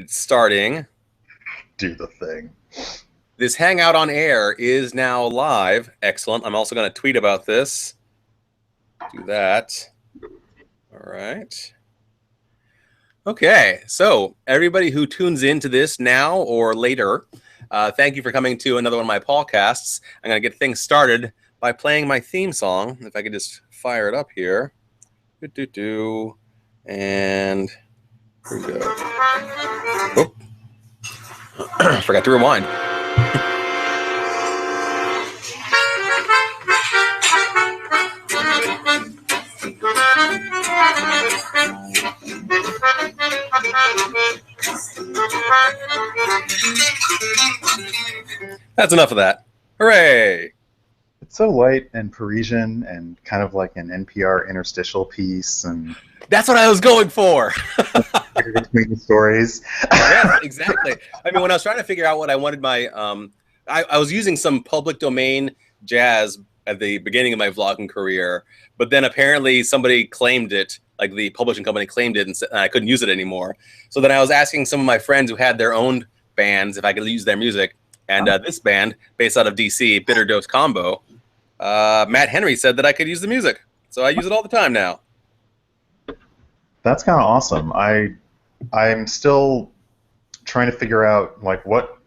It's starting. Do the thing. This Hangout on Air is now live. Excellent. I'm also going to tweet about this. Do that. All right. Okay, so everybody who tunes into this now or later, thank you for coming to another one of my podcasts. I'm going to get things started by playing my theme song. If I could just fire it up here. And here we go. Oh. Forgot to rewind. That's enough of that. Hooray! It's so light and Parisian and kind of like an NPR interstitial piece, and that's what I was going for. Between the stories. Yes, exactly. I mean, when I was trying to figure out what I wanted my, I was using some public domain jazz at the beginning of my vlogging career, but then apparently somebody claimed it, like the publishing company claimed it, and I couldn't use it anymore. So then I was asking some of my friends who had their own bands if I could use their music, and this band, based out of DC, Bitter Dose Combo, Matt Henry said that I could use the music, so I use it all the time now. That's kind of awesome. I'm still trying to figure out like what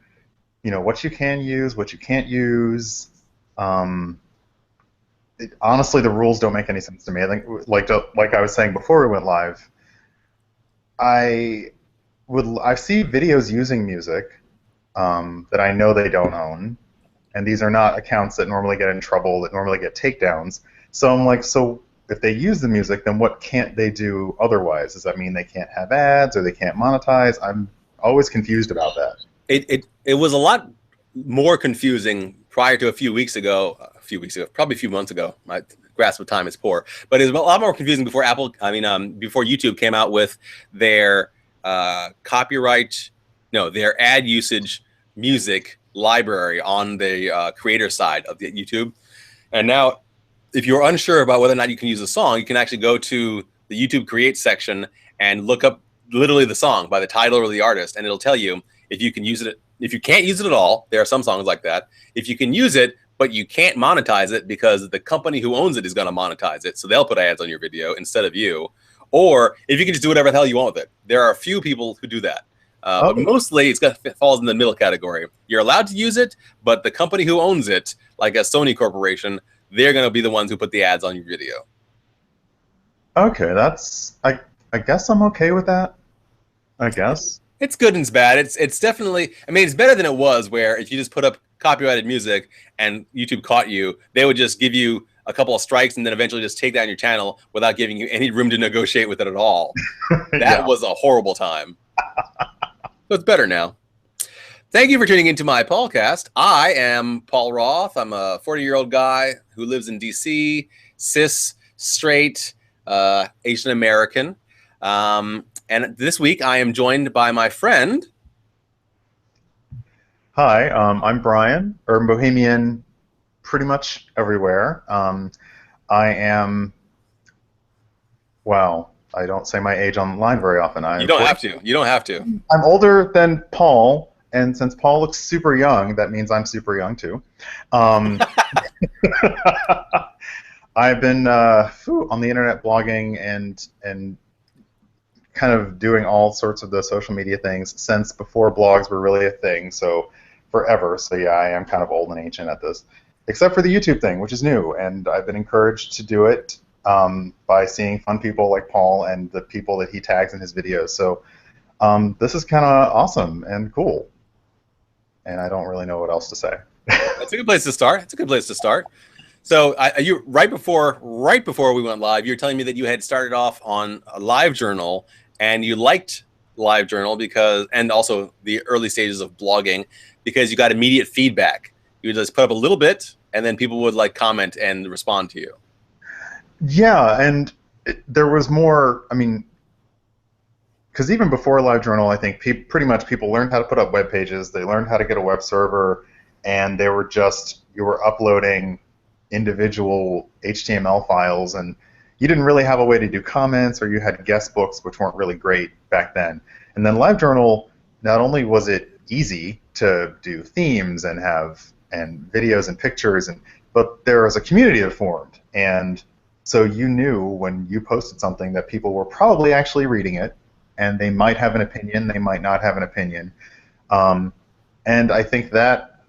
you can use, what you can't use. Honestly, the rules don't make any sense to me. I think, like I was saying before we went live, I see videos using music that I know they don't own, and these are not accounts that normally get in trouble, that normally get takedowns. So I'm like, so if they use the music, then what can't they do otherwise? Does that mean they can't have ads or they can't monetize? I'm always confused about that. It was a lot more confusing prior to a few weeks ago, probably a few months ago. My grasp of time is poor, but it was a lot more confusing before before YouTube came out with their their ad usage music library on the creator side of the YouTube. And now, if you're unsure about whether or not you can use a song, you can actually go to the YouTube Create section and look up literally the song by the title or the artist, and it'll tell you if you can use it. If you can't use it at all, there are some songs like that. If you can use it, but you can't monetize it because the company who owns it is going to monetize it, so they'll put ads on your video instead of you. Or if you can just do whatever the hell you want with it. There are a few people who do that. But mostly it falls in the middle category. You're allowed to use it, but the company who owns it, like a Sony corporation, they're going to be the ones who put the ads on your video. Okay, I guess I'm okay with that. I guess. It's good and it's bad. It's definitely, I mean, it's better than it was, where if you just put up copyrighted music and YouTube caught you, they would just give you a couple of strikes and then eventually just take down your channel without giving you any room to negotiate with it at all. That was a horrible time. So it's better now. Thank you for tuning into my podcast. I am Paul Roth. I'm a 40-year-old guy who lives in DC, cis, straight, Asian American. And this week I am joined by my friend. Hi, I'm Brian, Urban Bohemian pretty much everywhere. I am, well, I don't say my age online very often. You don't have to. You don't have to. I'm older than Paul, and since Paul looks super young, that means I'm super young too. I've been on the internet blogging and kind of doing all sorts of the social media things since before blogs were really a thing, so forever. So yeah, I am kind of old and ancient at this, except for the YouTube thing, which is new, and I've been encouraged to do it by seeing fun people like Paul and the people that he tags in his videos. So this is kind of awesome and cool, and I don't really know what else to say. That's a good place to start. It's a good place to start. So you right before we went live, you were telling me that you had started off on a LiveJournal and you liked LiveJournal because, and also the early stages of blogging, because you got immediate feedback. You would just put up a little bit, and then people would like comment and respond to you. Yeah, and there was more. I mean, because even before LiveJournal, I think pretty much people learned how to put up web pages. They learned how to get a web server, and you were uploading individual HTML files, and you didn't really have a way to do comments, or you had guest books, which weren't really great back then. And then LiveJournal not only was it easy to do themes and have videos and pictures, but there was a community that formed, and so you knew when you posted something that people were probably actually reading it, and they might have an opinion, they might not have an opinion, um, and I think that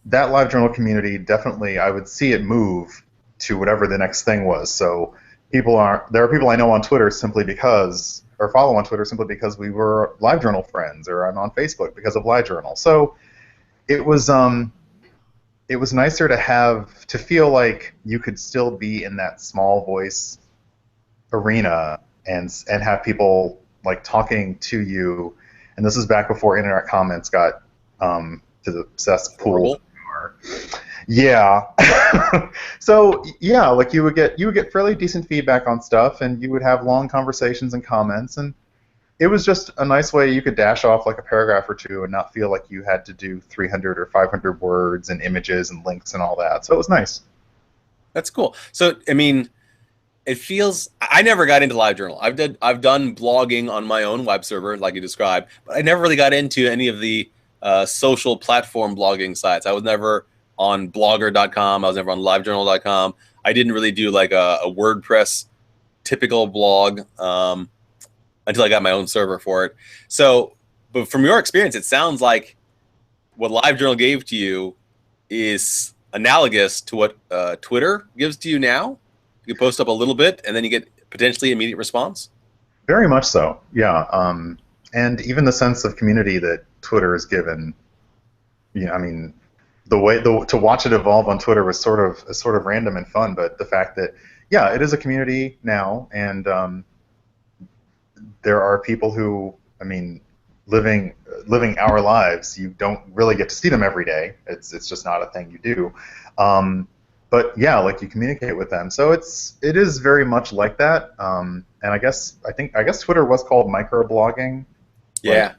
LiveJournal community definitely, I would see it move to whatever the next thing was. So there are people I know on Twitter simply because, or follow on Twitter simply because we were LiveJournal friends, or I'm on Facebook because of LiveJournal. So it was nicer to feel like you could still be in that small voice arena and have people like talking to you. And this is back before internet comments got to the cesspool. Yeah. So yeah, like you would get fairly decent feedback on stuff, and you would have long conversations and comments, and it was just a nice way you could dash off like a paragraph or two and not feel like you had to do 300 or 500 words and images and links and all that. So it was nice. That's cool. So I mean, it feels, I never got into LiveJournal. I've done blogging on my own web server, like you described, but I never really got into any of the social platform blogging sites. I was never on blogger.com. I was never on livejournal.com. I didn't really do like a WordPress typical blog until I got my own server for it. So, but from your experience, it sounds like what LiveJournal gave to you is analogous to what Twitter gives to you now. You post up a little bit, and then you get potentially immediate response. Very much so, yeah. And even the sense of community that Twitter has given. You know, I mean, to watch it evolve on Twitter was sort of random and fun, but the fact that it is a community now, and there are people who, I mean, living our lives. You don't really get to see them every day. It's just not a thing you do. But yeah, like you communicate with them, so it is very much like that. And I guess Twitter was called microblogging. Yeah.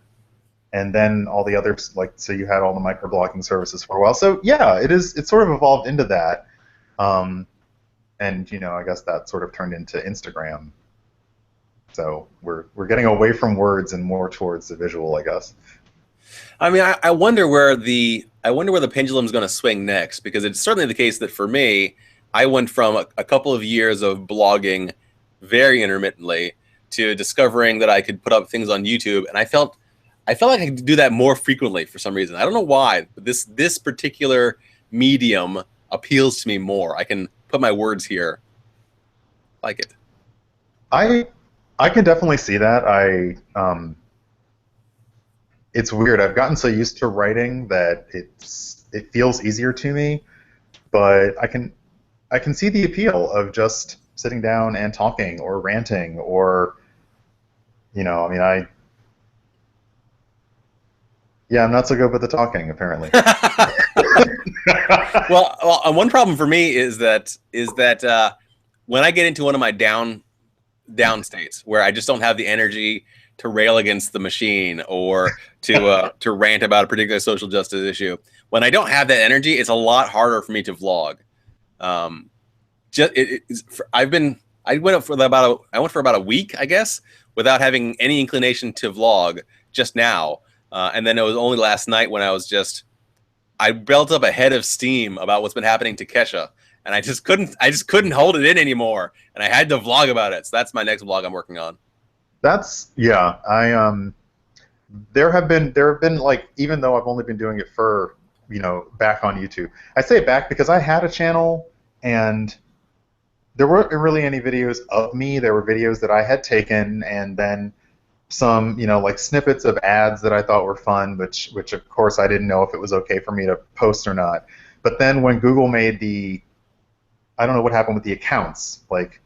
And then all the others, like, so you had all the microblogging services for a while. So yeah, it sort of evolved into that. And I guess that sort of turned into Instagram. So we're getting away from words and more towards the visual, I guess. I mean, I wonder where the pendulum is going to swing next, because it's certainly the case that for me, I went from a couple of years of blogging very intermittently to discovering that I could put up things on YouTube, and I felt like I could do that more frequently for some reason. I don't know why, but this particular medium appeals to me more. I can put my words here. I like it. I can definitely see that. It's weird. I've gotten so used to writing that it feels easier to me, but I can see the appeal of just sitting down and talking or ranting, or I mean, I'm not so good with the talking, apparently. Well, one problem for me is that when I get into one of my down states where I just don't have the energy to rail against the machine or to rant about a particular social justice issue, when I don't have that energy, it's a lot harder for me to vlog. I went for about a week, I guess, without having any inclination to vlog just now. And then it was only last night when I built up a head of steam about what's been happening to Kesha, and I just couldn't hold it in anymore, and I had to vlog about it. So that's my next vlog I'm working on. There have been like, even though I've only been doing it for back on YouTube. I say back because I had a channel, and there weren't really any videos of me. There were videos that I had taken, and then some, like snippets of ads that I thought were fun, which of course I didn't know if it was okay for me to post or not. But then when Google made I don't know what happened with the accounts. Like,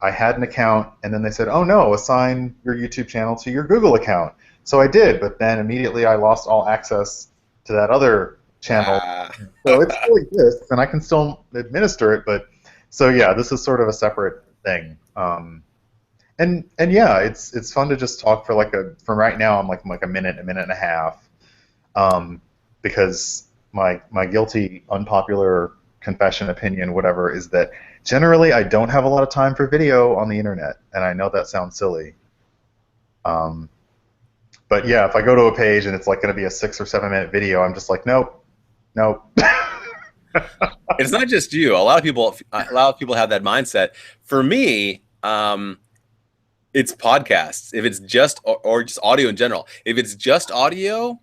I had an account, and then they said, oh no, assign your YouTube channel to your Google account. So I did, but then immediately I lost all access to that other channel. So it still exists, and I can still administer it, but so yeah, this is sort of a separate thing. And yeah, it's fun to just talk for from right now I'm like a minute and a half, because my guilty, unpopular confession, opinion, whatever, is that generally I don't have a lot of time for video on the internet, and I know that sounds silly. But yeah, if I go to a page and it's like going to be a 6 or 7 minute video, I'm just like, nope, nope. It's not just you. A lot of people have that mindset. For me, it's podcasts. If it's just or just audio in general. If it's just audio,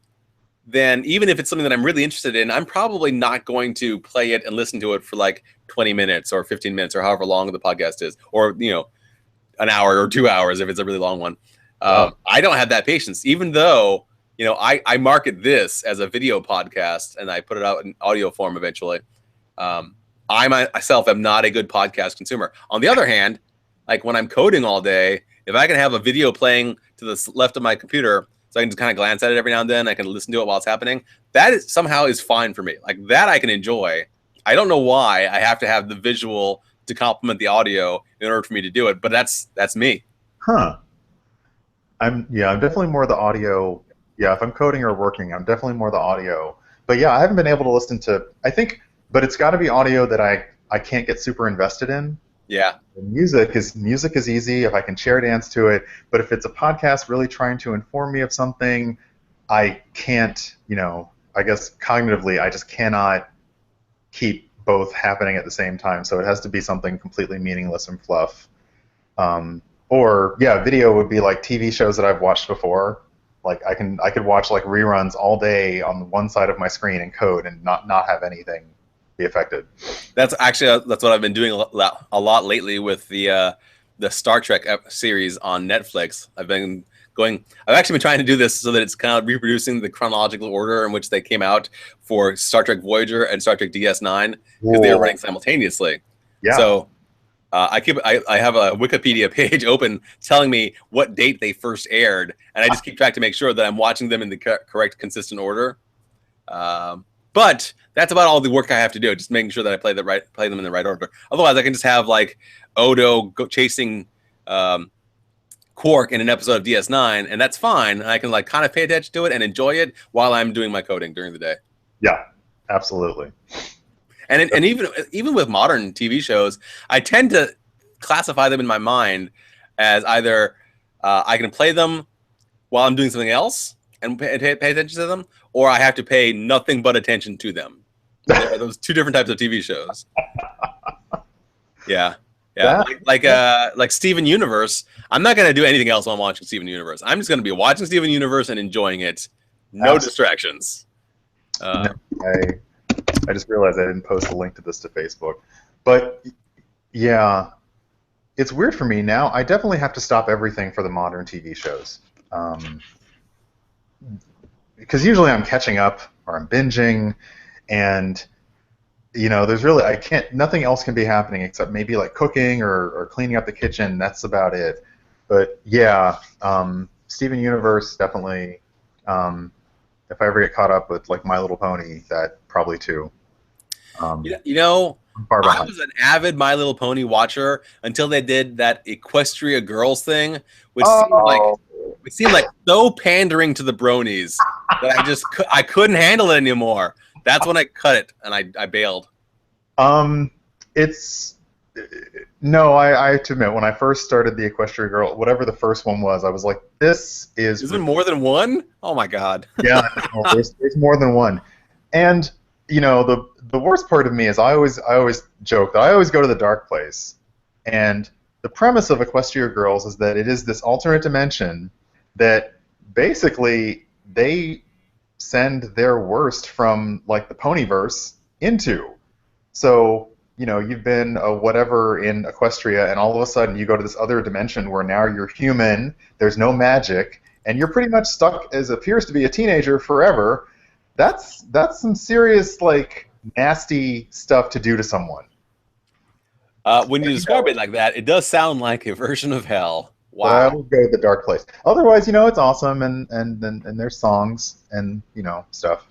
then even if it's something that I'm really interested in, I'm probably not going to play it and listen to it for like 20 minutes or 15 minutes or however long the podcast is, or an hour or 2 hours if it's a really long one. Wow. I don't have that patience, even though I market this as a video podcast and I put it out in audio form eventually. I myself am not a good podcast consumer. On the other hand, like when I'm coding all day, if I can have a video playing to the left of my computer, so I can just kind of glance at it every now and then, I can listen to it while it's happening, that somehow is fine for me. Like that I can enjoy. I don't know why I have to have the visual to complement the audio in order for me to do it, but that's me. Huh. I'm definitely more the audio. Yeah, if I'm coding or working, I'm definitely more the audio. But yeah, I haven't been able to listen to, I think, but it's got to be audio that I can't get super invested in. Yeah. Music is easy if I can chair dance to it, but if it's a podcast really trying to inform me of something, I can't, I guess cognitively I just cannot keep both happening at the same time. So it has to be something completely meaningless and fluff. Or yeah, video would be like TV shows that I've watched before. Like I could watch like reruns all day on one side of my screen and code and not have anything be affected. That's what I've been doing a lot lately with the Star Trek series on Netflix. I've actually been trying to do this so that it's kind of reproducing the chronological order in which they came out for Star Trek Voyager and Star Trek DS9 because they were running simultaneously. Yeah. So I have a Wikipedia page open telling me what date they first aired, and I just keep track to make sure that I'm watching them in the correct, consistent order. But that's about all the work I have to do, just making sure that I play them in the right order. Otherwise, I can just have like Odo chasing Quark in an episode of DS9, and that's fine. And I can like kind of pay attention to it and enjoy it while I'm doing my coding during the day. Yeah, absolutely. And even with modern TV shows, I tend to classify them in my mind as either I can play them while I'm doing something else and pay attention to them, or I have to pay nothing but attention to them. There are those two different types of TV shows. Yeah. Like Steven Universe. I'm not going to do anything else while I'm watching Steven Universe. I'm just going to be watching Steven Universe and enjoying it. No distractions. I just realized I didn't post a link to this to Facebook. But yeah, it's weird for me now. I definitely have to stop everything for the modern TV shows. Because usually I'm catching up or I'm binging, and there's really nothing else can be happening except maybe like cooking or cleaning up the kitchen. That's about it. But yeah, Steven Universe definitely. If I ever get caught up with like My Little Pony, that probably too. I was an avid My Little Pony watcher until they did that Equestria Girls thing, which seemed like so pandering to the bronies that I couldn't handle it anymore. That's when I cut it and I bailed. No, I have to admit, when I first started the Equestria Girl, whatever the first one was, I was like, this is... Is there more than one? Oh, my God. Yeah, there's more than one. And, the worst part of me is I always joke that I always go to the dark place. And the premise of Equestria Girls is that it is this alternate dimension that basically they send their worst from, like, the Ponyverse into. So... you've been a whatever in Equestria, and all of a sudden you go to this other dimension where now you're human, there's no magic, and you're pretty much stuck as appears to be a teenager forever. That's some serious, like, nasty stuff to do to someone. When you describe it like that, it does sound like a version of hell. Wow. Well, I would go to the dark place. Otherwise, it's awesome, and there's songs and, stuff.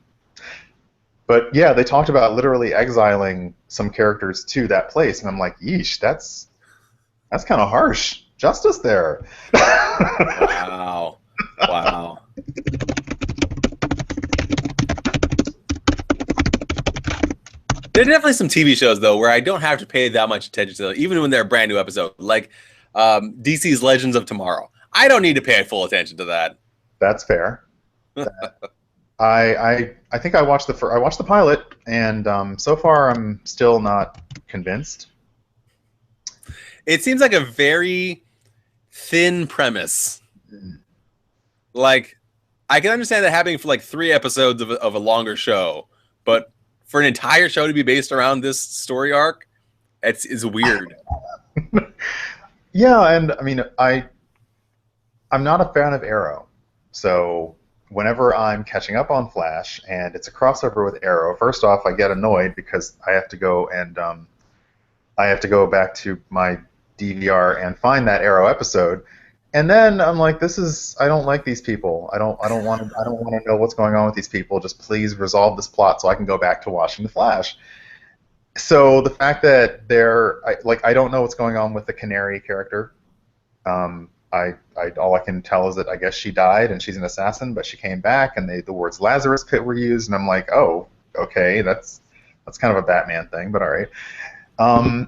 But yeah, they talked about literally exiling some characters to that place, and I'm like, yeesh, that's kind of harsh. Justice there. Wow. There are definitely some TV shows though where I don't have to pay that much attention to them, even when they're a brand new episode, like DC's Legends of Tomorrow. I don't need to pay full attention to that. That's fair. I think I watched I watched the pilot, and so far I'm still not convinced. It seems like a very thin premise. Like, I can understand that happening for like 3 episodes of a longer show, but for an entire show to be based around this story arc, it's weird. Yeah, and I mean, I'm not a fan of Arrow, so whenever I'm catching up on Flash and it's a crossover with Arrow, first off, I get annoyed because I have to go and I have to go back to my DVR and find that Arrow episode. And then I'm like, this is I don't like these people. I don't want to know what's going on with these people. Just please resolve this plot so I can go back to watching the Flash. So the fact that I don't know what's going on with the Canary character. All I can tell is that I guess she died and she's an assassin, but she came back and the words Lazarus Pit were used, and I'm like, oh, okay, that's kind of a Batman thing, but all right. And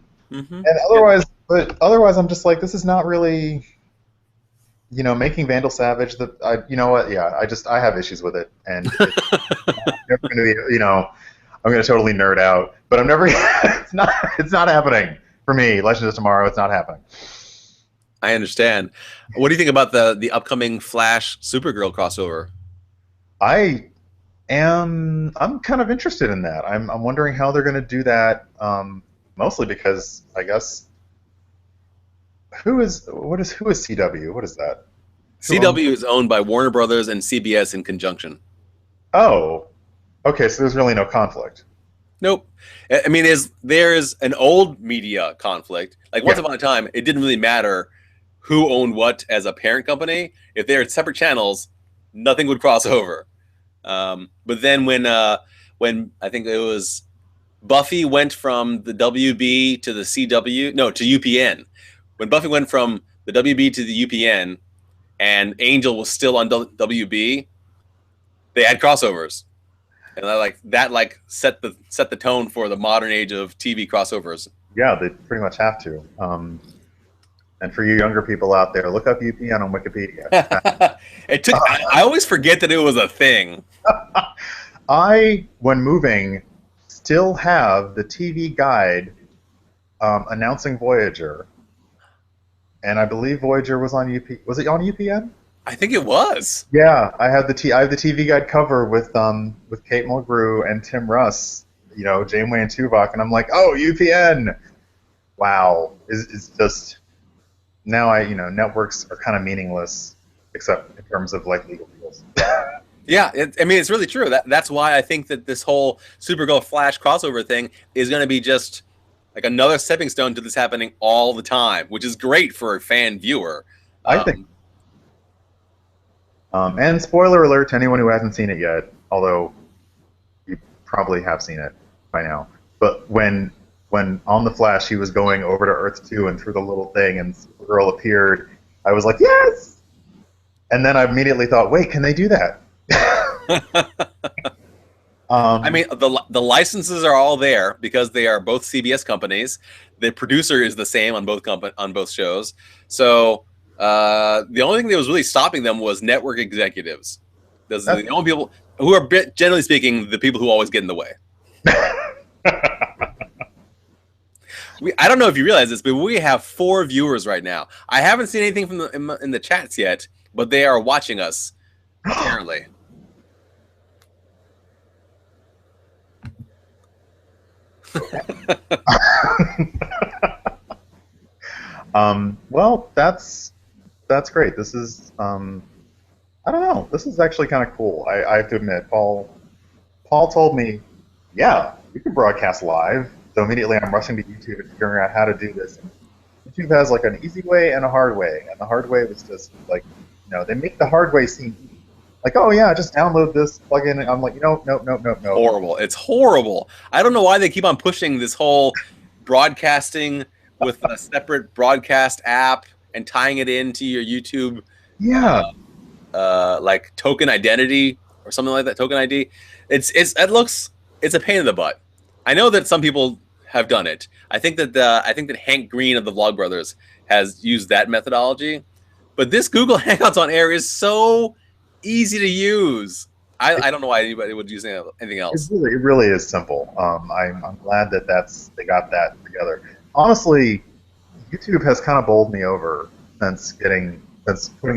otherwise, I'm just like, this is not really, making Vandal Savage. You know what? Yeah, I have issues with it, and it's never going to be, I'm going to totally nerd out, but I'm never. It's not happening for me. Legends of Tomorrow, it's not happening. I understand. What do you think about the upcoming Flash Supergirl crossover? I'm kind of interested in that. I'm wondering how they're going to do that. Mostly because I guess who is CW? What is that? CW is owned by Warner Brothers and CBS in conjunction. Oh, okay. So there's really no conflict. Nope. I mean, there's an old media conflict. Like once upon a time, it didn't really matter who owned what as a parent company. If they were separate channels, nothing would cross over. But then when I think it was Buffy went from the WB to the CW, no, to UPN. When Buffy went from the WB to the UPN, and Angel was still on WB, they had crossovers, and that set the tone for the modern age of TV crossovers. Yeah, they pretty much have to. And for you younger people out there, look up UPN on Wikipedia. I always forget that it was a thing. When moving, still have the TV guide announcing Voyager, and I believe Voyager was on UP. Was it on UPN? I think it was. Yeah, I have the TV guide cover with Kate Mulgrew and Tim Russ, Janeway and Tuvok, and I'm like, oh, UPN. Wow, it's just now networks are kind of meaningless except in terms of like legal deals. Yeah, it's really true. That's why I think that this whole Supergirl Flash crossover thing is going to be just like another stepping stone to this happening all the time, which is great for a fan viewer. I think. And spoiler alert to anyone who hasn't seen it yet, although you probably have seen it by now. But when on the Flash he was going over to Earth 2 and through the little thing and Supergirl appeared, I was like, yes! And then I immediately thought, wait, can they do that? I mean, the licenses are all there because they are both CBS companies. The producer is the same on both shows. So the only thing that was really stopping them was network executives. Those are the only people who are, generally speaking, the people who always get in the way. I don't know if you realize this, but we have 4 viewers right now. I haven't seen anything from in the chats yet, but they are watching us apparently. Well, that's great. This is I don't know. This is actually kind of cool. I have to admit, Paul told me, yeah, you can broadcast live. So immediately I'm rushing to YouTube and figuring out how to do this. And YouTube has like an easy way and a hard way, and the hard way was just like, they make the hard way seem easy. Like, oh yeah, just download this plugin. And I'm like, no. Horrible. It's horrible. I don't know why they keep on pushing this whole broadcasting with a separate broadcast app and tying it into your YouTube. Yeah. Like token identity or something like that. Token ID. It's a pain in the butt. I know that some people have done it. I think that Hank Green of the Vlogbrothers has used that methodology. But this Google Hangouts on Air is so easy to use. I don't know why anybody would use anything else. It really is simple. I'm glad that they got that together. Honestly, YouTube has kind of bowled me over since putting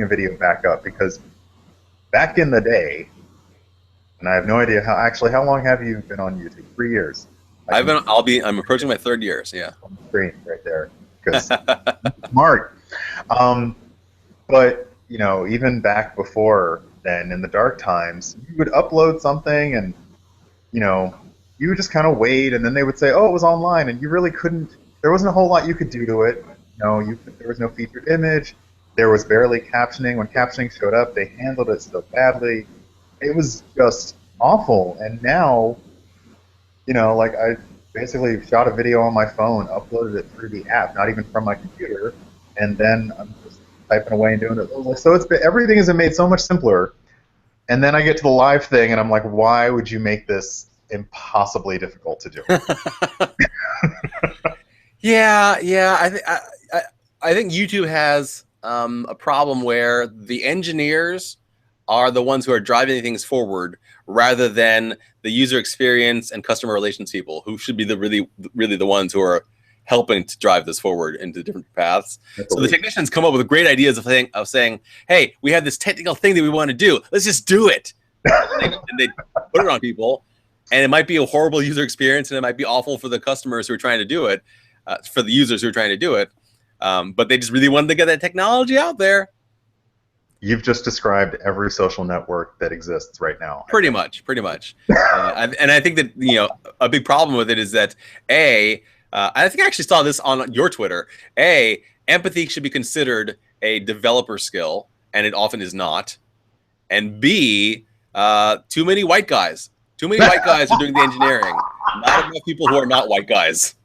a video back up, because back in the day, and I have no idea how long have you been on YouTube? 3 years. I'm approaching my 3rd year. So yeah. On the screen right there, because smart. But even back before then, in the dark times, you would upload something, and you would just kind of wait, and then they would say, "Oh, it was online," and you really couldn't. There wasn't a whole lot you could do to it. There was no featured image. There was barely captioning. When captioning showed up, they handled it so badly. It was just awful. And now, like, I basically shot a video on my phone, uploaded it through the app, not even from my computer, and then I'm just typing away and doing it. So everything has been made so much simpler. And then I get to the live thing, and I'm like, why would you make this impossibly difficult to do? Yeah. I think YouTube has a problem where the engineers are the ones who are driving things forward, rather than the user experience and customer relations people, who should be really the ones who are helping to drive this forward into different paths. So the technicians come up with great ideas of saying, "Hey, we have this technical thing that we want to do. Let's just do it." and they put it on people, and it might be a horrible user experience, and it might be awful for the customers who are trying to do it, for the users who are trying to do it. But they just really wanted to get that technology out there. You've just described every social network that exists right now. Pretty much. And I think that a big problem with it is that I think I actually saw this on your Twitter. Empathy should be considered a developer skill, and it often is not. And B, too many white guys. Too many white guys are doing the engineering. Not enough people who are not white guys.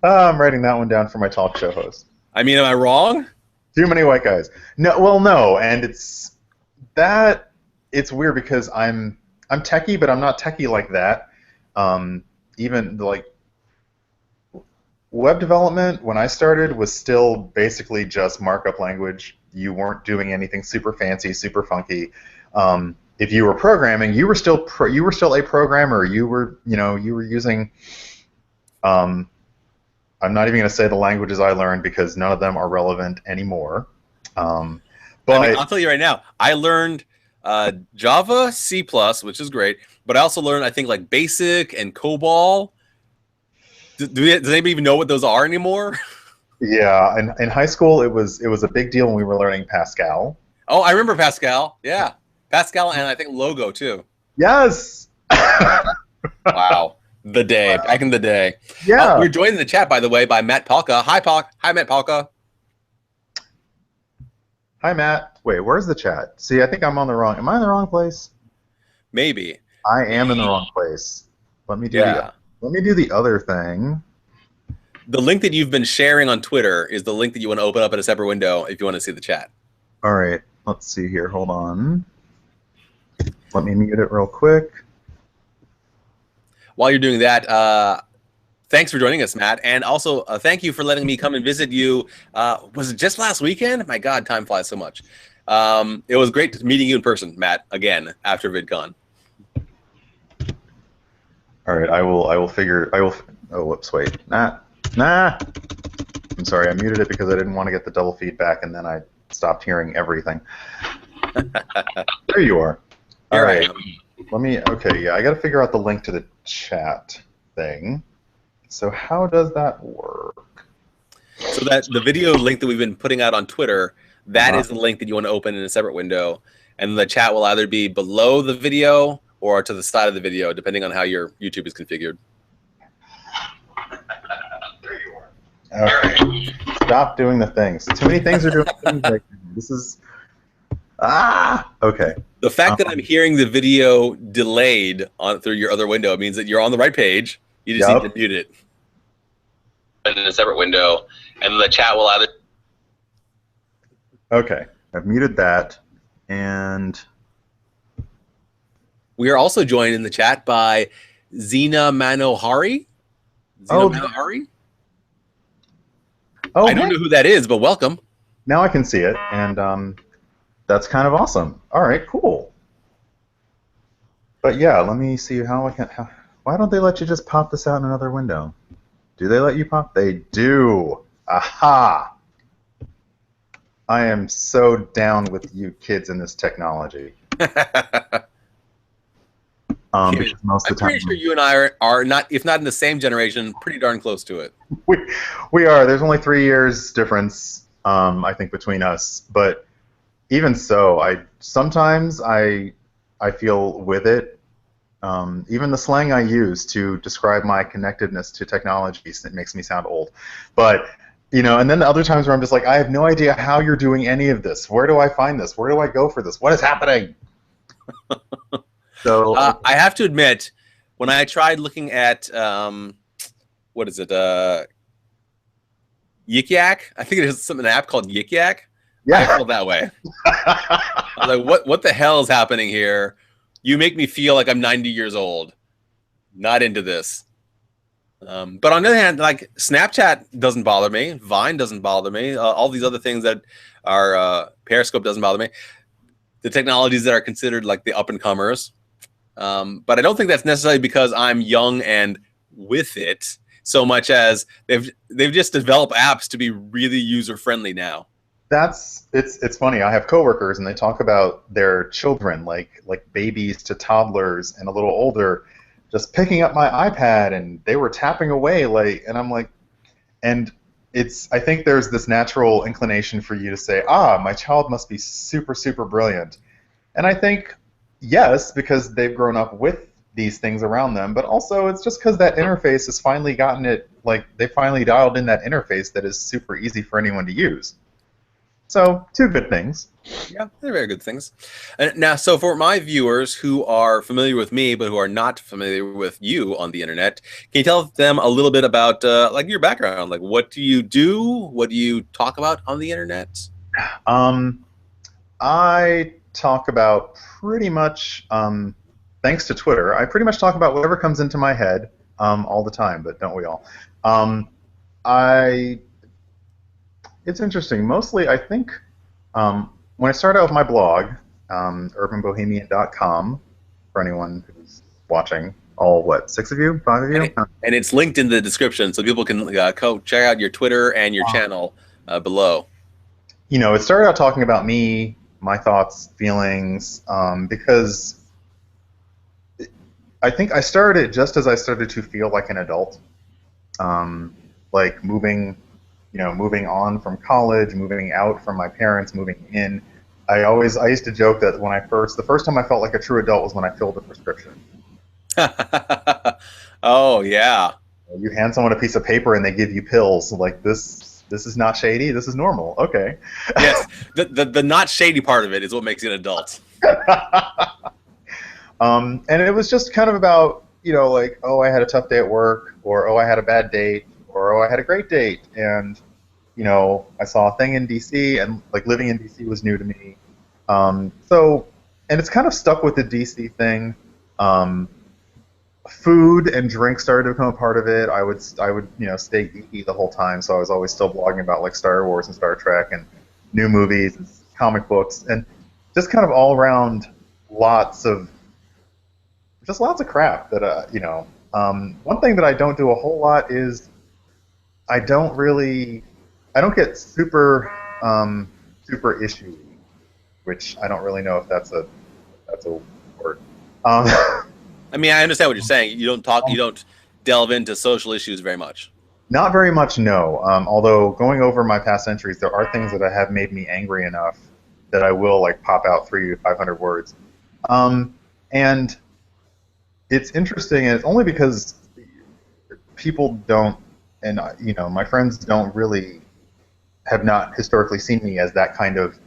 I'm writing that one down for my talk show host. I mean, am I wrong? Too many white guys. No, and it's weird because I'm techie, but I'm not techie like that. Even like web development, when I started, was still basically just markup language. You weren't doing anything super fancy, super funky. If you were programming, you were still a programmer. You were using. I'm not even going to say the languages I learned, because none of them are relevant anymore. But I'll tell you right now, I learned Java, C++, which is great, but I also learned, I think, like Basic and COBOL. Does anybody even know what those are anymore? Yeah, in high school, it was a big deal when we were learning Pascal. Oh, I remember Pascal. Yeah, Pascal, and I think Logo too. Yes. Wow. The day, back in the day. Yeah. We're joined in the chat, by the way, by Matt Palka. Hi, Matt Palka. Hi, Matt. Wait, where's the chat? See, I think I'm on the wrong. Am I in the wrong place? Maybe. I am in the wrong place. Let me do the other thing. The link that you've been sharing on Twitter is the link that you want to open up in a separate window if you want to see the chat. All right. Let's see here. Hold on. Let me mute it real quick. While you're doing that, thanks for joining us, Matt. And also, thank you for letting me come and visit you. Was it just last weekend? My God, time flies so much. It was great meeting you in person, Matt, again, after VidCon. All right, oh, whoops, wait. Nah. I'm sorry, I muted it because I didn't want to get the double feedback, and then I stopped hearing everything. There you are. All right. I got to figure out the link to the chat thing. So how does that work? So that the video link that we've been putting out on Twitter, that is the link that you want to open in a separate window, and the chat will either be below the video or to the side of the video, depending on how your YouTube is configured. There you are. Okay. Stop doing the things. Too many things are doing things right now. This is... okay. The fact that I'm hearing the video delayed through your other window means that you're on the right page. You just need to mute it. In a separate window, and the chat will either... Okay. I've muted that, and... We are also joined in the chat by Zena Manohari. Manohari? Oh, I don't know who that is, but welcome. Now I can see it, and That's kind of awesome. All right, cool. But yeah, let me see how I can. Why don't they let you just pop this out in another window? Do they let you pop? They do. Aha! I am so down with you kids in this technology. Kid, Because most I'm of the time pretty sure you and I are not, if not in the same generation, pretty darn close to it. we, we are. There's only 3 years difference, I think, between us. But even so, I feel with it. Even the slang I use to describe my connectedness to technology, it makes me sound old. But and then the other times where I'm just like, I have no idea how you're doing any of this. Where do I find this? Where do I go for this? What is happening? So I have to admit, when I tried looking at what is it, Yik Yak? I think it is an app called Yik Yak. I yeah. felt that way. I was like, what the hell is happening here? You make me feel like I'm 90 years old. Not into this. But on the other hand, like Snapchat doesn't bother me. Vine doesn't bother me. All these other things that are Periscope doesn't bother me. The technologies that are considered like the up and comers. But I don't think that's necessarily because I'm young and with it, so much as they've just developed apps to be really user friendly now. It's funny. I have coworkers and they talk about their children, like babies to toddlers and a little older, just picking up my iPad and they were tapping away and I'm like, and I think there's this natural inclination for you to say, my child must be super, super brilliant. And I think yes, because they've grown up with these things around them, but also it's just because that interface has finally gotten it, like they finally dialed in that interface that is super easy for anyone to use. So, two good things. Yeah, they're very good things. And now, so for my viewers who are familiar with me but who are not familiar with you on the internet, can you tell them a little bit about like your background? Like, what do you do? What do you talk about on the internet? Um, I talk about pretty much, thanks to Twitter, I pretty much talk about whatever comes into my head all the time, but don't we all? Um, I It's interesting. Mostly, I think when I started out with my blog, urbanbohemian.com, for anyone who's watching, all what, 6 of you, 5 of you? And it's linked in the description, so people can go check out your Twitter and your channel below. It started out talking about me, my thoughts, feelings, because I think I started it just as I started to feel like an adult, like moving on from college, moving out from my parents, moving in. I used to joke that the first time I felt like a true adult was when I filled a prescription. Oh yeah. You hand someone a piece of paper and they give you pills. Like this is not shady. This is normal. Okay. Yes, the not shady part of it is what makes you an adult. And it was just kind of about like, oh, I had a tough day at work, or oh, I had a bad date, or oh, I had a great date, and I saw a thing in DC, and like living in DC was new to me. And it's kind of stuck with the DC thing. Food and drink started to become a part of it. I would stay geeky the whole time, so I was always still blogging about like Star Wars and Star Trek and new movies and comic books and just kind of all around lots of crap that one thing that I don't do a whole lot is I don't get super issue, which I don't really know if that's a word. I mean, I understand what you're saying. You don't delve into social issues very much. Not very much, no. Although going over my past entries, there are things that have made me angry enough that I will like pop out 300 to 500 words. And it's interesting, and it's only because people don't, and my friends don't really have not historically seen me as that kind of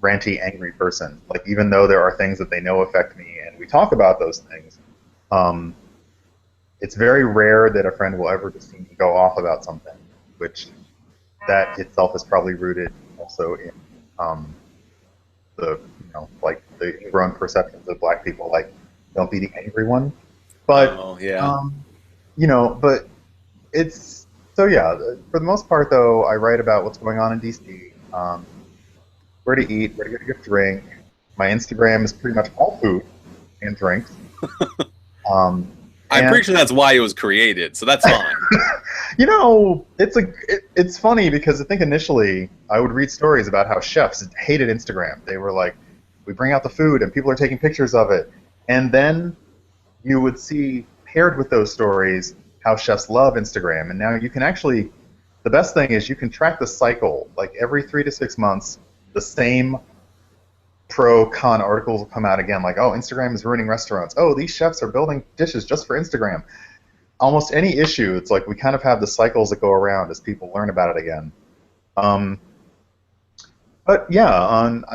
ranty, angry person. Like, even though there are things that they know affect me, and we talk about those things, it's very rare that a friend will ever just see me go off about something, which that itself is probably rooted also in the like the ingrown perceptions of black people, like don't be the angry one. But but it's so yeah. For the most part, though, I write about what's going on in DC. where to eat, where to get a good drink. My Instagram is pretty much all food and drinks. Um, I'm and pretty sure that's why it was created, so that's fine. it's funny because I think initially I would read stories about how chefs hated Instagram. They were like, we bring out the food and people are taking pictures of it. And then you would see paired with those stories how chefs love Instagram. And now you can actually, the best thing is you can track the cycle. Like every 3 to 6 months, the same pro-con articles will come out again. Like, oh, Instagram is ruining restaurants. Oh, these chefs are building dishes just for Instagram. Almost any issue, it's like we kind of have the cycles that go around as people learn about it again. Um, but yeah, I'm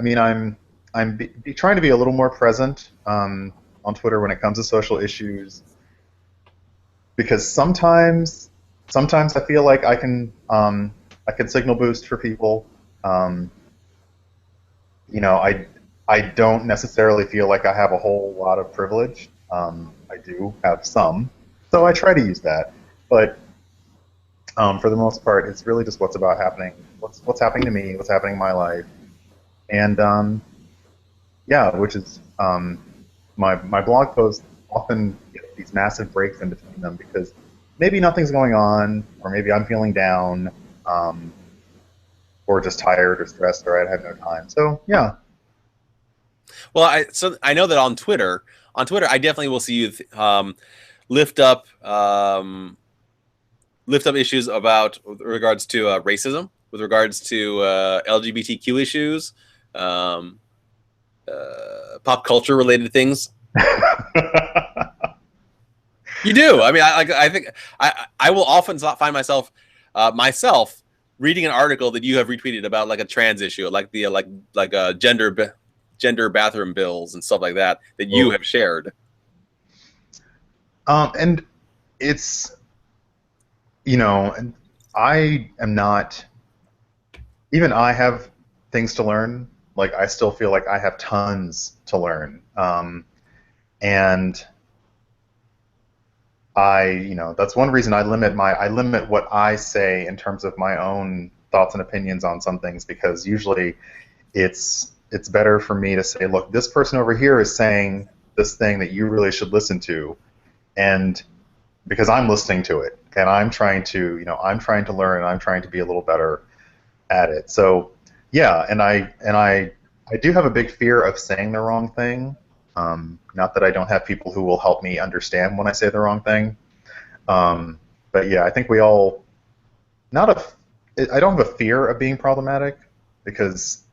trying to be a little more present on Twitter when it comes to social issues because sometimes I feel like I can signal boost for people. Um, I don't necessarily feel like I have a whole lot of privilege. I do have some, so I try to use that. But for the most part, it's really just what's happening to me, what's happening in my life, and yeah, which is my blog posts often get these massive breaks in between them because maybe nothing's going on, or maybe I'm feeling down, or just tired or stressed, or I have no time. So yeah. Well, I know that on Twitter, I definitely will see you lift up issues about with regards to racism, with regards to LGBTQ issues, pop culture related things. You do. I mean, I think I will often find myself reading an article that you have retweeted about like a trans issue, like the gender bathroom bills and stuff like that you have shared. And it's, I am not, even I have things to learn. Like, I still feel like I have tons to learn. And that's one reason I limit what I say in terms of my own thoughts and opinions on some things, because usually it's better for me to say, look, this person over here is saying this thing that you really should listen to, and because I'm listening to it and I'm trying to learn and I'm trying to be a little better at it. So yeah, and I do have a big fear of saying the wrong thing. Not that I don't have people who will help me understand when I say the wrong thing. But yeah, I think we all I don't have a fear of being problematic because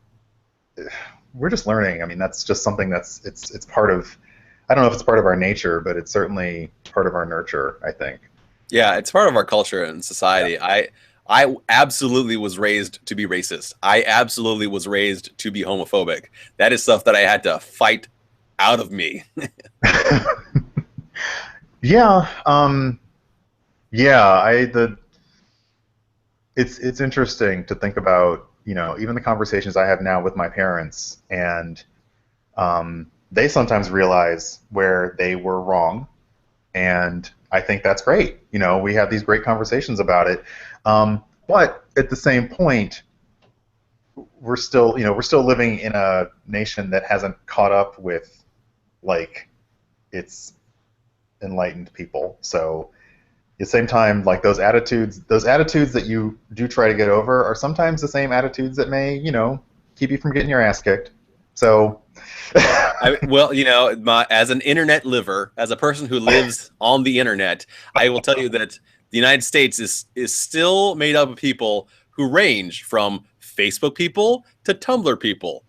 we're just learning. I mean, that's just something it's part of. I don't know if it's part of our nature, but it's certainly part of our nurture, I think. Yeah, it's part of our culture and society. Yeah. I absolutely was raised to be racist. I absolutely was raised to be homophobic. That is stuff that I had to fight out of me. Yeah. It's interesting to think about, even the conversations I have now with my parents, and they sometimes realize where they were wrong, and I think that's great. We have these great conversations about it, but at the same point, we're still living in a nation that hasn't caught up with like its enlightened people. So at the same time, like those attitudes that you do try to get over are sometimes the same attitudes that may keep you from getting your ass kicked. So as an internet liver, as a person who lives on the internet, I will tell you that the United States is still made up of people who range from Facebook people to Tumblr people.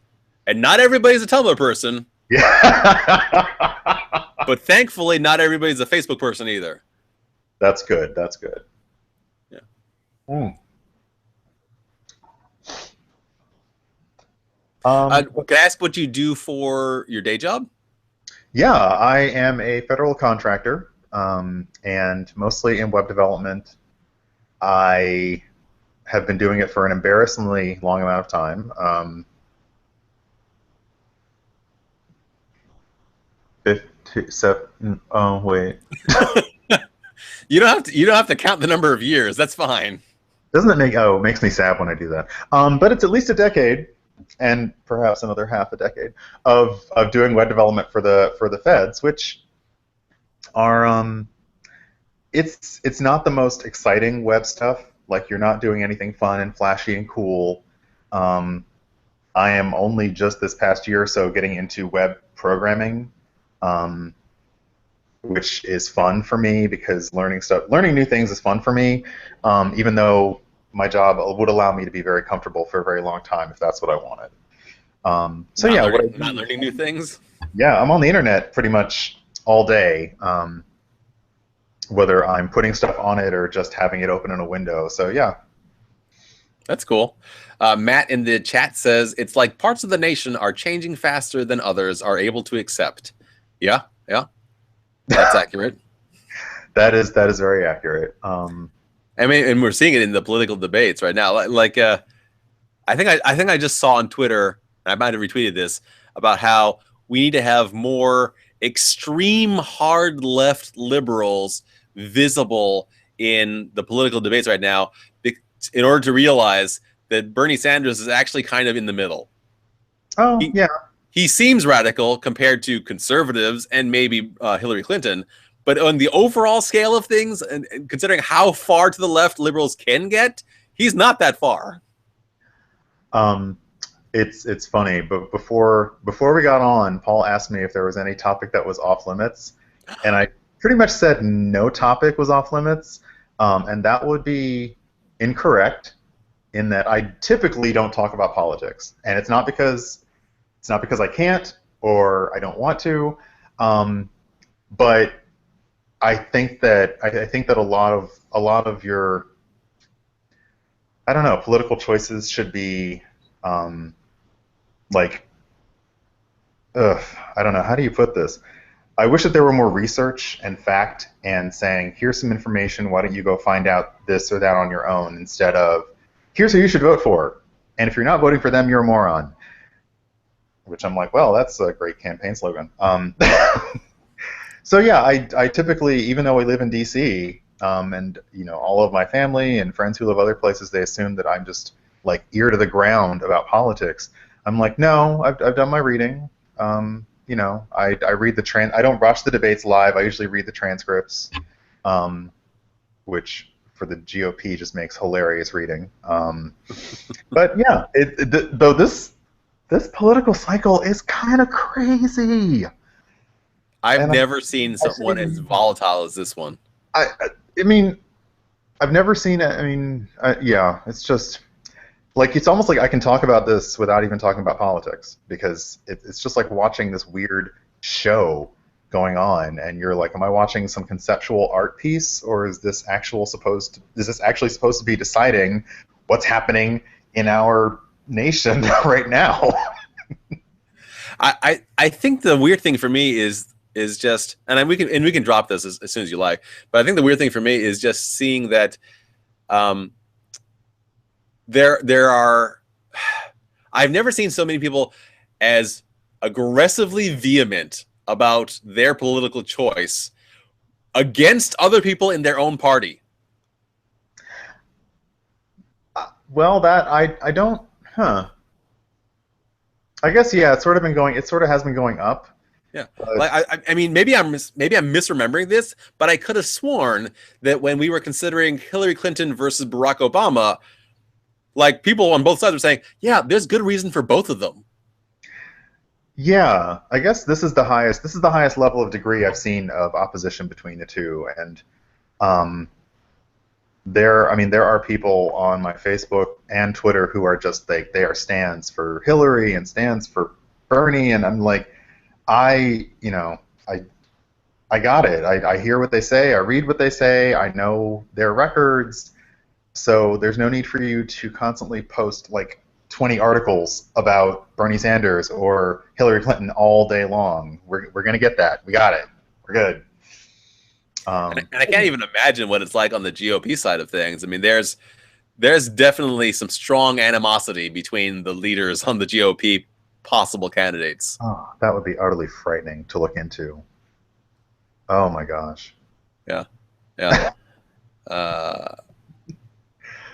And not everybody's a Tumblr person. Yeah. But thankfully, not everybody's a Facebook person either. That's good. That's good. Yeah. Mm. Can I ask what you do for your day job? Yeah, I am a federal contractor, and mostly in web development. I have been doing it for an embarrassingly long amount of time. 57. Oh wait. You don't have to count the number of years. That's fine. Doesn't it makes me sad when I do that? But it's at least a decade. and perhaps another half a decade of doing web development for the feds, which are it's not the most exciting web stuff. Like you're not doing anything fun and flashy and cool. Um, I am only just this past year or so getting into web programming, um, which is fun for me because learning new things is fun for me. Even though my job would allow me to be very comfortable for a very long time if that's what I wanted. So Not yeah, what I learning, not do, learning new things. yeah, I'm on the internet pretty much all day, whether I'm putting stuff on it or just having it open in a window. So yeah, That's cool. Matt in the chat says it's like parts of the nation are changing faster than others are able to accept. Yeah, yeah, that's accurate. that is very accurate. I mean, and we're seeing it in the political debates right now. I think I just saw on Twitter, and I might have retweeted this about how we need to have more extreme hard left liberals visible in the political debates right now, in order to realize that Bernie Sanders is actually kind of in the middle. Oh He yeah, he seems radical compared to conservatives and maybe Hillary Clinton, but on the overall scale of things, and considering how far to the left liberals can get, he's not that far. um, it's funny, but before we got on, Paul asked me if there was any topic that was off limits, and I pretty much said no topic was off limits, and that would be incorrect in that I typically don't talk about politics, and it's not because I can't or I don't want to, but I think that a lot of your, I don't know, political choices should be like, I don't know, how do you put this? I wish that there were more research and fact and saying, here's some information, why don't you go find out this or that on your own, instead of, here's who you should vote for, and if you're not voting for them, you're a moron. Which I'm like, well, that's a great campaign slogan. So yeah, I typically, even though I live in D.C., and all of my family and friends who live other places, they assume that I'm just like ear to the ground about politics. I'm like, no, I've done my reading. I read I don't watch the debates live. I usually read the transcripts, which for the GOP just makes hilarious reading. But yeah, though this political cycle is kind of crazy. I've And never seen someone as volatile as this one. I mean, I've never seen it. I mean, yeah, it's just like it's almost like I can talk about this without even talking about politics because it's just like watching this weird show going on, and you're like, am I watching some conceptual art piece, or is this actually supposed to be deciding what's happening in our nation right now? I think the weird thing for me is just, and we can drop this as soon as you like, but I think the weird thing for me is just seeing that there are, I've never seen so many people as aggressively vehement about their political choice against other people in their own party. Well, that I don't, huh? I guess yeah. It sort of has been going up. Yeah, like I mean, maybe I'm misremembering this, but I could have sworn that when we were considering Hillary Clinton versus Barack Obama, like people on both sides were saying, yeah, there's good reason for both of them. Yeah, I guess this is the highest level of degree I've seen of opposition between the two, and there are people on my Facebook and Twitter who are just like they are stands for Hillary and stands for Bernie, and I'm like, I got it. I hear what they say. I read what they say. I know their records. So there's no need for you to constantly post like 20 articles about Bernie Sanders or Hillary Clinton all day long. We're going to get that. We got it. We're good. And I can't even imagine what it's like on the GOP side of things. I mean, there's definitely some strong animosity between the leaders on the GOP possible candidates. Oh, that would be utterly frightening to look into. Oh my gosh. Yeah.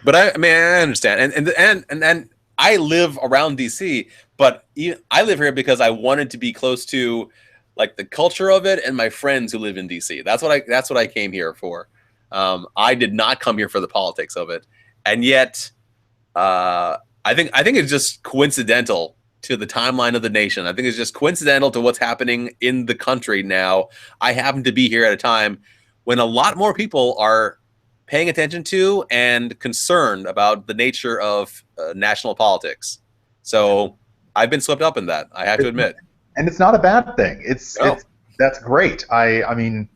But I mean, I understand, and I live around DC, but I live here because I wanted to be close to like the culture of it and my friends who live in DC. That's what I came here for. I did not come here for the politics of it, and yet I think it's just coincidental to the timeline of the nation. I think it's just coincidental to what's happening in the country now. I happen to be here at a time when a lot more people are paying attention to and concerned about the nature of national politics. So I've been swept up in that, I have to admit. And it's not a bad thing. No. That's great. I mean,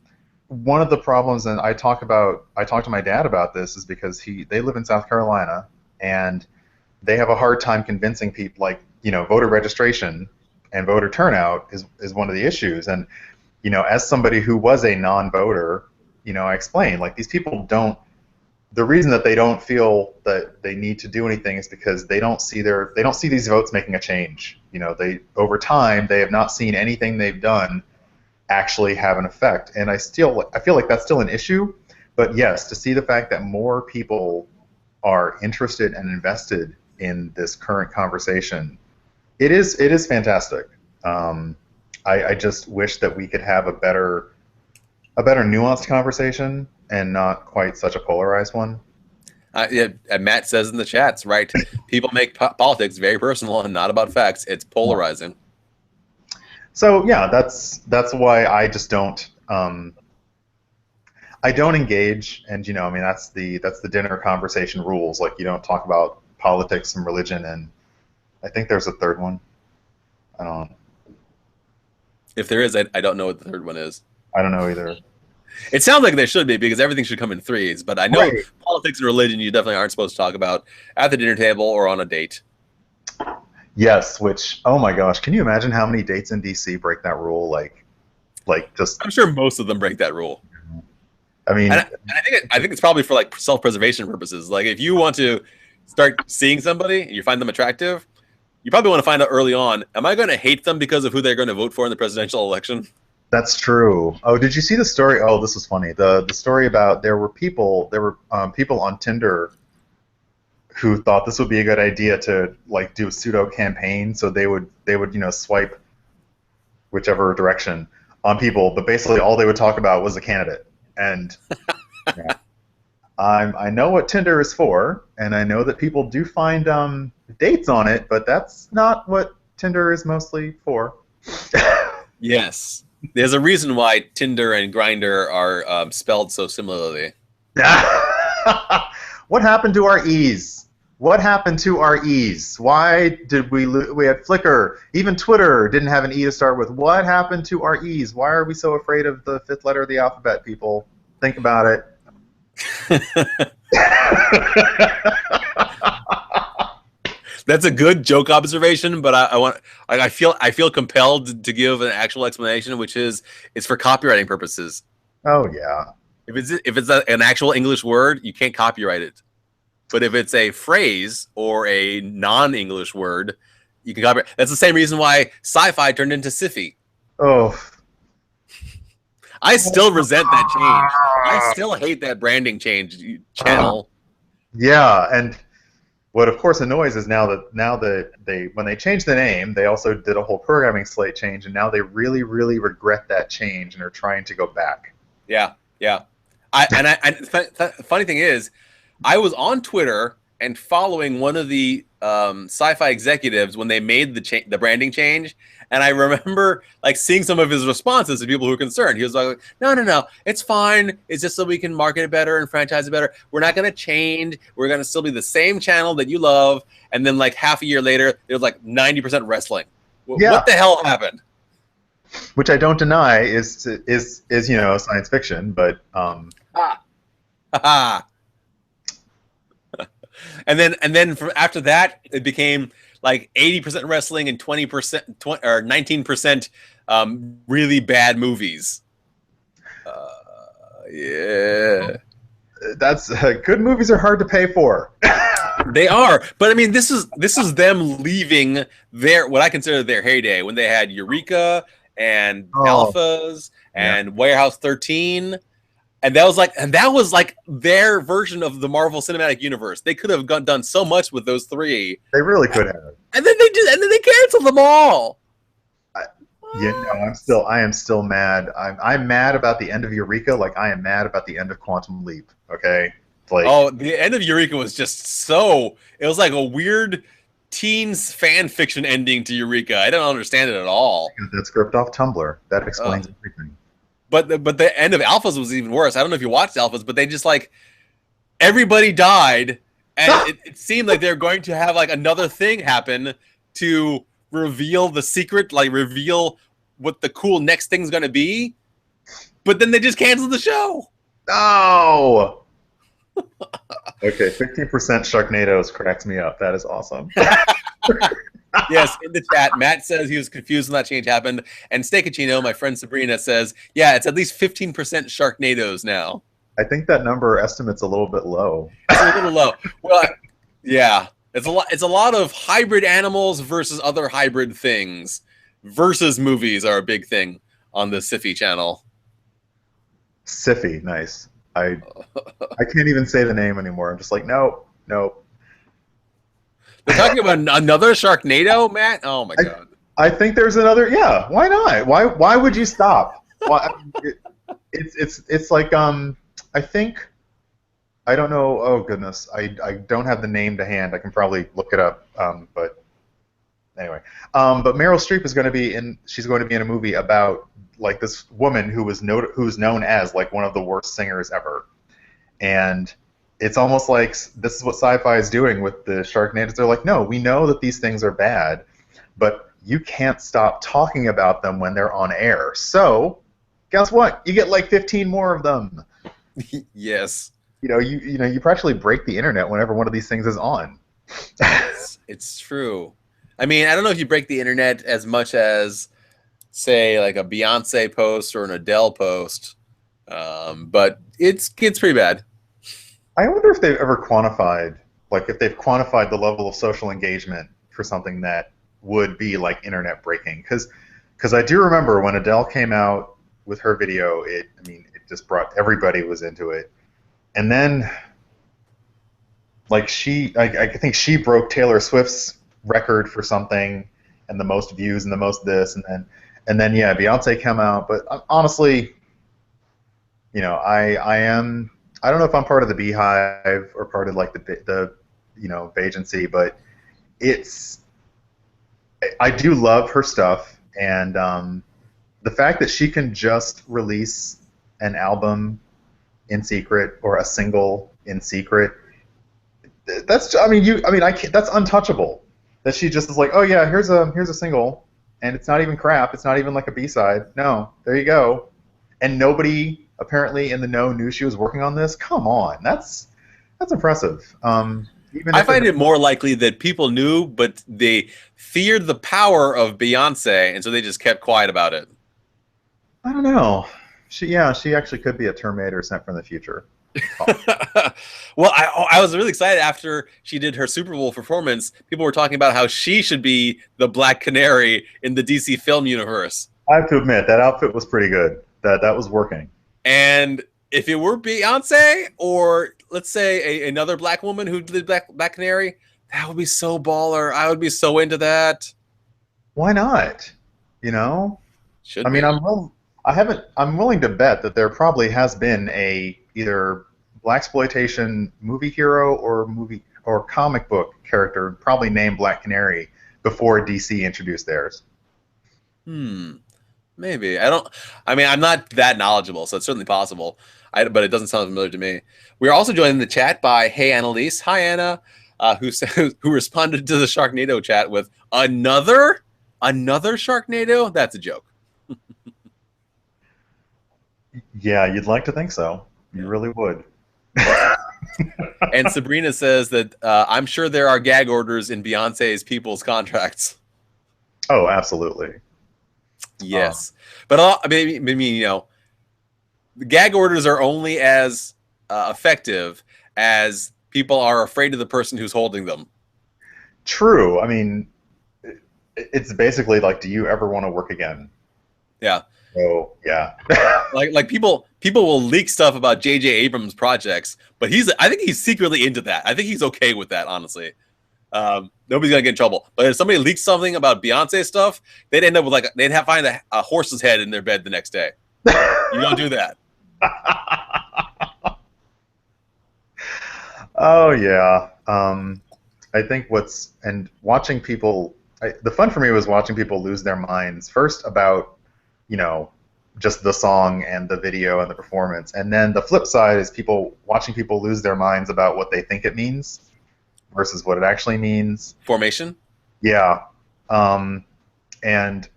one of the problems, and I talked to my dad about this, is because they live in South Carolina, and they have a hard time convincing people, like, voter registration and voter turnout is one of the issues. And, as somebody who was a non-voter, I explained, like, these people the reason that they don't feel that they need to do anything is because they don't see these votes making a change. Over time, they have not seen anything they've done actually have an effect. And I feel like that's still an issue. But yes, to see the fact that more people are interested and invested in this current conversation, it is fantastic. I just wish that we could have a better nuanced conversation and not quite such a polarized one. Yeah, Matt says in the chats, right? People make politics very personal and not about facts. It's polarizing. So yeah, that's why I just don't. I don't engage, and I mean, that's the dinner conversation rules. Like, you don't talk about politics and religion, and I think there's a third one. I don't know. If there is, I don't know what the third one is. I don't know either. It sounds like there should be, because everything should come in threes. But I know politics and religion you definitely aren't supposed to talk about at the dinner table or on a date. Yes, which, oh my gosh, can you imagine how many dates in DC break that rule? Like just. I'm sure most of them break that rule. I mean, and I think it's probably for like self-preservation purposes. Like, if you want to start seeing somebody and you find them attractive, you probably want to find out early on, am I going to hate them because of who they're going to vote for in the presidential election? That's true. Oh, did you see the story? Oh, this was funny. The story about there were people on Tinder who thought this would be a good idea to like do a pseudo campaign, so they would swipe whichever direction on people, but basically all they would talk about was a candidate. And yeah, I know what Tinder is for, and I know that people do find dates on it, but that's not what Tinder is mostly for. Yes. There's a reason why Tinder and Grindr are spelled so similarly. What happened to our E's? What happened to our E's? Why did we had Flickr, even Twitter didn't have an E to start with. What happened to our E's? Why are we so afraid of the fifth letter of the alphabet, people? Think about it. That's a good joke observation, but I feel compelled to give an actual explanation, which is it's for copywriting purposes. Oh yeah. If it's an actual English word, you can't copyright it. But if it's a phrase or a non-English word, you can copyright. That's the same reason why sci-fi turned into sci-fi. Oh. I still resent that change. I still hate that branding channel. Yeah, and what of course annoys is now that they when they changed the name, they also did a whole programming slate change, and now they really, really regret that change and are trying to go back. Yeah. Funny thing is, I was on Twitter and following one of the sci-fi executives when they made the branding change, and I remember like seeing some of his responses to people who were concerned. He was like, "No, it's fine. It's just so we can market it better and franchise it better. We're not going to change. We're going to still be the same channel that you love." And then like half a year later, it was like 90% wrestling. Yeah. What the hell happened? Which I don't deny is science fiction, but And then from after that, it became like 80% wrestling and 20% or 19% really bad movies. Yeah, that's good movies are hard to pay for. They are, but I mean, this is them leaving what I consider their heyday when they had Eureka and Alphas and Warehouse 13. And that was like their version of the Marvel Cinematic Universe. They could have done so much with those three. They really could have. And then they canceled them all. Yeah, no, I am still mad. I'm mad about the end of Eureka, like I am mad about the end of Quantum Leap. Okay, like Oh, the end of Eureka was just so. It was like a weird teens fan fiction ending to Eureka. I don't understand it at all. that script off Tumblr. That explains everything. But the end of Alphas was even worse. I don't know if you watched Alphas, but they just like everybody died, and it seemed like they're going to have like another thing happen to reveal the secret, like reveal what the cool next thing's going to be. But then they just canceled the show. No. Okay, 15% Sharknadoes cracks me up. That is awesome. Yes, in the chat, Matt says he was confused when that change happened. And Steakachino, my friend Sabrina, says, yeah, it's at least 15% Sharknadoes now. I think that number estimate's a little bit low. It's a little low. Well, yeah. It's a lot of hybrid animals versus other hybrid things. Versus movies are a big thing on the Siffy channel. Siffy, nice. I can't even say the name anymore. I'm just like, nope. They're talking about another Sharknado, Matt? Oh my god. I think there's another. Yeah, why not? Why would you stop? Why? It's like I think I don't know. Oh goodness, I don't have the name to hand. I can probably look it up. But anyway, but Meryl Streep is going to be in. She's going to be in a movie about like this woman who's known as like one of the worst singers ever, and it's almost like this is what sci-fi is doing with the Sharknadoes. They're like, no, we know that these things are bad, but you can't stop talking about them when they're on air. So, guess what? You get like 15 more of them. Yes. You practically break the internet whenever one of these things is on. It's true. I mean, I don't know if you break the internet as much as, say, like a Beyonce post or an Adele post, but it's pretty bad. I wonder if they've ever quantified, like if they've quantified the level of social engagement for something that would be like internet breaking. Because I do remember when Adele came out with her video, it just brought everybody was into it. And then, like I think she broke Taylor Swift's record for something, and the most views and the most this, and then yeah, Beyonce came out. But honestly, I don't know if I'm part of the Beehive or part of like the agency, but I do love her stuff, and the fact that she can just release an album in secret or a single in secret, that's that's untouchable. That she just is like, oh yeah, here's a single, and it's not even crap. It's not even like a B-side. No, there you go, and nobody apparently in the know knew she was working on this. Come on, that's impressive. I find it more likely that people knew, but they feared the power of Beyonce, and so they just kept quiet about it. I don't know. She actually could be a Terminator sent from the future. Well, I was really excited after she did her Super Bowl performance. People were talking about how she should be the Black Canary in the DC film universe. I have to admit that outfit was pretty good. That was working. And if it were Beyonce or let's say another black woman who did Black Canary, that would be so baller. I would be so into that. Why not? Should I'm willing to bet that there probably has been a either blaxploitation movie hero or comic book character probably named Black Canary before DC introduced theirs. Maybe. I'm not that knowledgeable, so it's certainly possible. But it doesn't sound familiar to me. We're also joined in the chat by Hey Annalise. Hi, Anna, who responded to the Sharknado chat with another Sharknado? That's a joke. Yeah, you'd like to think so. You really would. And Sabrina says that I'm sure there are gag orders in Beyonce's people's contracts. Oh, absolutely. Yes, but maybe the gag orders are only as effective as people are afraid of the person who's holding them. True. I mean, it's basically like, do you ever want to work again? Yeah. Oh, yeah. Like people will leak stuff about J.J. Abrams projects, but I think he's secretly into that. I think he's okay with that, honestly. Nobody's gonna get in trouble. But if somebody leaks something about Beyonce stuff, they'd end up with find a horse's head in their bed the next day. You don't do that. Oh yeah. I think watching people. The fun for me was watching people lose their minds first about, just the song and the video and the performance, and then the flip side is watching people lose their minds about what they think it means versus what it actually means. Formation. Yeah. And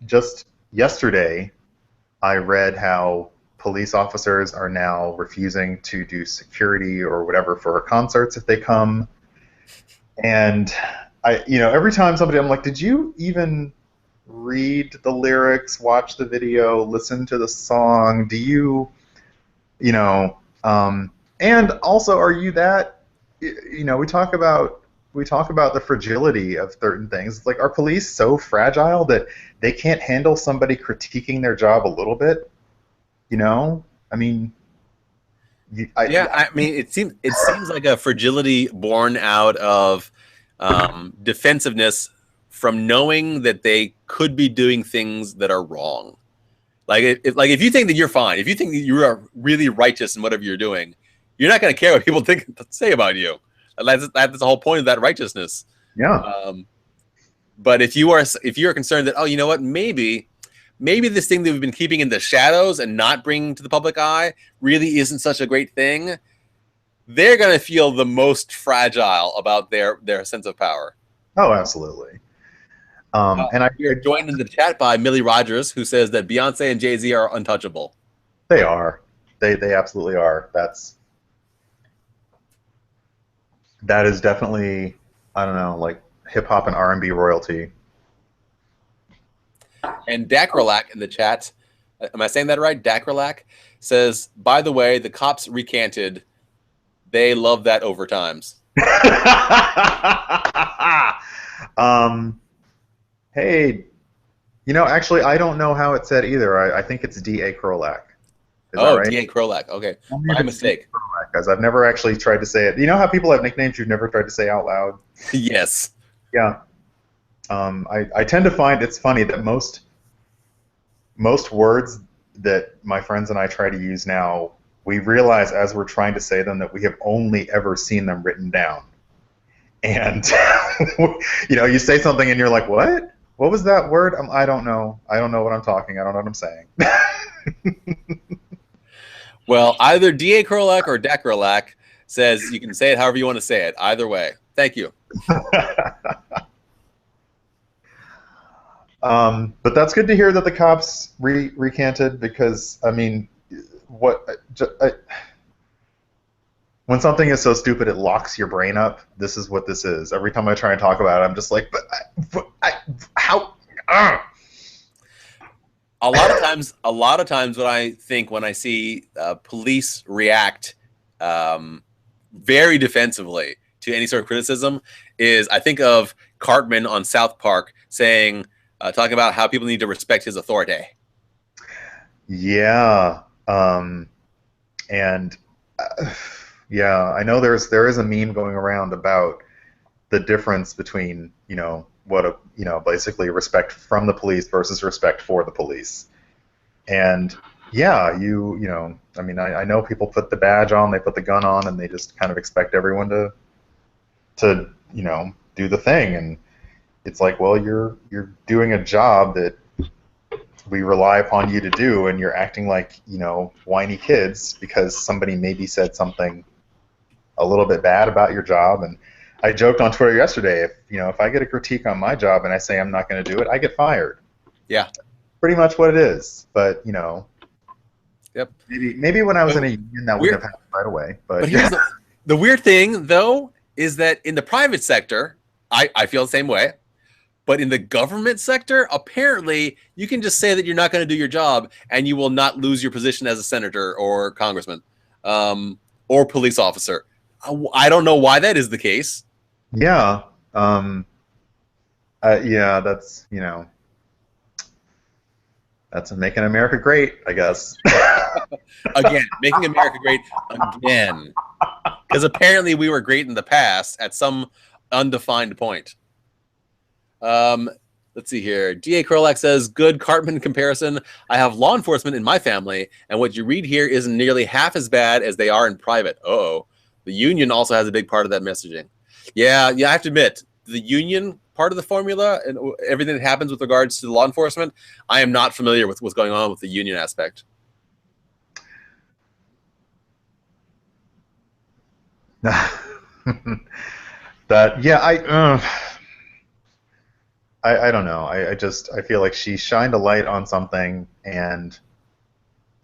just yesterday, I read how police officers are now refusing to do security or whatever for concerts if they come. And every time I'm like, did you even read the lyrics, watch the video, listen to the song? Do you, and also, are you that, we talk about the fragility of certain things. It's like, are police so fragile that they can't handle somebody critiquing their job a little bit? I mean, it seems like a fragility born out of defensiveness from knowing that they could be doing things that are wrong. Like if you think that you're fine, if you think that you are really righteous in whatever you're doing, you're not going to care what people say about you. That's the whole point of that righteousness. Yeah. But if you are concerned that, oh, you know what, maybe this thing that we've been keeping in the shadows and not bringing to the public eye really isn't such a great thing, they're going to feel the most fragile about their sense of power. Oh, absolutely. We are joined in the chat by Millie Rogers, who says that Beyonce and Jay-Z are untouchable. They are. They absolutely are. That is definitely, I don't know, like hip hop and R&B royalty. And Dakralak in the chat, am I saying that right? Dakralak says, by the way, the cops recanted. They love that overtimes. Hey, actually, I don't know how it said either. I think it's D.A. Krolak. Right? D.A. Krolak. Okay, my mistake. Because I've never actually tried to say it. You know how people have nicknames you've never tried to say out loud? Yes. Yeah. I tend to find it's funny that most words that my friends and I try to use now, we realize as we're trying to say them that we have only ever seen them written down. And you say something and you're like, what? What was that word? I don't know. I don't know what I'm talking. I don't know what I'm saying. Well, either D.A. Krolak or Dakralak says you can say it however you want to say it. Either way. Thank you. But that's good to hear that the cops recanted, because, I mean, when something is so stupid it locks your brain up, this is what this is. Every time I try and talk about it, I'm just like, how? A lot of times, what I think when I see police react very defensively to any sort of criticism is I think of Cartman on South Park saying, talking about how people need to respect his authority. Yeah, yeah, I know there is a meme going around about the difference between basically respect from the police versus respect for the police. And yeah, I mean, I know people put the badge on, they put the gun on, and they just kind of expect everyone to do the thing. And it's like, well, you're doing a job that we rely upon you to do, and you're acting like whiny kids because somebody maybe said something a little bit bad about your job. And I joked on Twitter yesterday, if I get a critique on my job and I say I'm not going to do it, I get fired. Yeah. Pretty much what it is. But, yep. Maybe when I was in a union that wouldn't have happened right away. But here's the weird thing, though, is that in the private sector, I feel the same way. But in the government sector, apparently, you can just say that you're not going to do your job and you will not lose your position as a senator or congressman or police officer. I don't know why that is the case. Yeah. Yeah, that's, That's making America great, I guess. Again, making America great again. Because apparently we were great in the past at some undefined point. Let's see here. D.A. Krolak says, good Cartman comparison. I have law enforcement in my family, and what you read here isn't nearly half as bad as they are in private. Uh-oh. The union also has a big part of that messaging. Yeah, I have to admit, the union part of the formula and everything that happens with regards to the law enforcement, I am not familiar with what's going on with the union aspect. That, yeah, I don't know. I feel like she shined a light on something, and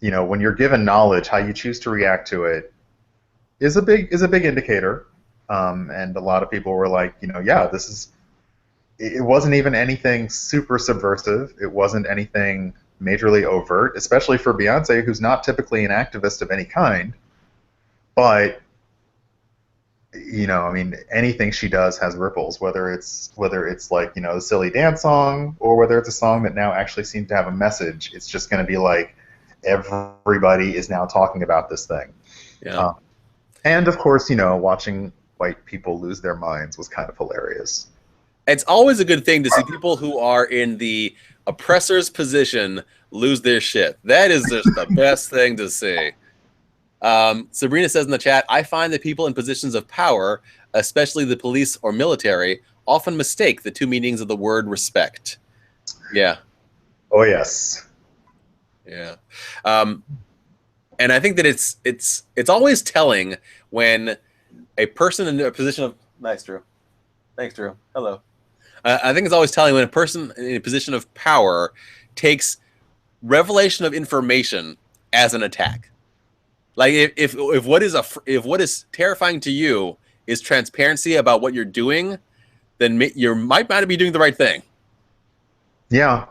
when you're given knowledge, how you choose to react to it is a big indicator. And a lot of people were like, yeah, this is. It wasn't even anything super subversive. It wasn't anything majorly overt, especially for Beyonce, who's not typically an activist of any kind. But I mean, anything she does has ripples, whether it's like, the silly dance song, or whether it's a song that now actually seems to have a message. It's just going to be like, everybody is now talking about this thing. Yeah. And of course, watching white people lose their minds was kind of hilarious. It's always a good thing to see people who are in the oppressor's position lose their shit. That is just the best thing to see. Sabrina says in the chat, I find that people in positions of power, especially the police or military, often mistake the two meanings of the word respect. Yeah. Oh, yes. Yeah. And I think that it's always telling when a person in a position of... Nice, Drew. Thanks, Drew. Hello. I think it's always telling when a person in a position of power takes revelation of information as an attack. Like if what is terrifying to you is transparency about what you're doing, then you might not be doing the right thing. Yeah.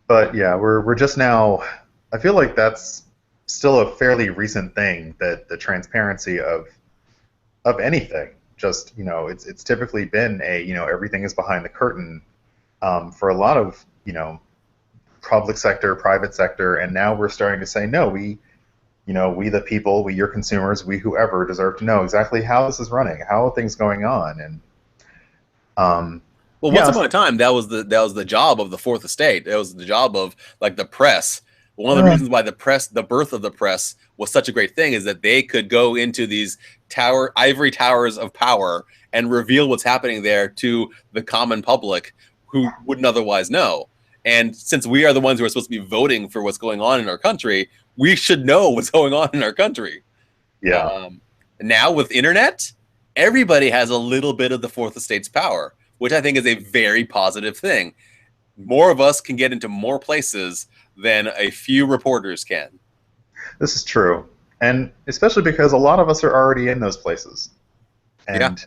But yeah, we're just now. I feel like that's still a fairly recent thing, that the transparency of anything. Just it's typically been everything is behind the curtain for a lot of public sector, private sector, and now we're starting to say no. We the people, we your consumers, we whoever deserve to know exactly how this is running, how are things going on, and well, once upon a time, that was the job of the Fourth Estate. It was the job of like the press. One of the reasons why the birth of the press was such a great thing is that they could go into these ivory towers of power and reveal what's happening there to the common public who wouldn't otherwise know. And since we are the ones who are supposed to be voting for what's going on in our country, we should know what's going on in our country. Yeah. Now with internet, everybody has a little bit of the Fourth Estate's power, which I think is a very positive thing. More of us can get into more places than a few reporters can. This is true. And especially because a lot of us are already in those places. And,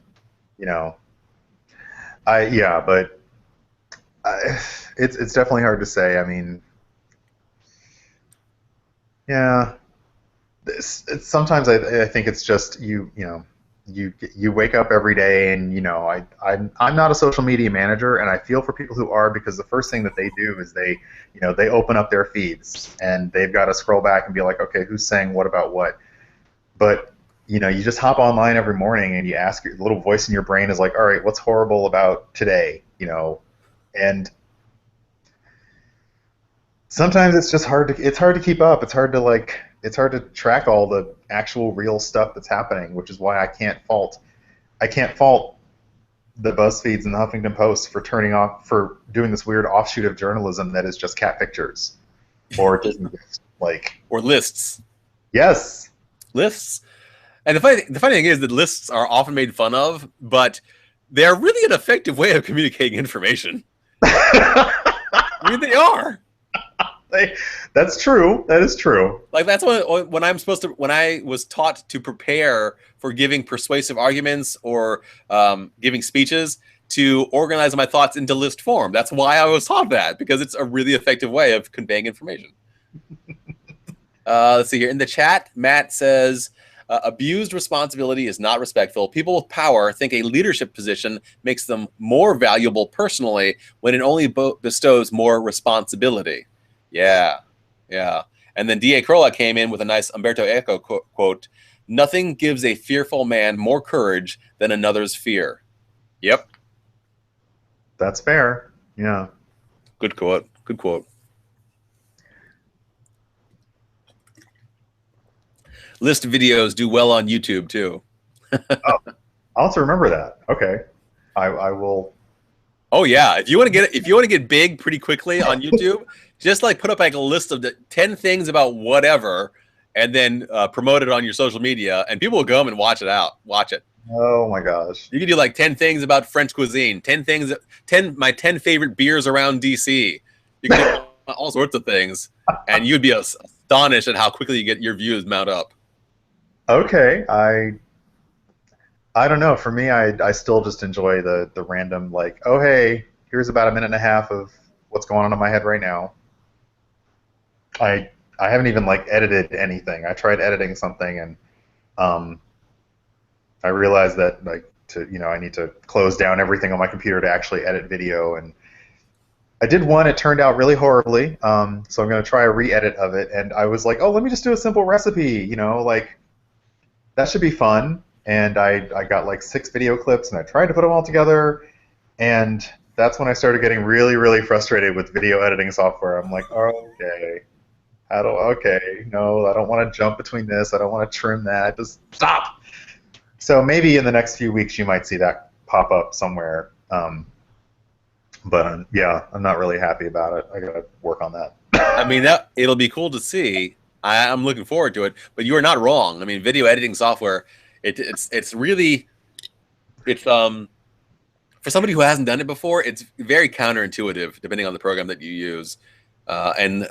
it's definitely hard to say. I mean, yeah, sometimes I think it's just you wake up every day, and I'm not a social media manager, and I feel for people who are, because the first thing that they do is they open up their feeds, and they've got to scroll back and be like, okay, who's saying what about what? But you just hop online every morning and you ask, your little voice in your brain is like, all right, what's horrible about today? And sometimes it's just hard to keep up. It's hard to track all the actual real stuff that's happening, which is why I can't fault the BuzzFeeds and the Huffington Post for doing this weird offshoot of journalism that is just cat pictures, or or lists. Yes, lists. And the funny thing is that lists are often made fun of, but they're really an effective way of communicating information. I mean, they are. That's true. That is true. Like that's when I was taught to prepare for giving persuasive arguments or giving speeches, to organize my thoughts into list form. That's why I was taught that, because it's a really effective way of conveying information. Let's see here in the chat. Matt says, Abused responsibility is not respectful. People with power think a leadership position makes them more valuable personally when it only bestows more responsibility. Yeah, yeah. And then D.A. Crolla came in with a nice Umberto Eco quote, "Nothing gives a fearful man more courage than another's fear." Yep. That's fair. Yeah. Good quote. Good quote. List videos do well on YouTube too. Oh, I'll have to remember that. Okay. I will. Oh yeah, if you want to get big pretty quickly on YouTube, just like put up like a list of the 10 things about whatever, and then promote it on your social media, and people will go and watch it. Oh my gosh. You can do like 10 things about French cuisine, 10 10 favorite beers around DC. You can do all sorts of things, and you'd be astonished at how quickly you get your views mount up. Okay. I don't know. For me, I still just enjoy the random, like, oh hey, here's about a minute and a half of what's going on in my head right now. I haven't even like edited anything. I tried editing something, and I realized that like I need to close down everything on my computer to actually edit video, and I did one. It turned out really horribly. So I'm going to try a re-edit of it, and I was like, oh, let me just do a simple recipe. Like that should be fun. And I got like 6 video clips, and I tried to put them all together, and that's when I started getting really, really frustrated with video editing software. I'm like, okay, no, I don't want to jump between this. I don't want to trim that. Just stop. So maybe in the next few weeks you might see that pop up somewhere. But yeah, I'm not really happy about it. I got to work on that. I mean, it'll be cool to see. I'm looking forward to it. But you are not wrong. I mean, video editing software. It's really for somebody who hasn't done it before, it's very counterintuitive depending on the program that you use. And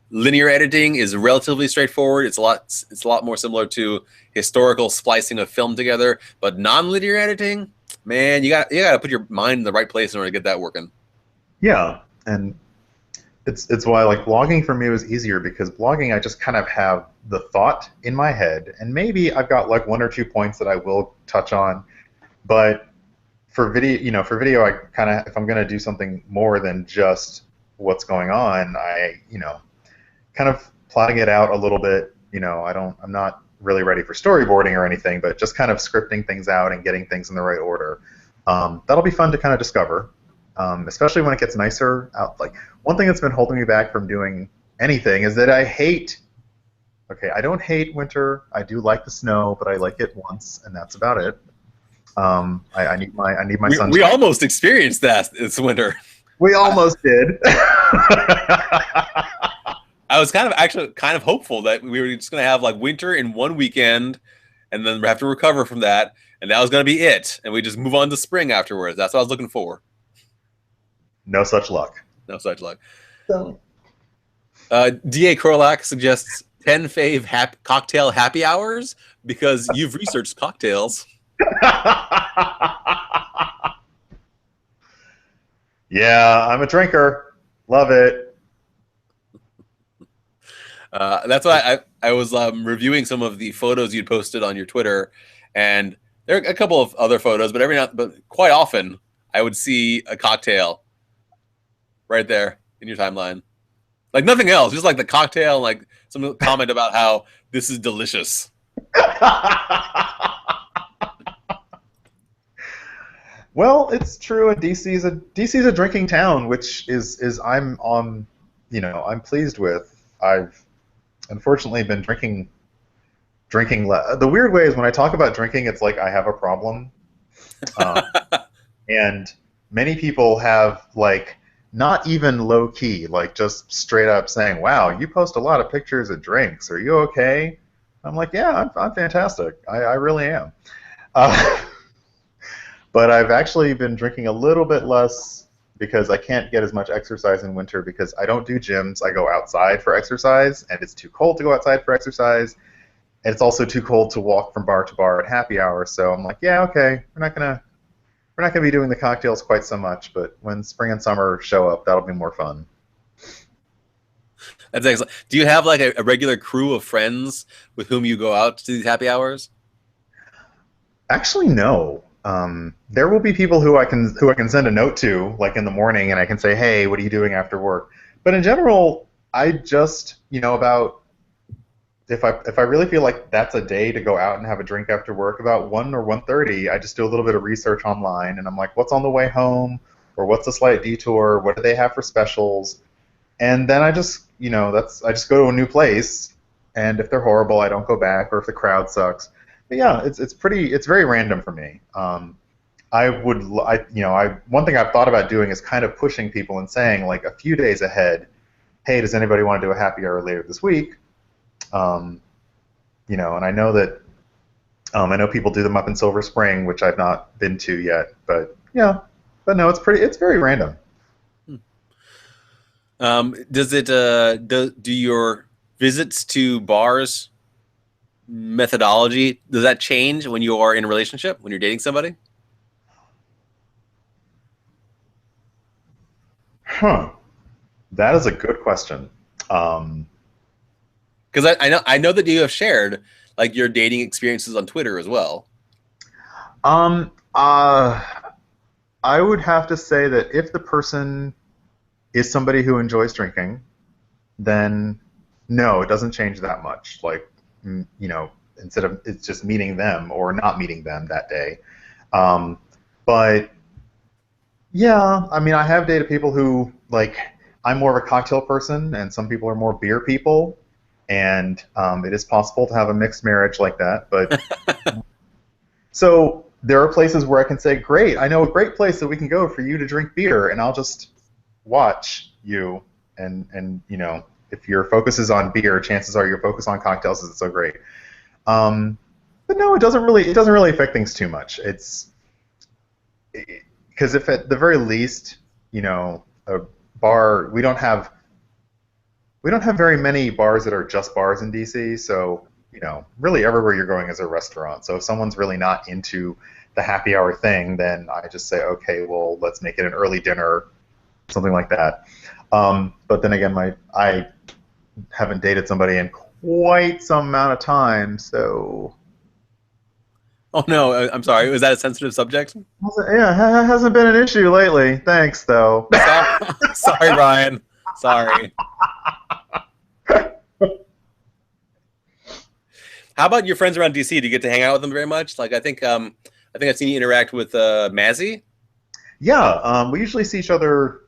linear editing is relatively straightforward. It's a lot more similar to historical splicing of film together. But non-linear editing, man, you got to put your mind in the right place in order to get that working. Yeah, and it's why like blogging for me was easier, because blogging I just kind of have the thought in my head, and maybe I've got like 1 or 2 points that I will touch on, but for video, I kind of, if I'm going to do something more than just what's going on, I kind of plotting it out a little bit. I'm not really ready for storyboarding or anything, but just kind of scripting things out and getting things in the right order. That'll be fun to kind of discover. Especially when it gets nicer out. Like one thing that's been holding me back from doing anything is that I don't hate winter. I do like the snow, but I like it once, and that's about it. I need my sunshine. We almost experienced that this winter. We almost did. I was kind of hopeful that we were just going to have like winter in one weekend, and then we have to recover from that, and that was going to be it, and we just move on to spring afterwards. That's what I was looking for. No such luck. No such luck. So, D.A. Krolak suggests 10 fave cocktail happy hours because you've researched cocktails. Yeah, I'm a drinker. Love it. That's why I was reviewing some of the photos you'd posted on your Twitter, and there are a couple of other photos, but quite often I would see a cocktail right there in your timeline. Like nothing else, just like the cocktail, and like some comment about how this is delicious. Well, it's true, and DC's a drinking town, which is I'm pleased with. I've unfortunately been drinking the weird way is when I talk about drinking, it's like I have a problem. And many people have like not even low key, like just straight up saying, "Wow, you post a lot of pictures of drinks. Are you okay?" I'm like, "Yeah, I'm fantastic. I really am." But I've actually been drinking a little bit less because I can't get as much exercise in winter because I don't do gyms. I go outside for exercise, and it's too cold to go outside for exercise, and it's also too cold to walk from bar to bar at happy hour. So I'm like, yeah, okay, we're not gonna be doing the cocktails quite so much, but when spring and summer show up, that'll be more fun. That's excellent. Do you have like a regular crew of friends with whom you go out to these happy hours? Actually, no. There will be people who I can send a note to, like in the morning, and I can say, "Hey, what are you doing after work?" But in general, I just, about if I really feel like that's a day to go out and have a drink after work, about 1 or 1:30, I just do a little bit of research online, and I'm like, "What's on the way home?" Or what's the slight detour? What do they have for specials? And then I just go to a new place, and if they're horrible, I don't go back, or if the crowd sucks. But yeah, it's very random for me. I would I you know I one thing I've thought about doing is kind of pushing people and saying like a few days ahead, hey, does anybody want to do a happy hour later this week? Um, and I know people do them up in Silver Spring, which I've not been to yet, but yeah, but no, it's very random. Does it do your visits to bars methodology, does that change when you are in a relationship, when you're dating somebody? Huh. That is a good question. Um, Because I know that you have shared like your dating experiences on Twitter as well. um, uh, I would have to say that if the person is somebody who enjoys drinking, then no, it doesn't change that much. Like, instead of it's just meeting them or not meeting them that day. Um, but yeah, I mean, I have dated people who like I'm more of a cocktail person, and some people are more beer people, and it is possible to have a mixed marriage like that. But so there are places where I can say, great, I know a great place that we can go for you to drink beer, and I'll just watch you. And if your focus is on beer, chances are your focus on cocktails isn't so great. Um, but no, it doesn't really affect things too much. It's because if at the very least, a bar, we don't have very many bars that are just bars in DC. So really everywhere you're going is a restaurant. So if someone's really not into the happy hour thing, then I just say, okay, well, let's make it an early dinner, something like that. But then again, I haven't dated somebody in quite some amount of time, so Oh no, I'm sorry. Was that a sensitive subject? yeah, hasn't been an issue lately. Thanks, though. Sorry, sorry, Ryan. Sorry. How about your friends around DC? Do you get to hang out with them very much? Like I think I've seen you interact with Mazzy. Yeah, we usually see each other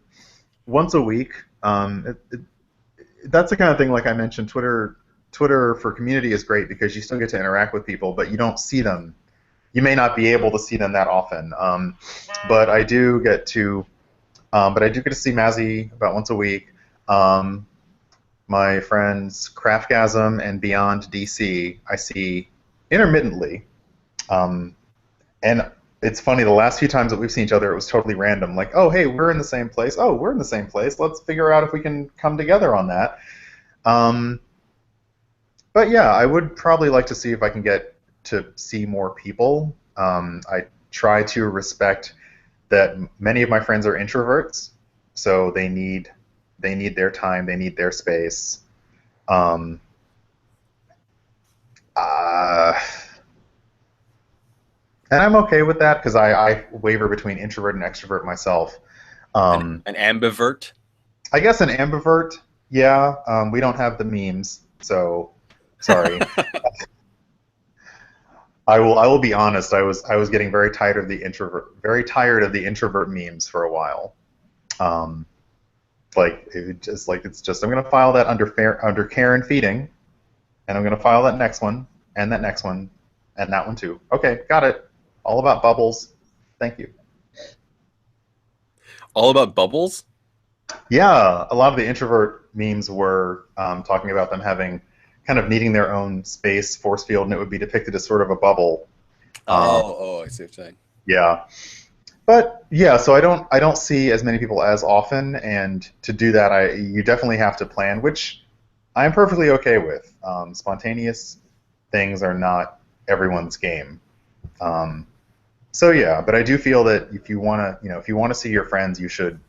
once a week. That's the kind of thing, like I mentioned, Twitter for community is great because you still get to interact with people, but you don't see them. You may not be able to see them that often. But I do get to, see Mazzy about once a week. My friends Craftgasm and Beyond DC, I see intermittently. And it's funny, the last few times that we've seen each other, it was totally random. Like, oh, hey, we're in the same place. Oh, we're in the same place. Let's figure out if we can come together on that. Um, but yeah, I would probably like to see if I can get to see more people. I try to respect that many of my friends are introverts, so they need their time, they need their space. Um, uh, and I'm okay with that because I waver between introvert and extrovert myself. An ambivert. I guess an ambivert, yeah. We don't have the memes, so sorry. I will be honest. I was getting very tired of the introvert memes for a while. Um, it's just I'm gonna file that under care and feeding, and I'm gonna file that next one and that next one and that one too. Okay, got it. All about bubbles. Thank you. All about bubbles. Yeah, a lot of the introvert memes were talking about them having kind of needing their own space, force field, and it would be depicted as sort of a bubble. Um, Oh, I see what you're saying. yeah, but yeah, so I don't see as many people as often, and to do that, you definitely have to plan, which I'm perfectly okay with. Spontaneous things are not everyone's game. Um, so yeah, but I do feel that if you want to see your friends, you should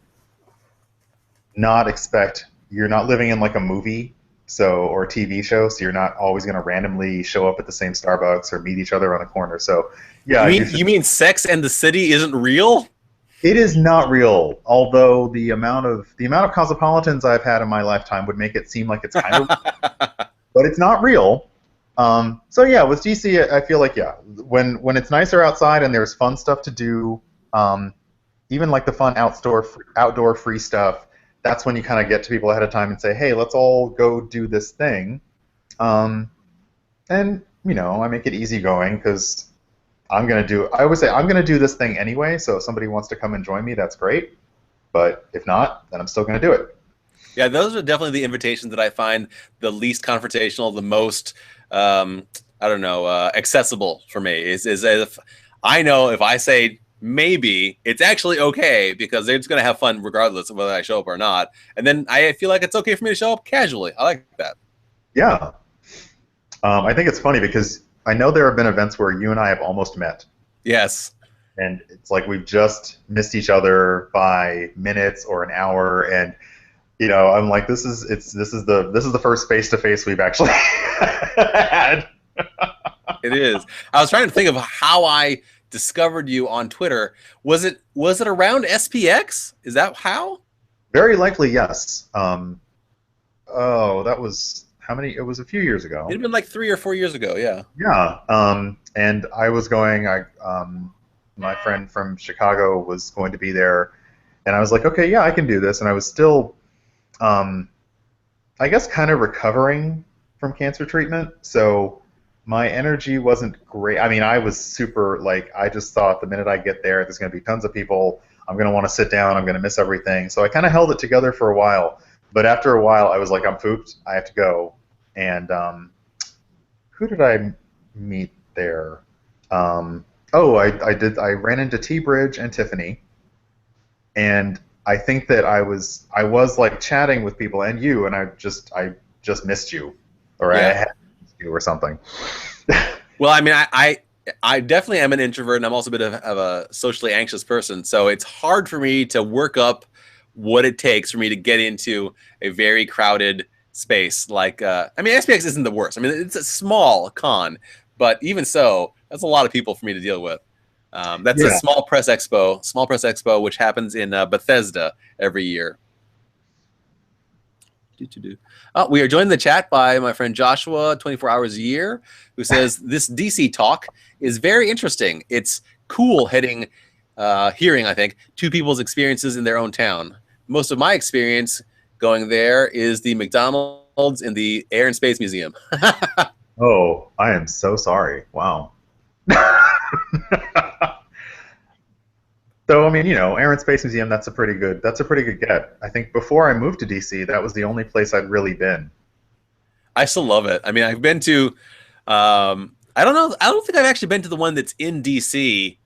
not expect you're not living in like a movie So, or TV show, so you're not always going to randomly show up at the same Starbucks or meet each other on a corner. So, yeah, You mean Sex and the City isn't real? it is not real. Although the amount of cosmopolitans I've had in my lifetime would make it seem like it's kind of, but it's not real. So yeah, with DC, I feel like yeah, when it's nicer outside and there's fun stuff to do, even like the fun outdoor free stuff, that's when you kind of get to people ahead of time and say, hey, let's all go do this thing. And I make it easygoing because I always say I'm gonna do this thing anyway. So if somebody wants to come and join me, that's great. But if not, then I'm still gonna do it. Yeah, those are definitely the invitations that I find the least confrontational, the most I don't know, accessible for me. Is if I know if I say maybe, it's actually okay because they're just gonna have fun regardless of whether I show up or not. And then I feel like it's okay for me to show up casually. I like that. Yeah. I think it's funny because I know there have been events where you and I have almost met. Yes. And it's like we've just missed each other by minutes or an hour, and I'm like, this is the first face-to-face we've actually had. It is. I was trying to think of how I discovered you on Twitter. Was it around SPX? Is that how? Very likely, yes. That was how many? It was a few years ago. It had been like 3 or 4 years ago. Yeah. Yeah. And I was going. My friend from Chicago was going to be there, and I was like, okay, yeah, I can do this. And I was still, I guess, kind of recovering from cancer treatment, so my energy wasn't great. I mean, I was super, like, I just thought the minute I get there's going to be tons of people. I'm going to want to sit down. I'm going to miss everything. So I kind of held it together for a while. But after a while, I was like, I'm pooped. I have to go. And who did I meet there? I ran into T-Bridge and Tiffany. And I think that I was like chatting with people and you, and I just missed you, or I had missed you or something. Well, I mean, I definitely am an introvert, and I'm also a bit of a socially anxious person. So it's hard for me to work up what it takes for me to get into a very crowded space. Like, I mean, SPX isn't the worst. I mean, it's a small con, but even so, that's a lot of people for me to deal with. That's a small press expo, which happens in Bethesda every year. We are joined in the chat by my friend Joshua, 24 hours a year, who says this DC talk is very interesting. It's cool hearing, I think, two people's experiences in their own town. Most of my experience going there is the McDonald's in the Air and Space Museum. Oh, I am so sorry. Wow. So I mean, Air and Space Museum, that's a pretty good get. I think before I moved to DC, that was the only place I'd really been. I still love it. I mean, I've been to I don't know, I don't think I've actually been to the one that's in DC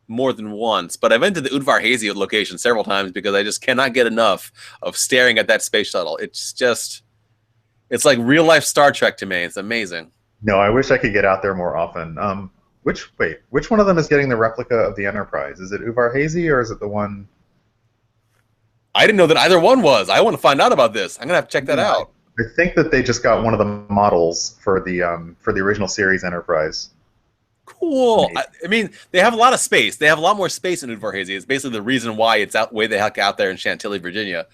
more than once, but I've been to the Udvar Hazy location several times because I just cannot get enough of staring at that space shuttle. It's like real life Star Trek to me. It's amazing. No, I wish I could get out there more often. Which one of them is getting the replica of the Enterprise? Is it Udvar Hazy or is it the one? I didn't know that either one was. I want to find out about this. I'm gonna have to check that out. I think that they just got one of the models for the original series Enterprise. Cool. I mean, they have a lot of space. They have a lot more space in Udvar Hazy. It's basically the reason why it's way the heck out there in Chantilly, Virginia.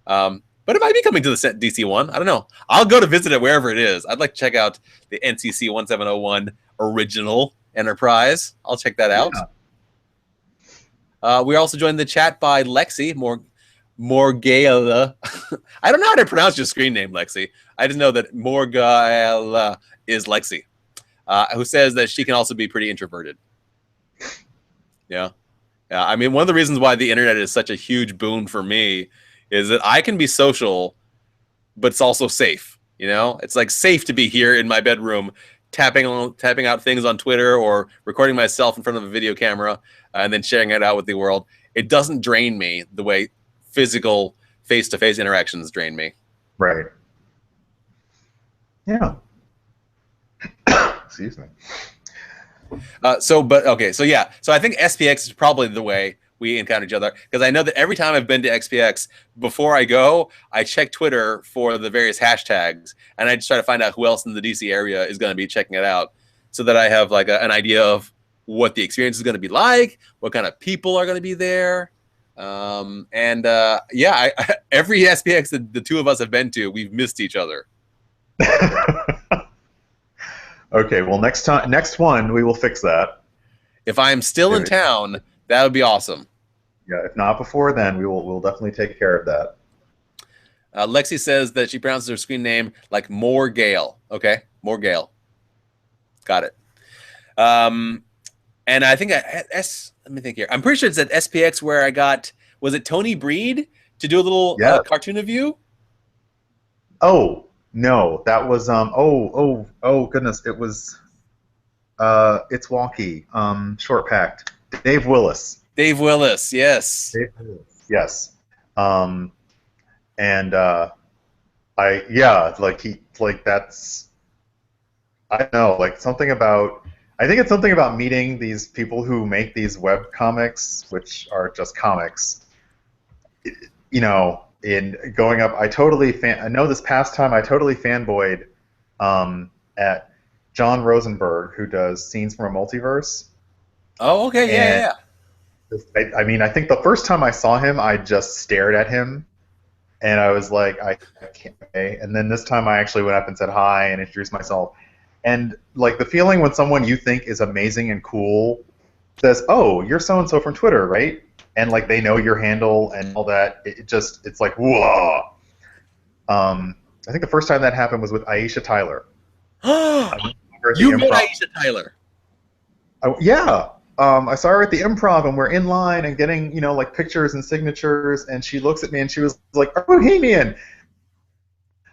But it might be coming to the DC one. I don't know. I'll go to visit it wherever it is. I'd like to check out the NCC 1701 original Enterprise. I'll check that out. Yeah. We're also joined in the chat by Lexi Morgala. I don't know how to pronounce your screen name, Lexi. I just know that Morgala is Lexi, who says that she can also be pretty introverted. Yeah. I mean, one of the reasons why the internet is such a huge boon for me is that I can be social, but it's also safe. It's like safe to be here in my bedroom, tapping out things on Twitter or recording myself in front of a video camera and then sharing it out with the world. It doesn't drain me the way physical face-to-face interactions drain me. Right. Yeah. Excuse me. So I think SPX is probably the way we encounter each other, because I know that every time I've been to XPX, before I go, I check Twitter for the various hashtags, and I just try to find out who else in the DC area is going to be checking it out, so that I have like an idea of what the experience is going to be like, what kind of people are going to be there. Every SPX that the two of us have been to, we've missed each other. Okay, well, next one, we will fix that. If I'm still in town, that would be awesome. Yeah, if not before then, we'll definitely take care of that. Lexi says that she pronounces her screen name like More Gale. Okay, More Gale. Got it. And I think let me think here. I'm pretty sure it's at SPX where I got, was it Tony Breed to do a little cartoon of you? Oh, no, that was oh goodness, it was It's Wonky, Short Packed. Dave Willis. Dave Willis, yes. Dave Willis, yes. That's, I don't know, like something about, I think it's something about meeting these people who make these web comics, which are just comics. You know, in going up, I know this past time I totally fanboyed at John Rosenberg, who does Scenes from a Multiverse. Oh, okay, yeah. I mean, I think the first time I saw him, I just stared at him, and I was like, I can't. Okay. And then this time, I actually went up and said hi and introduced myself. And like the feeling when someone you think is amazing and cool says, "Oh, you're so and so from Twitter, right?" And like they know your handle and all that, it's like whoa. I think the first time that happened was with Aisha Tyler. You met Aisha Tyler? Yeah. I saw her at the Improv, and we're in line and getting, like pictures and signatures, and she looks at me and she was like, "Bohemian!"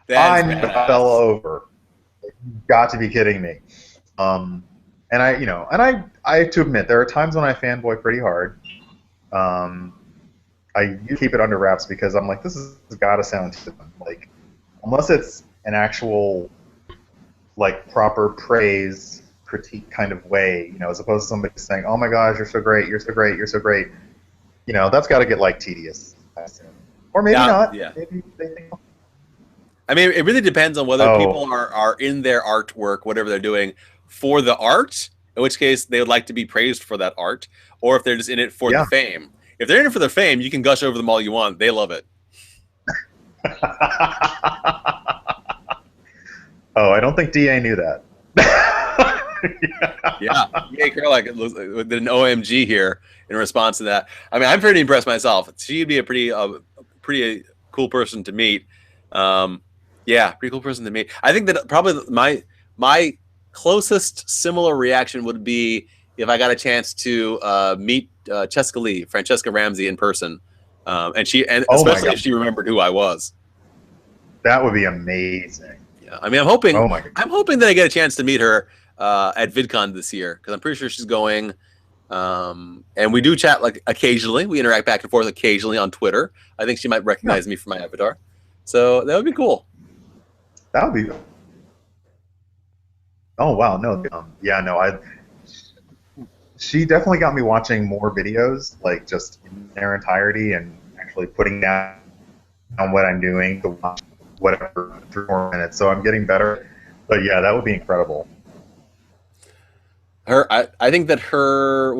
I fell over. You've got to be kidding me. And I have to admit, there are times when I fanboy pretty hard. I keep it under wraps because I'm like, this has got to sound like, unless it's an actual, like, proper praise critique kind of way, as opposed to somebody saying, "Oh my gosh, you're so great, you're so great, you're so great." That's got to get like tedious, I assume. Or maybe not. Yeah. Maybe they think. I mean, it really depends on whether people are in their artwork, whatever they're doing, for the art, in which case they would like to be praised for that art, or if they're just in it for the fame. If they're in it for the fame, you can gush over them all you want. They love it. Oh, I don't think DA knew that. Yeah, DA Carlick did an OMG here in response to that. I mean, I'm pretty impressed myself. She'd be a pretty cool person to meet. Yeah, pretty cool person to meet. I think that probably my closest similar reaction would be if I got a chance to meet Francesca Ramsey in person, and especially if she remembered who I was. That would be amazing. Yeah, I mean, I'm hoping that I get a chance to meet her at VidCon this year, because I'm pretty sure she's going. And we do chat like occasionally. We interact back and forth occasionally on Twitter. I think she might recognize me from my avatar, so that would be cool. That would be. Oh wow, no, she definitely got me watching more videos, like just in their entirety, and actually putting down on what I'm doing to watch whatever 3 or 4 minutes. So I'm getting better, but yeah, that would be incredible. I think that her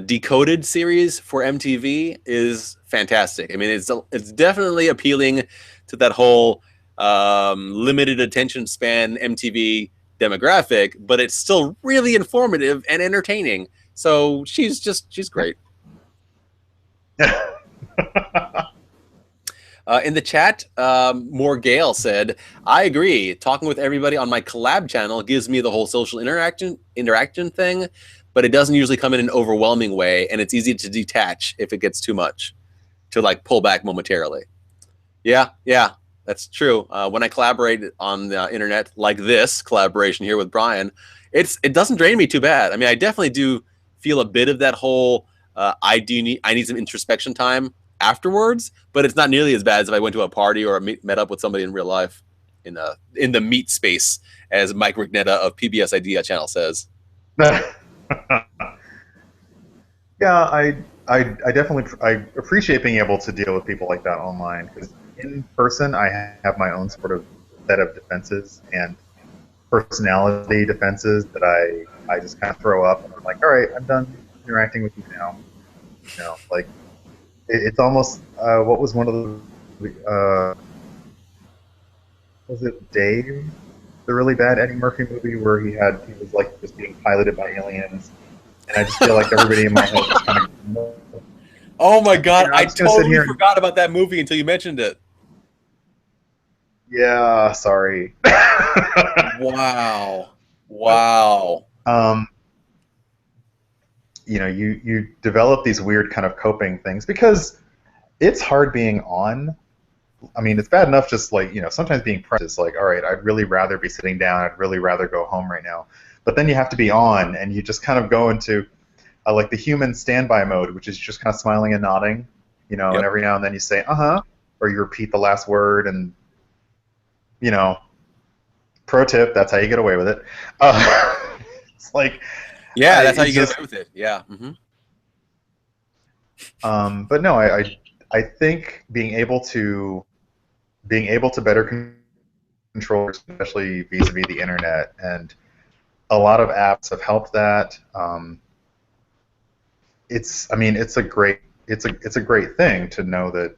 Decoded series for MTV is fantastic. I mean, it's definitely appealing to that whole limited attention span MTV demographic, but it's still really informative and entertaining. So she's great. In the chat, More Gale said, "I agree. Talking with everybody on my collab channel gives me the whole social interaction thing, but it doesn't usually come in an overwhelming way, and it's easy to detach if it gets too much, to like pull back momentarily." Yeah, that's true. When I collaborate on the internet, like this collaboration here with Brian, it doesn't drain me too bad. I mean, I definitely do feel a bit of that whole I need some introspection time afterwards, but it's not nearly as bad as if I went to a party or met up with somebody in real life in the meat space, as Mike Rignetta of PBS Idea channel says. Yeah, I definitely I appreciate being able to deal with people like that online, because in person I have my own sort of set of defenses and personality defenses that I just kind of throw up, and I'm like, all right, I'm done interacting with you now. Like it's almost what was one of the was it Dave, the really bad Eddie Murphy movie where he was like just being piloted by aliens, and I just feel like everybody in my head just kind of, Oh my God, I'm I just gonna sit totally here and forgot about that movie until you mentioned it. yeah, sorry. Wow. But Wow. you develop these weird kind of coping things because it's hard being on. I mean, it's bad enough just like, sometimes being present is like, all right, I'd really rather be sitting down. I'd really rather go home right now. But then you have to be on, and you just kind of go into like the human standby mode, which is just kind of smiling and nodding, and Yep. every now and then you say, uh-huh, or you repeat the last word, and, you know, pro tip, that's how you get away with it. It's like, Yeah, that's how it's you get just, away with it. Yeah. Hmm. but no, I think being able to better control, especially vis-a-vis the internet, and a lot of apps have helped that. I mean, it's a great thing to know that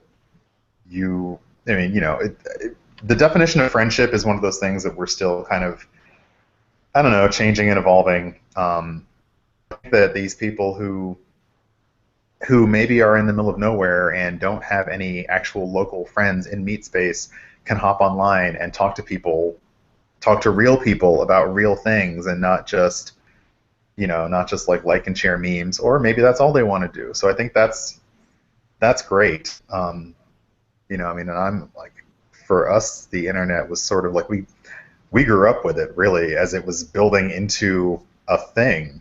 you. I mean, the definition of friendship is one of those things that we're still kind of, I don't know, changing and evolving. That these people who maybe are in the middle of nowhere and don't have any actual local friends in meet space can hop online and talk to real people about real things, and not just like and share memes, or maybe that's all they want to do. So I think that's great. I mean, and I'm like, for us, the internet was sort of like we grew up with it really as it was building into a thing,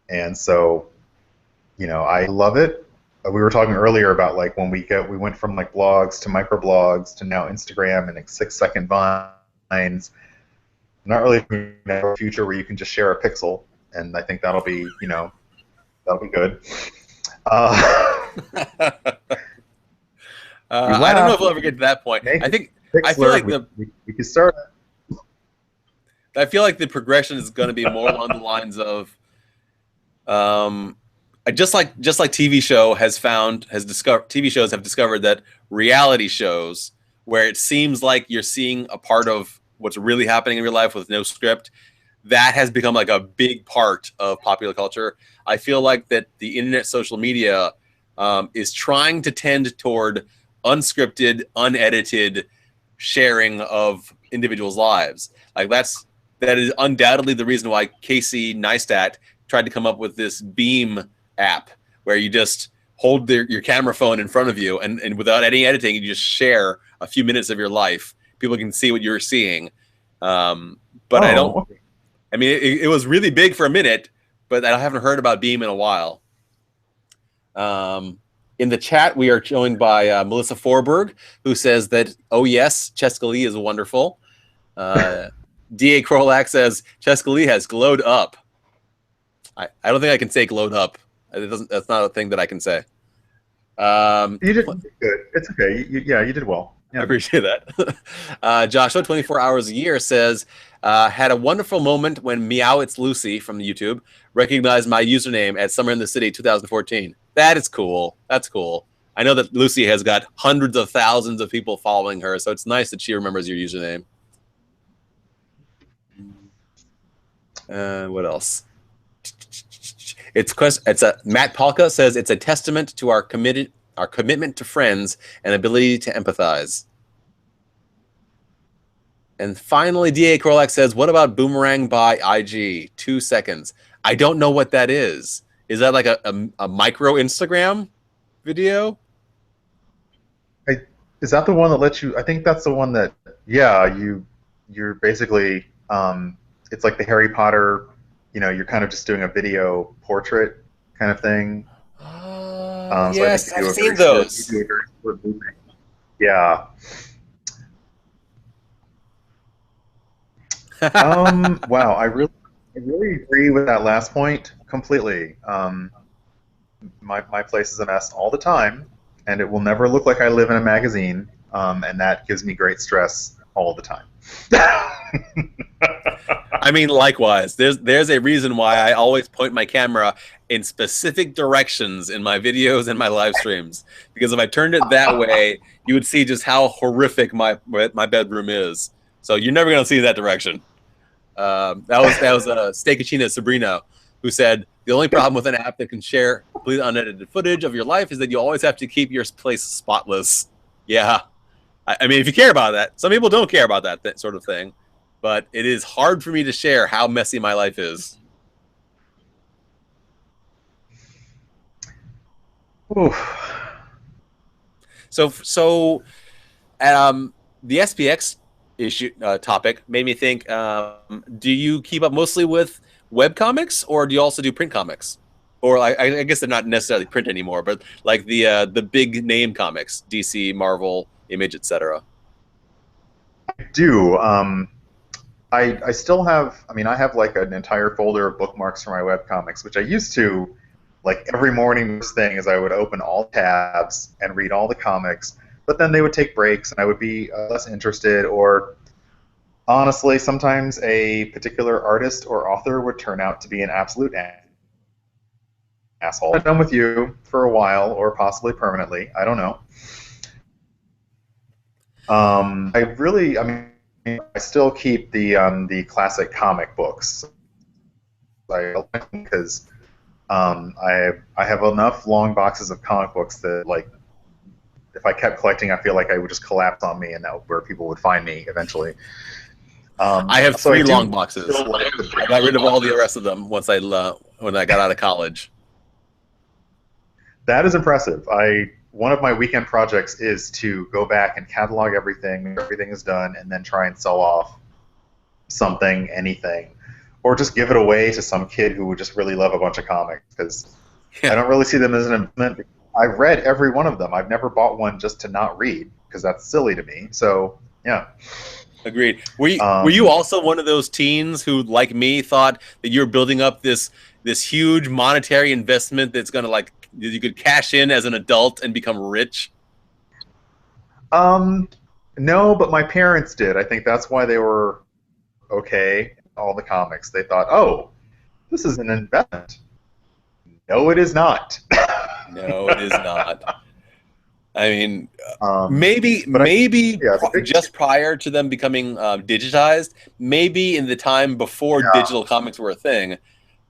and so I love it. We were talking earlier about like when we went from like blogs to microblogs to now Instagram and like 6-second vines. Not really a future where you can just share a pixel, and I think that'll be good. Uh, you I don't know if laugh. we'll ever get to that point. Make I it think I feel Pixlr. like We, the we, we can start. I feel like the progression is going to be more along the lines of, um, just like TV shows have discovered that reality shows where it seems like you're seeing a part of what's really happening in real life with no script, that has become like a big part of popular culture. I feel like that the internet, social media, is trying to tend toward unscripted, unedited sharing of individuals' lives. Like that is undoubtedly the reason why Casey Neistat tried to come up with this Beam app, where you just hold your camera phone in front of you, and without any editing, you just share a few minutes of your life. People can see what you're seeing. But I don't. Oh, okay. I mean, it was really big for a minute, but I haven't heard about Beam in a while. Um, in the chat, we are joined by Melissa Forberg, who says that, oh, yes, Cheska Lee is wonderful. D.A. Krolak says Cheska Lee has glowed up. I don't think I can say glowed up. That's not a thing that I can say. You did good. It's okay. Yeah, you did well. I Yeah. appreciate that. Joshua, 24 hours a year, says, had a wonderful moment when Meow It's Lucy from YouTube recognized my username at Summer in the City 2014. That is cool. That's cool. I know that Lucy has got hundreds of thousands of people following her, so it's nice that she remembers your username. What else? Matt Palka says it's a testament to our commitment to friends and ability to empathize. And finally, D.A. Krolak says, what about Boomerang by IG? 2 seconds. I don't know what that is. Is that like a micro Instagram video? Is that the one that lets you? I think that's the one that. Yeah, you're basically. It's like the Harry Potter. You're kind of just doing a video portrait kind of thing. So I think Yes, you I've do a seen very short. You those. do a very short movie. Yeah. Wow. I really agree with that last point completely. my place is a mess all the time, and it will never look like I live in a magazine, and that gives me great stress all the time. I mean, likewise. There's a reason why I always point my camera in specific directions in my videos and my live streams. Because if I turned it that way, you would see just how horrific my bedroom is. So you're never gonna see that direction. That was Steakachina Sabrina who said the only problem with an app that can share completely unedited footage of your life is that you always have to keep your place spotless. Yeah, I mean, if you care about that, some people don't care about that sort of thing, but it is hard for me to share how messy my life is. Oof. So the SPX issue topic made me think: do you keep up mostly with web comics, or do you also do print comics? Or I guess they're not necessarily print anymore, but like the big name comics, DC, Marvel, Image, etc. I do. I still have. I mean, I have like an entire folder of bookmarks for my webcomics, which I used to, like every morning. First thing is I would open all tabs and read all the comics, but then they would take breaks, and I would be less interested, or honestly, sometimes a particular artist or author would turn out to be an absolute asshole. I'm done with you for a while, or possibly permanently. I don't know. I mean, I still keep the classic comic books. Because I have enough long boxes of comic books that, like, if I kept collecting, I feel like I would just collapse on me, and that where people would find me eventually. I have So three long boxes. like I got rid of all the rest of them once when I got out of college. that is impressive. One of my weekend projects is to go back and catalog everything, make sure everything is done, and then try and sell off something, anything, or just give it away to some kid who would just really love a bunch of comics, because I don't really see them as an investment. I've read every one of them. I've never bought one just to not read, because that's silly to me. So yeah. Agreed. Were you also one of those teens who, like me, thought that you were building up this huge monetary investment that's going to, like, you could cash in as an adult and become rich? No, but my parents did. I think that's why they were okay. All the comics. They thought, oh, this is an investment. No, it is not. No, it is not. I mean, Um, maybe yeah, just prior to them becoming digitized, maybe in the time before yeah. digital comics were a thing,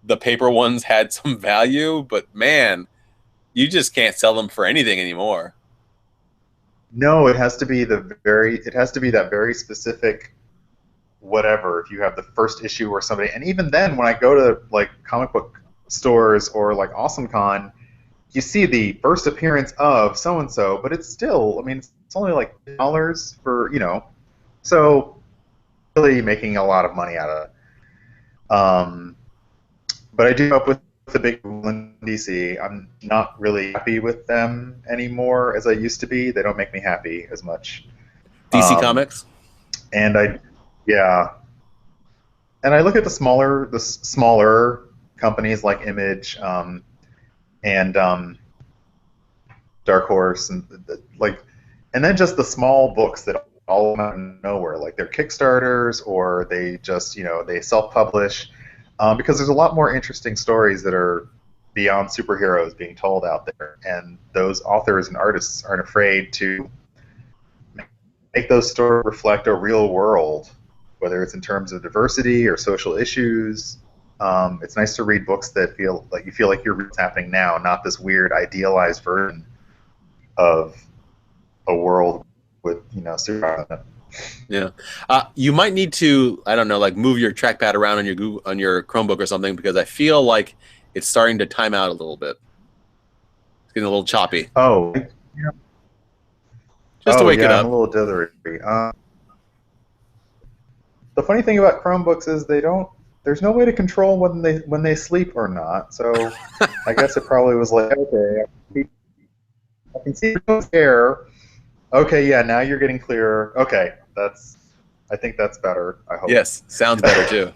the paper ones had some value, but man, you just can't sell them for anything anymore. No, it has to be it has to be that very specific whatever. If you have the first issue or somebody, and even then, when I go to like comic book stores or like AwesomeCon, you see the first appearance of so and so, but it's still, I mean, it's only like dollars for, so really making a lot of money out of it. But I do up with the big Google in DC. I'm not really happy with them anymore as I used to be. They don't make me happy as much. DC Um, Comics? and yeah, and I look at the smaller companies like Image, and Dark Horse, and like, and then just the small books that all come out of nowhere, like they're Kickstarters, or they just they self-publish, because there's a lot more interesting stories that are beyond superheroes being told out there, and those authors and artists aren't afraid to make those stories reflect a real world, whether it's in terms of diversity or social issues. It's nice to read books that feel like you're what's happening now, not this weird idealized version of a world with super. Yeah. You might need to, I don't know, like move your trackpad around on your Chromebook or something, because I feel like it's starting to time out a little bit. It's getting a little choppy. Oh, yeah. Just to Oh wake it yeah, I'm up. a little dithery. The funny thing about Chromebooks is they don't. There's no way to control when they sleep or not. So I guess it probably was like, okay, I can see the air. Okay, yeah, now you're getting clearer. Okay, I think that's better. I hope. Yes, sounds better too.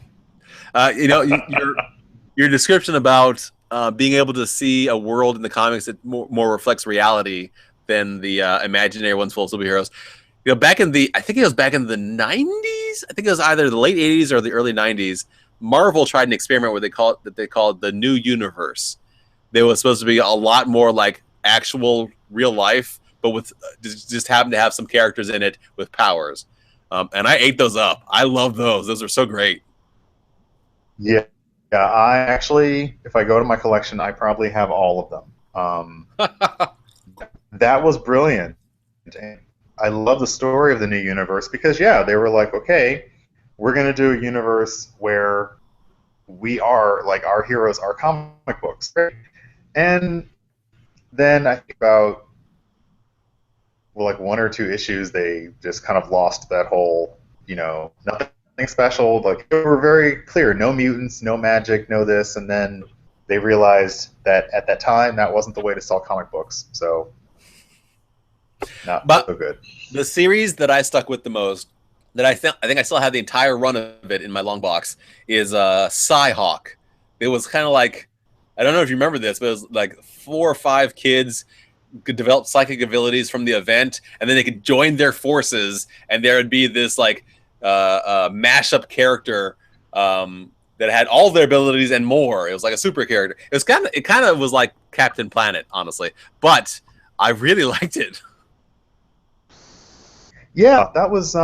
Your description about being able to see a world in the comics that more reflects reality than the imaginary ones full of superheroes. You know, back in the, I think it was back in the 90s. I think it was either the late 80s or the early 90s. Marvel tried an experiment where they called the New Universe. They was supposed to be a lot more like actual real life, but with just happened to have some characters in it with powers. And I ate those up. I love those. Those are so great. Yeah, yeah. I actually, if I go to my collection, I probably have all of them. That was brilliant. And I love the story of the New Universe because, yeah, they were like, okay, we're going to do a universe where we are, like, our heroes are comic books. And then I think about, well, like, one or two issues, they just kind of lost that whole, nothing special. Like, they were very clear, no mutants, no magic, no this. And then they realized that at that time, that wasn't the way to sell comic books. So, not so good. The series that I stuck with the most, that I think I still have the entire run of it in my long box, is Psyhawk. It was kind of like, I don't know if you remember this, but it was like 4 or 5 kids could develop psychic abilities from the event, and then they could join their forces, and there would be this like mashup character that had all their abilities and more. It was like a super character. It kind of was like Captain Planet, honestly, but I really liked it. Yeah, that was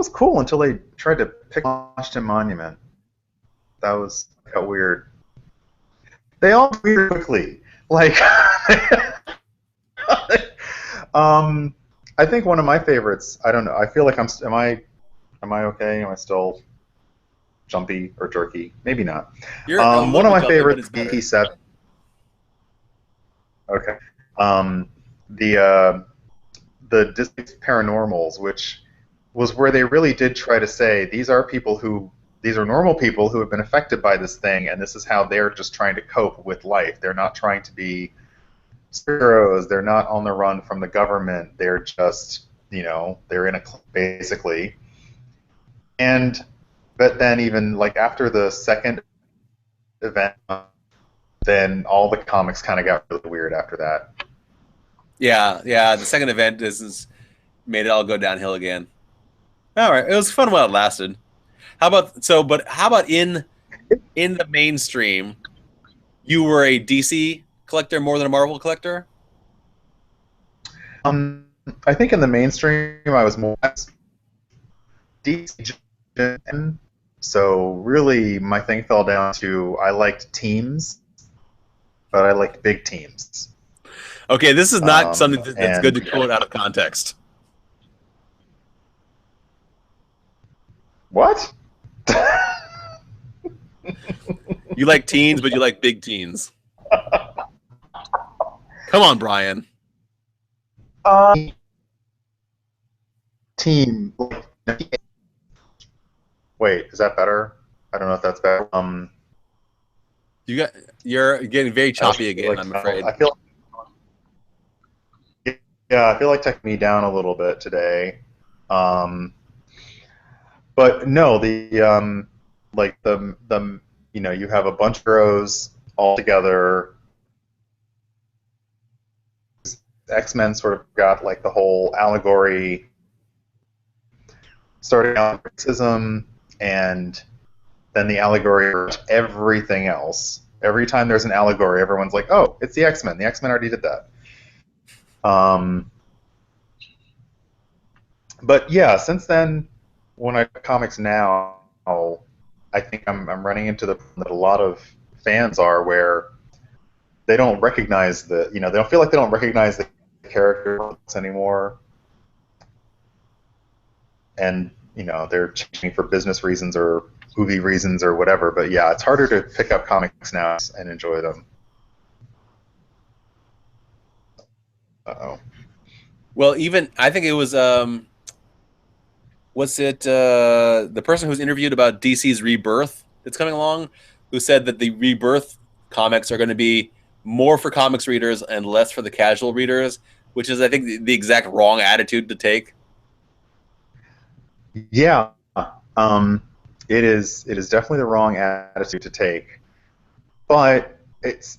cool until they tried to pick Washington Monument. That got weird. They all weird quickly. Like, I think one of my favorites. I don't know. I feel like Am I okay? Am I still jumpy or jerky? Maybe not. One of my favorites, BP7. Okay. The Disney Paranormals, which was where they really did try to say these are normal people who have been affected by this thing, and this is how they're just trying to cope with life. They're not trying to be heroes. They're not on the run from the government. They're just, they're in a basically. But then even like after the second event, then all the comics kind of got really weird after that. Yeah. The second event is made it all go downhill again. All right, it was fun while it lasted. How about in the mainstream, you were a DC collector more than a Marvel collector? I think in the mainstream I was more DC. So really my thing fell down to I liked teams, but I liked big teams. Okay, this is not something that's good to quote out of context. What? You like teens, but you like big teens. Come on, Brian. Team. Wait, is that better? I don't know if that's better. You're getting very choppy again. I'm afraid. I feel like taking me down a little bit today. But no, the you have a bunch of heroes all together. X-Men sort of got like the whole allegory, starting out with racism, and then the allegory for everything else. Every time there's an allegory, everyone's like, "Oh, it's the X-Men. The X-Men already did that." But yeah, since then, when I comics now, I think I'm running into the that a lot of fans are, where they don't recognize they don't feel like they don't recognize the characters anymore, and they're changing for business reasons or movie reasons or whatever. But yeah, it's harder to pick up comics now and enjoy them. Well, even I think it was the person who was interviewed about DC's Rebirth that's coming along, who said that the Rebirth comics are going to be more for comics readers and less for the casual readers, which is, I think, the exact wrong attitude to take. Yeah, it is definitely the wrong attitude to take. but it's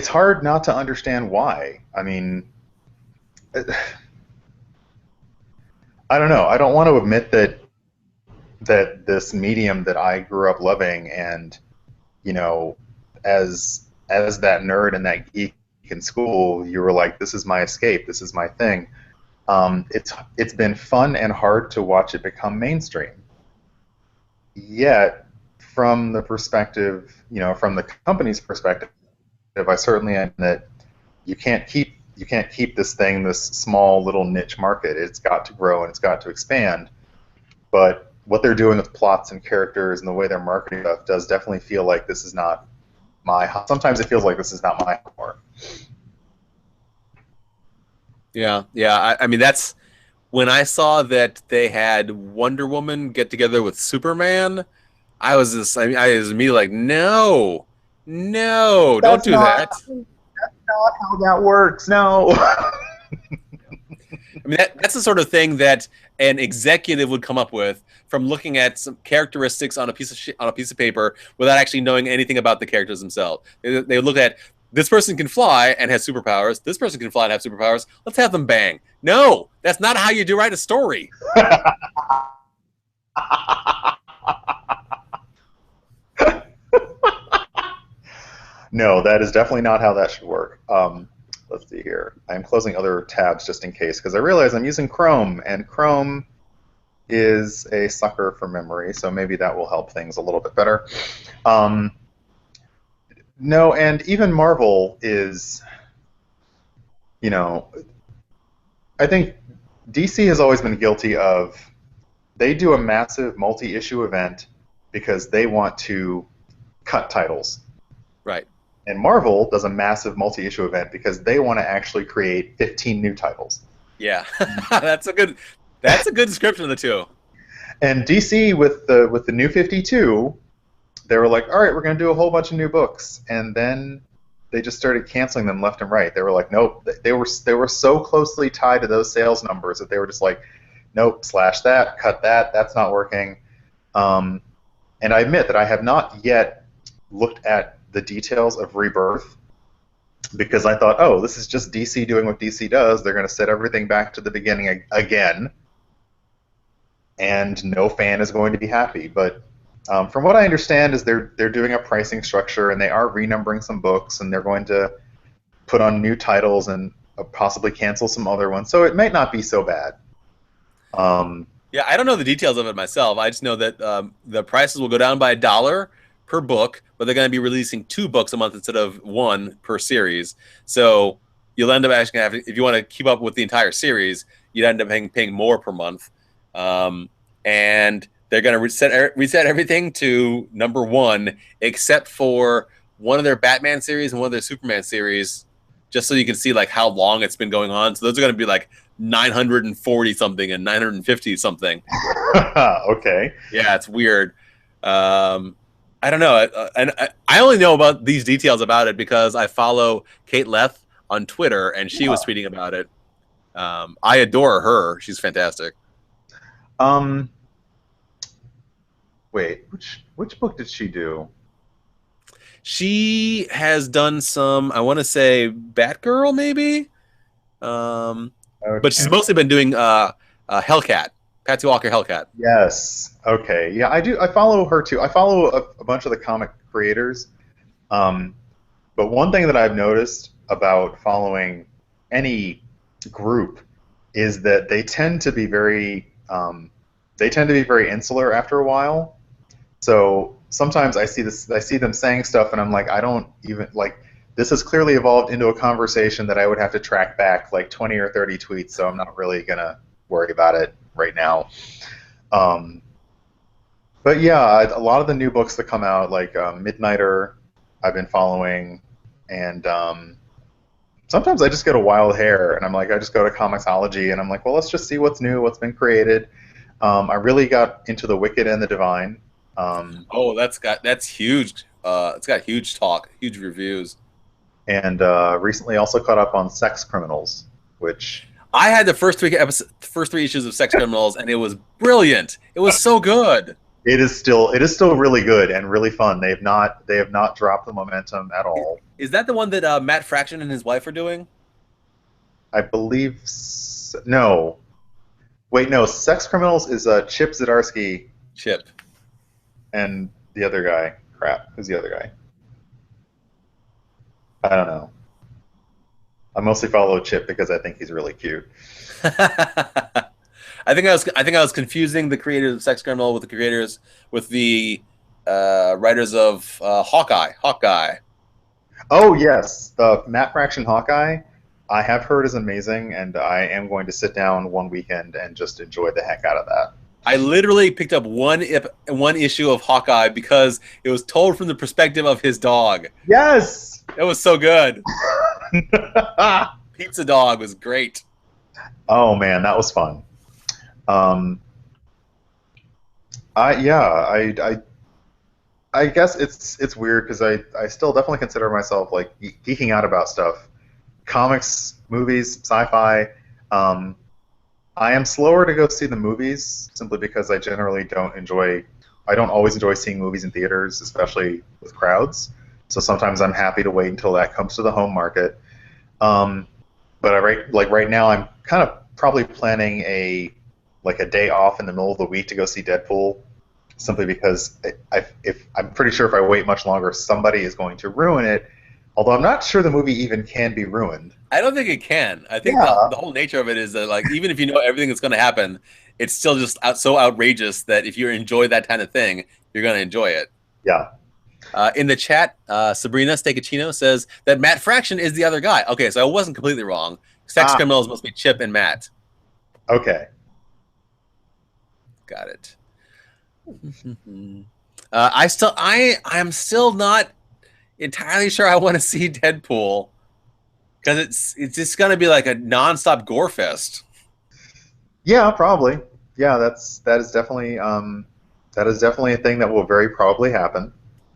hard not to understand why. I mean, I don't know. I don't want to admit that this medium that I grew up loving, and you know, as that nerd and that geek in school, you were like, this is my escape, this is my thing. It's been fun and hard to watch it become mainstream. Yet, from the perspective, from the company's perspective, I certainly am that you can't keep this thing, this small little niche market. It's got to grow and it's got to expand. But what they're doing with plots and characters and the way they're marketing stuff does definitely feel like this is not sometimes it feels like this is not my homework. Yeah, yeah. I mean, that's when I saw that they had Wonder Woman get together with Superman. I was I was immediately like, no, no, don't do that. That's not how that works. No. I mean, that's the sort of thing that an executive would come up with from looking at some characteristics on a piece of paper without actually knowing anything about the characters themselves. They would look at, this person can fly and has superpowers. This person can fly and have superpowers. Let's have them bang. No, that's not how you write a story. No, that is definitely not how that should work. Let's see here. I'm closing other tabs just in case, because I realize I'm using Chrome, and Chrome is a sucker for memory, so maybe that will help things a little bit better. No, and even Marvel is, I think DC has always been guilty of, they do a massive multi-issue event because they want to cut titles. Right. And Marvel does a massive multi-issue event because they want to actually create 15 new titles. Yeah, that's a good description of the two. And DC with the New 52, they were like, all right, we're going to do a whole bunch of new books, and then they just started canceling them left and right. They were like, nope. They were so closely tied to those sales numbers that they were just like, nope, slash that, cut that. That's not working. And I admit that I have not yet looked at the details of Rebirth, because I thought, oh, this is just DC doing what DC does. They're going to set everything back to the beginning again, and no fan is going to be happy. But from what I understand is they're doing a pricing structure, and they are renumbering some books, and they're going to put on new titles and possibly cancel some other ones. So it might not be so bad. Yeah, I don't know the details of it myself. I just know that the prices will go down by $1 per book, but they're going to be releasing 2 books a month instead of 1 per series. So you'll end up actually having, if you want to keep up with the entire series, you'd end up paying more per month. And they're going to reset everything to number 1, except for one of their Batman series and one of their Superman series, just so you can see like how long it's been going on. So those are going to be like 940 something and 950 something. Okay. Yeah, it's weird. I don't know, and I only know about these details about it because I follow Kate Leth on Twitter, and she was tweeting about it. I adore her; she's fantastic. Wait, which book did she do? She has done some, I want to say, Batgirl, maybe. Okay. But she's mostly been doing Hellcat. Patsy Walker Hellcat. Yes. Okay. Yeah, I do. I follow her too. I follow a bunch of the comic creators. But one thing that I've noticed about following any group is that they tend to be very insular after a while. So sometimes I see them saying stuff, and I'm like, I don't even like. This has clearly evolved into a conversation that I would have to track back like 20 or 30 tweets. So I'm not really gonna worry about it right now. But yeah, a lot of the new books that come out, like Midnighter, I've been following, and sometimes I just get a wild hair, and I'm like, I just go to Comixology, and I'm like, well, let's just see what's new, what's been created. I really got into The Wicked and the Divine. Oh, that's huge. It's got huge talk, huge reviews. And recently also caught up on Sex Criminals, which I had the first 3 issues of Sex Criminals, and it was brilliant. It was so good. it is still really good and really fun. They have not dropped the momentum at all. Is that the one that Matt Fraction and his wife are doing? I believe no. Wait, no. Sex Criminals is Chip Zdarsky Chip. and the other guy. Crap, who's the other guy? I don't know. I mostly follow Chip because I think he's really cute. I think I was confusing the creators of Sex Criminal with the writers of Hawkeye. Oh yes, the Matt Fraction Hawkeye. I have heard is amazing, and I am going to sit down one weekend and just enjoy the heck out of that. I literally picked up one issue of Hawkeye because it was told from the perspective of his dog. Yes, it was so good. Pizza Dog was great. Oh man, that was fun. I guess it's weird because I still definitely consider myself like geeking out about stuff, comics, movies, sci-fi. I am slower to go see the movies simply because I generally I don't always enjoy seeing movies in theaters, especially with crowds. So sometimes I'm happy to wait until that comes to the home market. But right now I'm kind of probably planning a day off in the middle of the week to go see Deadpool, simply because I'm pretty sure if I wait much longer, somebody is going to ruin it. Although I'm not sure the movie even can be ruined. I don't think it can. I think the whole nature of it is that, like, even if you know everything that's going to happen, it's still just so outrageous that if you enjoy that kind of thing, you're going to enjoy it. Yeah. In the chat, Sabrina Stakachino says that Matt Fraction is the other guy. Okay, so I wasn't completely wrong. Sex Criminals must be Chip and Matt. Okay. Got it. I'm still not entirely sure I want to see Deadpool because it's just going to be like a nonstop gore fest. Yeah, probably. Yeah, that is definitely a thing that will very probably happen.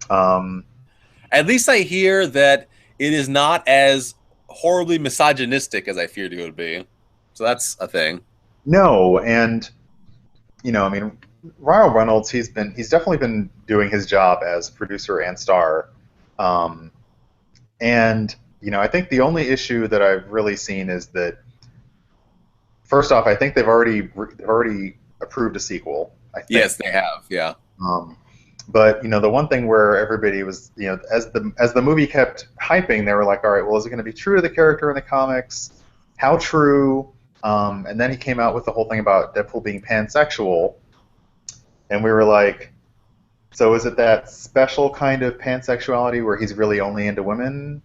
At least I hear that it is not as horribly misogynistic as I feared it would be. So that's a thing. No, and I mean, Ryan Reynolds, he's definitely been doing his job as producer and star. And I think the only issue that I've really seen is that, first off, I think they've already approved a sequel. I think. Yes, they have. Yeah. But the one thing where everybody was, as the movie kept hyping, they were like, all right, well, is it going to be true to the character in the comics? How true? And then he came out with the whole thing about Deadpool being pansexual, and we were like, so is it that special kind of pansexuality where he's really only into women?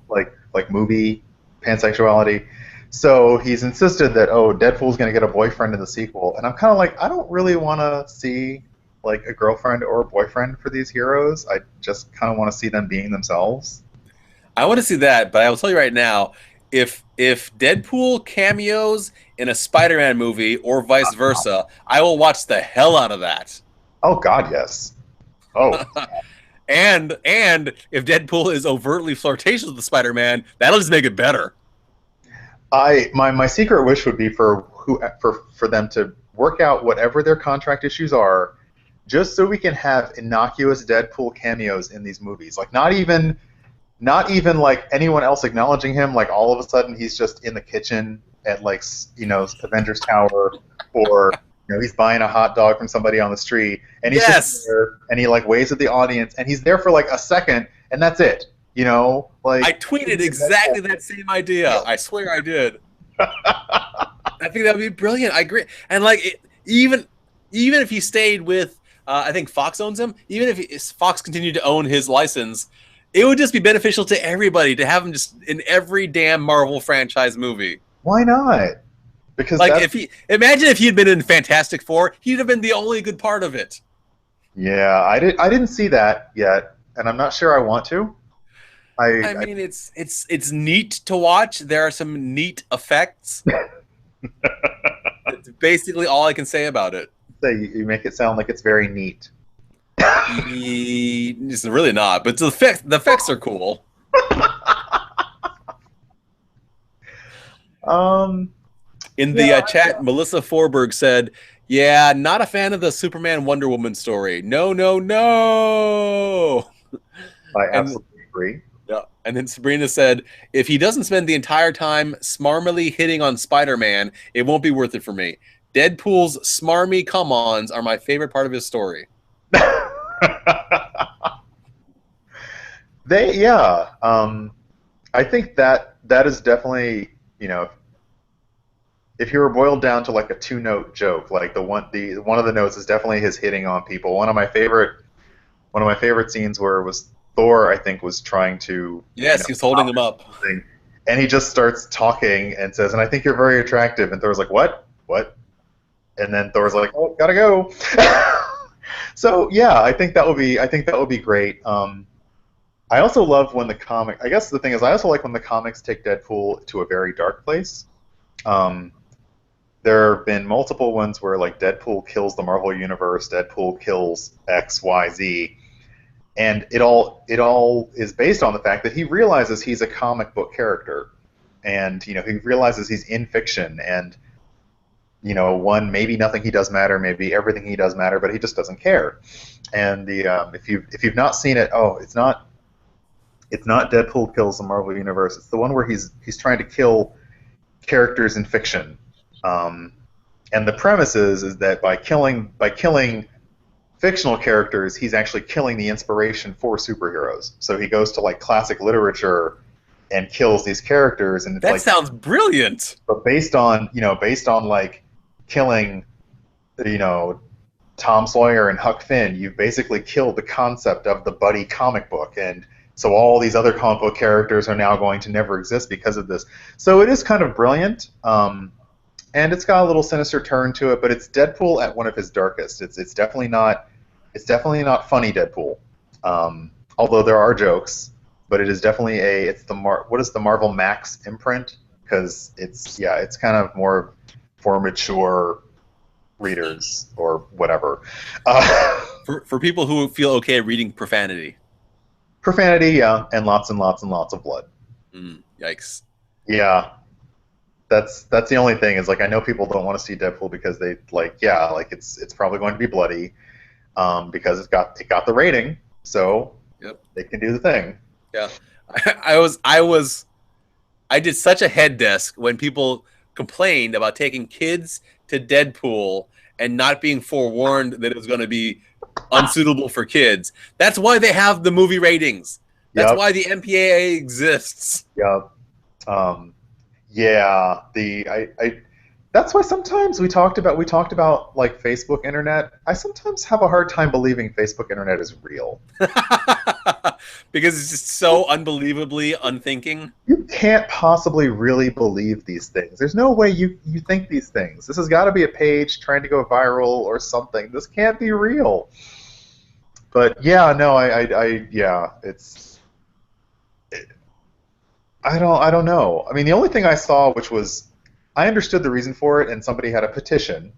Like movie pansexuality. So he's insisted that Deadpool's going to get a boyfriend in the sequel, and I'm kind of like, I don't really want to see like a girlfriend or a boyfriend for these heroes. I just kind of want to see them being themselves. I want to see that, but I will tell you right now, if Deadpool cameos in a Spider-Man movie or vice versa, I will watch the hell out of that. Oh God, yes. Oh. and if Deadpool is overtly flirtatious with the Spider-Man, that'll just make it better. My secret wish would be for them to work out whatever their contract issues are, just so we can have innocuous Deadpool cameos in these movies. Like not even like anyone else acknowledging him. Like all of a sudden he's just in the kitchen at like Avengers Tower, or he's buying a hot dog from somebody on the street, and he's just there, and he like waves at the audience, and he's there for like a second, and that's it. Like I tweeted exactly that same idea. I swear I did. I think that would be brilliant. I agree. And like even if he stayed with, I think Fox owns him. Even if Fox continued to own his license, it would just be beneficial to everybody to have him just in every damn Marvel franchise movie. Why not? Because like imagine if he had been in Fantastic Four, he'd have been the only good part of it. Yeah, I didn't see that yet, and I'm not sure I want to. I mean, it's neat to watch. There are some neat effects. It's basically all I can say about it. You make it sound like it's very neat. It's really not, but the effects are cool. In the chat, Melissa Forberg said, Yeah, not a fan of the Superman Wonder Woman story. No, no, no. I And absolutely agree. yeah, and then Sabrina said, if he doesn't spend the entire time smarmily hitting on Spider-Man, it won't be worth it for me. Deadpool's smarmy come-ons are my favorite part of his story. Yeah. I think that is definitely, if you were boiled down to like a two-note joke, like the one of the notes is definitely his hitting on people. One of my favorite scenes where it was Thor, I think, was trying to, Yes, he's holding him up. something, and he just starts talking and says, "And I think you're very attractive." And Thor's like, "What? What?" And then Thor's like, "Oh, gotta go." So yeah, I think that would be great. I also love when the comic. I guess the thing is, I also like when the comics take Deadpool to a very dark place. Um, there have been multiple ones where like Deadpool kills the Marvel Universe, Deadpool kills X, Y, Z, and it all is based on the fact that he realizes he's a comic book character, and he realizes he's in fiction, and one, maybe nothing he does matter, maybe everything he does matter, but he just doesn't care. And the if you've not seen it, oh, it's not Deadpool kills the Marvel Universe. It's the one where he's trying to kill characters in fiction. Um, and the premise is that by killing fictional characters, he's actually killing the inspiration for superheroes. So he goes to like classic literature and kills these characters, and it's That like, sounds brilliant. but based on like killing, you know, Tom Sawyer and Huck Finn, you've basically killed the concept of the buddy comic book, and so all these other comic book characters are now going to never exist because of this. So it is kind of brilliant, and it's got a little sinister turn to it, but it's Deadpool at one of his darkest. It's definitely not funny Deadpool, although there are jokes, but it is definitely what is the Marvel Max imprint, because it's kind of more for mature readers or whatever. For people who feel okay reading profanity. Profanity, yeah, and lots and lots and lots of blood. Yikes. Yeah, that's the only thing is like I know people don't want to see Deadpool because they like it's probably going to be bloody, because it got the rating, so Yep. they can do the thing. Yeah. I did such a head desk when people complained about taking kids to Deadpool and not being forewarned that it was going to be unsuitable for kids. That's why they have the movie ratings. That's Yep. why the MPAA exists. Yeah. Yeah. That's why sometimes we talked about like Facebook internet. I sometimes have a hard time believing Facebook internet is real. Because it's just so unbelievably unthinking. You can't possibly really believe these things. There's no way you think these things. This has got to be a page trying to go viral or something. This can't be real. But yeah, no, I don't know. I mean, the only thing I saw, which was, I understood the reason for it, and somebody had a petition,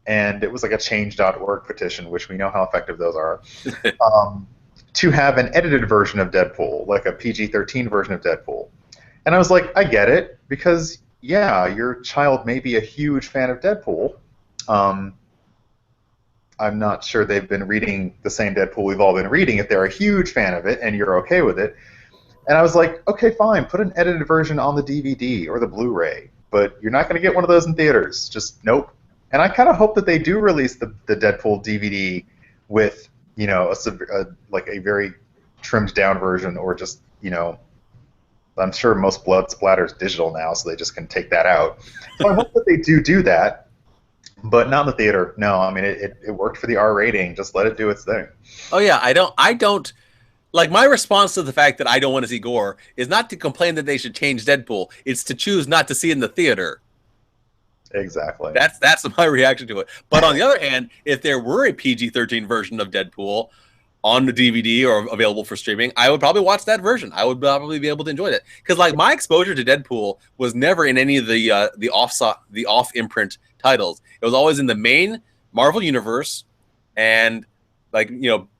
and it was like a change.org petition, which we know how effective those are, to have an edited version of Deadpool, like a PG-13 version of Deadpool. And I was like, I get it, because, yeah, your child may be a huge fan of Deadpool. I'm not sure they've been reading the same Deadpool we've all been reading if they're a huge fan of it and you're okay with it. And I was like, okay, fine, put an edited version on the DVD or the Blu-ray, but you're not going to get one of those in theaters. Just nope. And I kind of hope that they do release the Deadpool DVD with, like a very trimmed down version, or just, I'm sure most blood splatter is digital now, so they just can take that out. So I hope that they do that, but not in the theater. No, I mean, it worked for the R rating. Just let it do its thing. Oh yeah, I don't like, my response to the fact that I don't want to see gore is not to complain that they should change Deadpool. It's to choose not to see it in the theater. Exactly. That's my reaction to it. But on the other hand, if there were a PG-13 version of Deadpool on the DVD or available for streaming, I would probably watch that version. I would probably be able to enjoy it, because like my exposure to Deadpool was never in any of the off imprint titles. It was always in the main Marvel universe, and like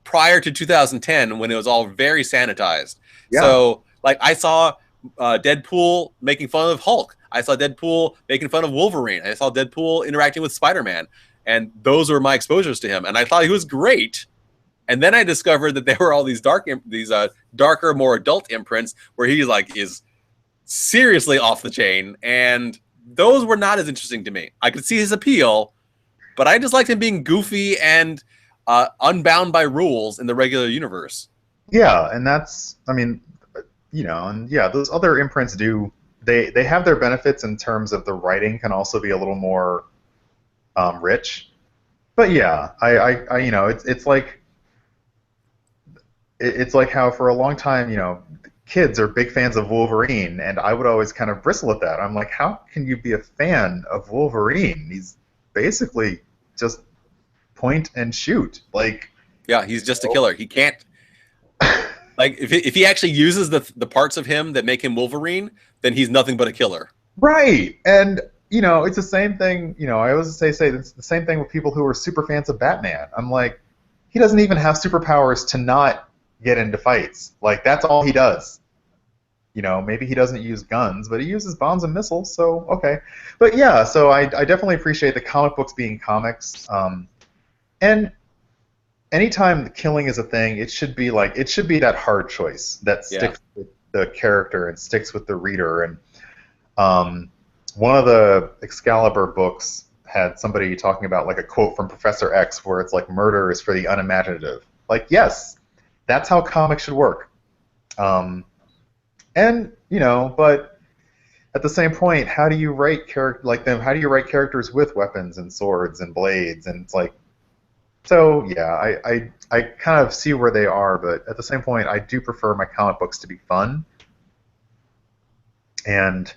prior to 2010 when it was all very sanitized. Yeah. So like I saw Deadpool making fun of Hulk. I saw Deadpool making fun of Wolverine. I saw Deadpool interacting with Spider-Man. And those were my exposures to him. And I thought he was great. And then I discovered that there were all these darker, more adult imprints where he like is seriously off the chain. And those were not as interesting to me. I could see his appeal, but I just liked him being goofy and unbound by rules in the regular universe. Yeah, and that's, I mean, and yeah, those other imprints do, they have their benefits in terms of the writing can also be a little more rich. But yeah, it's like how for a long time, kids are big fans of Wolverine, and I would always kind of bristle at that. I'm like, how can you be a fan of Wolverine? He's basically just point and shoot. Like, yeah, he's just a killer. He can't. Like, if he actually uses the parts of him that make him Wolverine, then he's nothing but a killer. Right, and it's the same thing. I always say it's the same thing with people who are super fans of Batman. I'm like, he doesn't even have superpowers to not get into fights. Like, that's all he does. Maybe he doesn't use guns, but he uses bombs and missiles. So okay, but yeah, so I definitely appreciate the comic books being comics. And anytime killing is a thing, it should be that hard choice that sticks with the character and sticks with the reader. And one of the Excalibur books had somebody talking about like a quote from Professor X where it's like murder is for the unimaginative. Like, yes, that's how comics should work. But at the same point, how do you write How do you write characters with weapons and swords and blades? And it's like, so yeah, I kind of see where they are, but at the same point, I do prefer my comic books to be fun and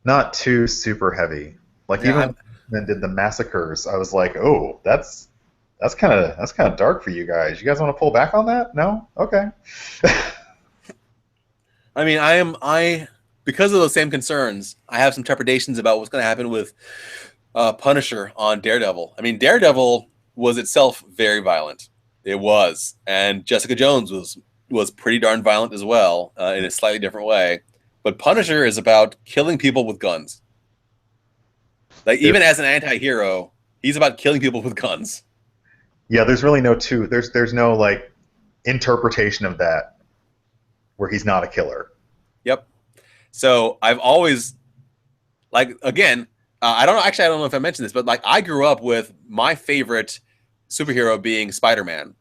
not too super heavy. Like even when did the massacres, I was like, oh, that's kind of dark for you guys. You guys want to pull back on that? No? Okay. I mean, because of those same concerns, I have some trepidations about what's going to happen with Punisher on Daredevil. I mean, Daredevil was itself very violent. It was, and Jessica Jones was pretty darn violent as well, in a slightly different way. But Punisher is about killing people with guns. Like, even as an anti-hero, he's about killing people with guns. Yeah, there's really there's no like interpretation of that where he's not a killer. Yep. So I've always, like, again, I don't know if I mentioned this, but like I grew up with my favorite superhero being Spider-Man.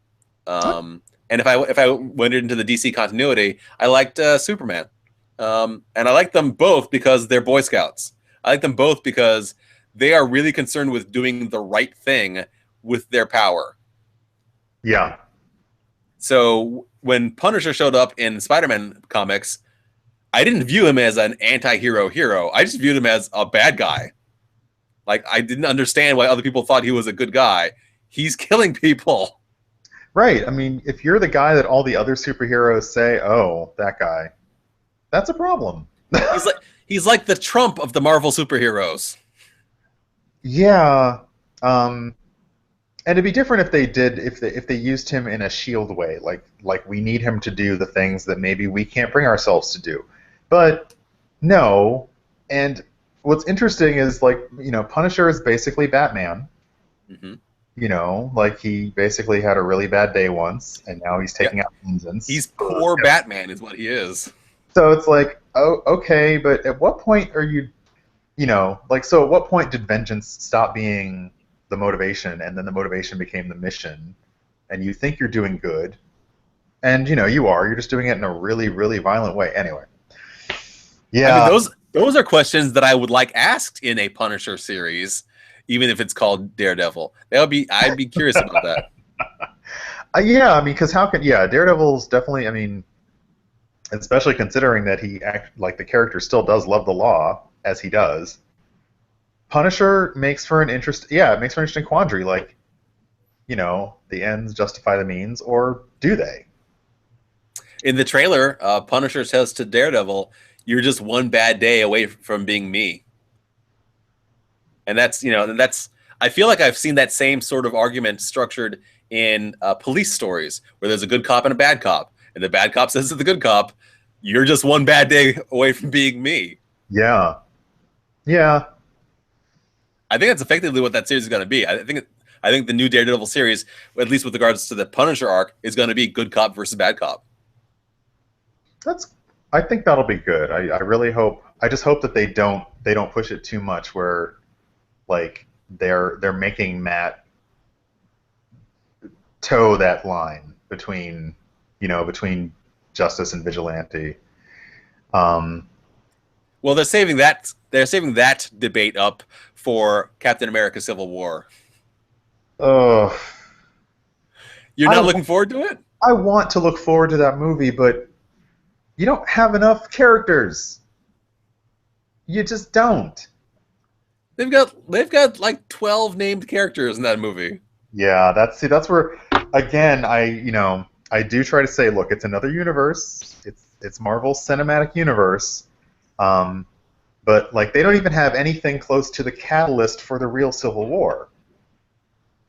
And if I went into the DC continuity, I liked Superman. And I like them both because they're Boy Scouts. I like them both because they are really concerned with doing the right thing with their power. Yeah. So when Punisher showed up in Spider-Man comics, I didn't view him as an anti-hero hero. I just viewed him as a bad guy. Like, I didn't understand why other people thought he was a good guy. He's killing people. Right. I mean, if you're the guy that all the other superheroes say, oh, that guy, that's a problem. he's like the Trump of the Marvel superheroes. Yeah. And it'd be different if they used him in a shield way, like we need him to do the things that maybe we can't bring ourselves to do. But no. And what's interesting is, like, Punisher is basically Batman. Mm-hmm. Like, he basically had a really bad day once, and now he's taking out vengeance. He's poor Batman is what he is. So it's like, oh, okay, but at what point are you, so at what point did vengeance stop being the motivation, and then the motivation became the mission, and you think you're doing good, and, you're just doing it in a really, really violent way. Anyway. Yeah. I mean, those are questions that I would like asked in a Punisher series, even if it's called Daredevil. I'd be curious about that. Yeah, I mean, because Daredevil's definitely, I mean, especially considering that the character still does love the law, as he does. Punisher makes for an interesting quandary, like, the ends justify the means, or do they? In the trailer, Punisher says to Daredevil, "You're just one bad day away from being me." And that's I feel like I've seen that same sort of argument structured in police stories, where there's a good cop and a bad cop, and the bad cop says to the good cop, "You're just one bad day away from being me." Yeah. Yeah. I think that's effectively what that series is going to be. I think the new Daredevil series, at least with regards to the Punisher arc, is going to be good cop versus bad cop. I think that'll be good. I really hope. I just hope that they don't push it too much, where like they're making Matt toe that line between between justice and vigilante. Well, they're saving that debate up for Captain America: Civil War. Oh, You're not looking forward to it? I want to look forward to that movie, but you don't have enough characters. You just don't. They've got like 12 named characters in that movie. Yeah, that's where again I do try to say, look, it's another universe. It's Marvel's cinematic universe. But like they don't even have anything close to the catalyst for the real Civil War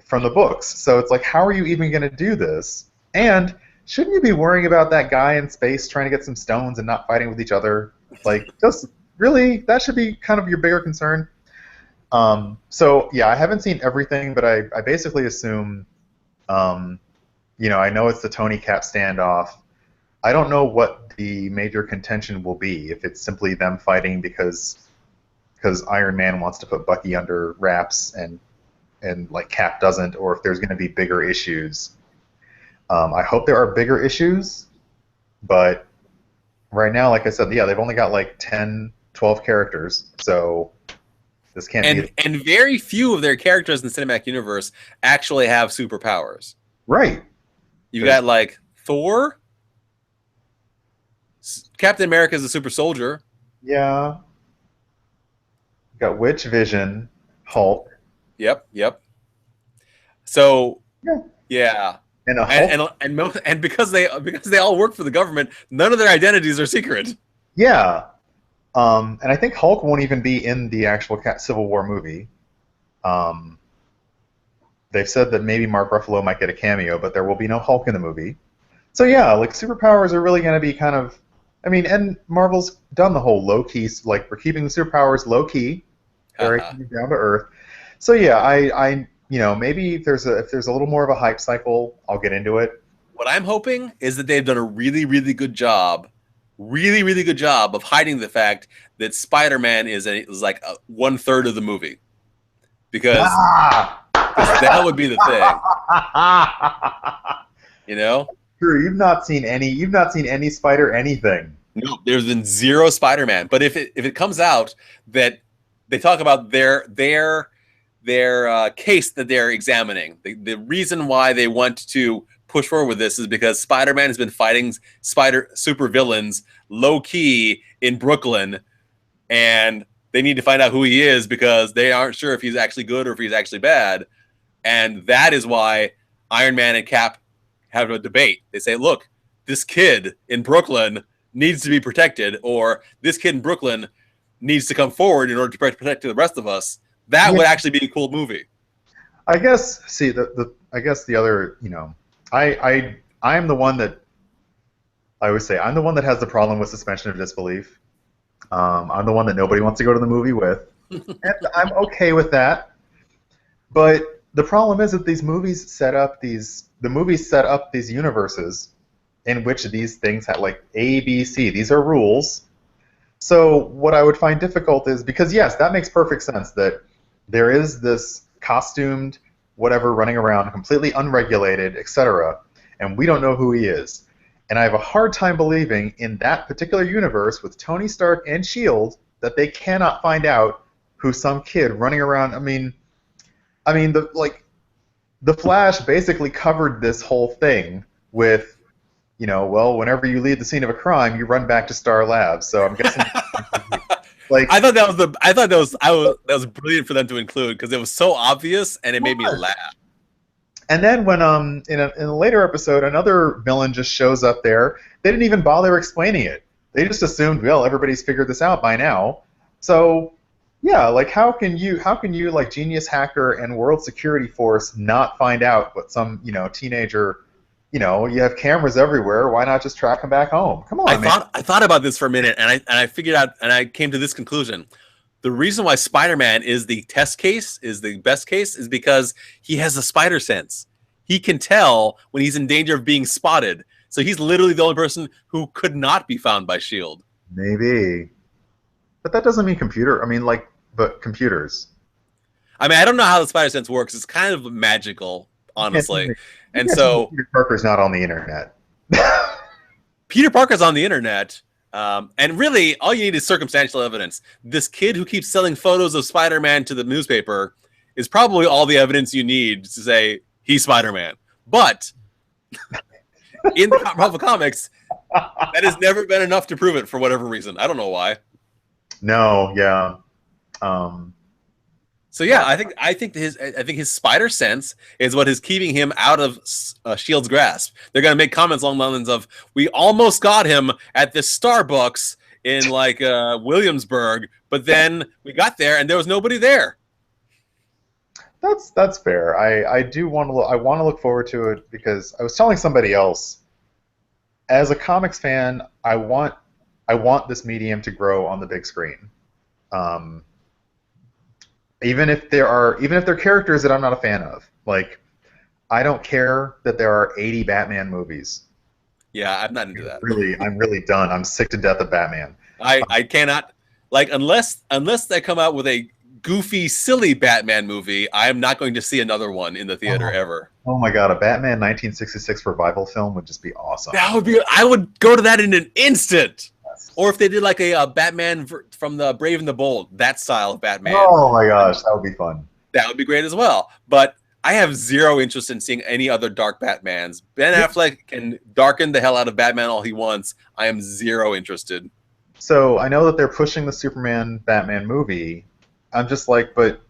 from the books. So it's like, how are you even going to do this? And shouldn't you be worrying about that guy in space trying to get some stones and not fighting with each other? Like, just really, that should be kind of your bigger concern. So yeah, I haven't seen everything, but I basically assume, I know it's the Tony Cap standoff. I don't know what the major contention will be, if it's simply them fighting because Iron Man wants to put Bucky under wraps and like Cap doesn't, or if there's going to be bigger issues. I hope there are bigger issues, but right now, like I said, yeah, they've only got like 10, 12 characters, so this can't be. And very few of their characters in the cinematic universe actually have superpowers. Right. You got like Thor. Captain America is a super soldier. Yeah. You got Witch, Vision, Hulk. Yep. So yeah. And because they all work for the government, none of their identities are secret. Yeah. And I think Hulk won't even be in the actual Civil War movie. They've said that maybe Mark Ruffalo might get a cameo, but there will be no Hulk in the movie. So yeah, like superpowers are really going to be kind of, I mean, and Marvel's done the whole low key, like we're keeping the superpowers low key, very down to earth. So yeah, I maybe if there's a little more of a hype cycle, I'll get into it. What I'm hoping is that they've done a really, really good job of hiding the fact that Spider-Man is like 1/3 of the movie, because that would be the thing. True, you've not seen any Spider anything. No, there's been zero Spider-Man. But if it comes out that they talk about their case that they're examining, the reason why they want to push forward with this is because Spider-Man has been fighting super villains low key in Brooklyn, and they need to find out who he is because they aren't sure if he's actually good or if he's actually bad, and that is why Iron Man and Cap have a debate. They say, look, this kid in Brooklyn needs to be protected, or this kid in Brooklyn needs to come forward in order to protect the rest of us. That would actually be a cool movie. I guess. See, I guess the other, I'm the one that I always say I'm the one that has the problem with suspension of disbelief. I'm the one that nobody wants to go to the movie with, and I'm okay with that. But the problem is that the movies set up these universes in which these things have like A, B, C. These are rules. So what I would find difficult is, because yes, that makes perfect sense that there is this costumed whatever running around completely unregulated, etc., and we don't know who he is. And I have a hard time believing in that particular universe with Tony Stark and S.H.I.E.L.D. that they cannot find out who some kid running around. I mean, the Flash basically covered this whole thing with, whenever you leave the scene of a crime, you run back to Star Labs. So I'm guessing, I thought that was brilliant for them to include because it was so obvious and it made me laugh. And then when in a later episode, another villain just shows up there. They didn't even bother explaining it. They just assumed, well, everybody's figured this out by now. So yeah, like how can you like genius hacker and world security force not find out what some teenager, you have cameras everywhere, why not just track him back home? Come on, I thought about this for a minute and I figured out, and I came to this conclusion. The reason why Spider-Man is the test case, is the best case, is because he has a spider sense. He can tell when he's in danger of being spotted. So he's literally the only person who could not be found by S.H.I.E.L.D. Maybe. But that doesn't mean computer. I mean, like, but computers. I mean, I don't know how the spider sense works. It's kind of magical, honestly. And so Peter Parker's not on the internet. Peter Parker's on the internet. And really, all you need is circumstantial evidence. This kid who keeps selling photos of Spider-Man to the newspaper is probably all the evidence you need to say he's Spider-Man. But in the Marvel Comics, that has never been enough to prove it for whatever reason. I don't know why. No, yeah. So yeah, I think his spider sense is what is keeping him out of S.H.I.E.L.D.'s grasp. They're gonna make comments along the lines of, "We almost got him at this Starbucks in like Williamsburg, but then we got there and there was nobody there." That's fair. I do want to I want to look forward to it because I was telling somebody else, as a comics fan, I want this medium to grow on the big screen. Even if they're characters that I'm not a fan of. Like, I don't care that there are 80 Batman movies. Yeah, I'm not into that. I'm really done. I'm sick to death of Batman. I cannot, like, unless they come out with a goofy, silly Batman movie, I am not going to see another one in the theater ever. Oh my god, a Batman 1966 revival film would just be awesome. I would go to that in an instant. Or if they did like a Batman from the Brave and the Bold, that style of Batman. Oh my gosh, that would be fun. That would be great as well. But I have zero interest in seeing any other dark Batmans. Ben Affleck can darken the hell out of Batman all he wants. I am zero interested. So I know that they're pushing the Superman Batman movie. I'm just like, but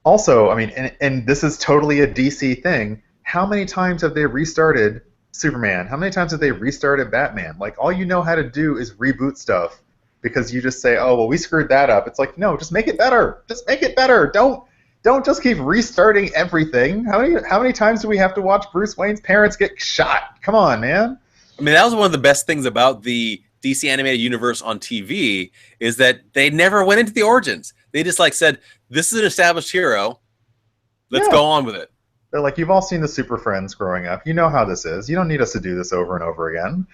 also, I mean, and this is totally a DC thing. How many times have they restarted Superman? How many times have they restarted Batman? Like, all you know how to do is reboot stuff because you just say, oh, well, we screwed that up. It's like, no, just make it better. Just make it better. Don't just keep restarting everything. How many times do we have to watch Bruce Wayne's parents get shot? Come on, man. I mean, that was one of the best things about the DC animated universe on TV is that they never went into the origins. They just like said, this is an established hero. Let's go on with it. They're like, you've all seen the Super Friends growing up. You know how this is. You don't need us to do this over and over again.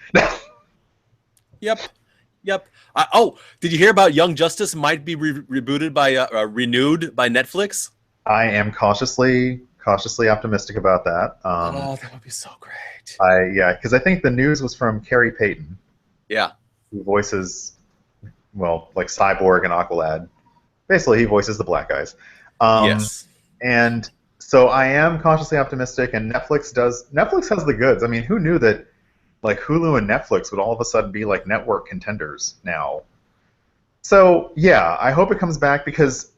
Yep. Did you hear about Young Justice might be rebooted by renewed by Netflix? I am cautiously optimistic about that. That would be so great. Because I think the news was from Carrie Payton. Yeah. Who voices, well, like Cyborg and Aqualad. Basically, he voices the black guys. Yes. And so I am cautiously optimistic, and Netflix has the goods. I mean, who knew that like Hulu and Netflix would all of a sudden be like network contenders now? So yeah, I hope it comes back because,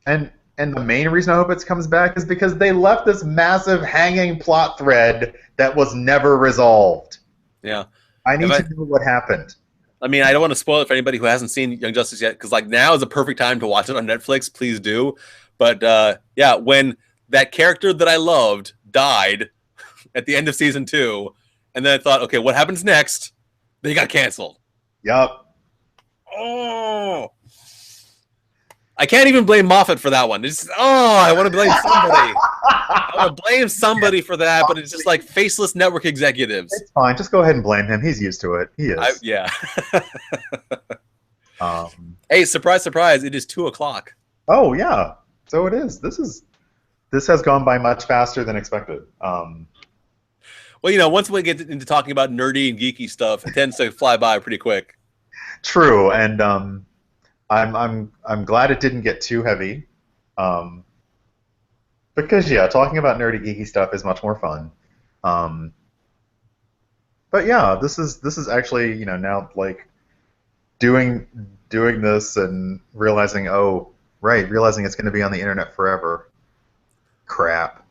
and the main reason I hope it comes back is because they left this massive hanging plot thread that was never resolved. Yeah. I need to know what happened. I mean, I don't want to spoil it for anybody who hasn't seen Young Justice yet, because like now is a perfect time to watch it on Netflix. Please do. But yeah, when that character that I loved died at the end of season 2, and then I thought, okay, what happens next? They got canceled. Yup. Oh, I can't even blame Moffat for that one. It's I want to blame somebody. I want to blame somebody for that, but it's just like faceless network executives. It's fine. Just go ahead and blame him. He's used to it. He is. Yeah. Hey, surprise, surprise! It is 2:00. Oh yeah. So it is. This has gone by much faster than expected. Well, you know, once we get into talking about nerdy and geeky stuff, it tends to fly by pretty quick. True, and I'm glad it didn't get too heavy, because yeah, talking about nerdy geeky stuff is much more fun. But yeah, this is actually, you know, now like doing this and realizing realizing it's going to be on the internet forever. Crap.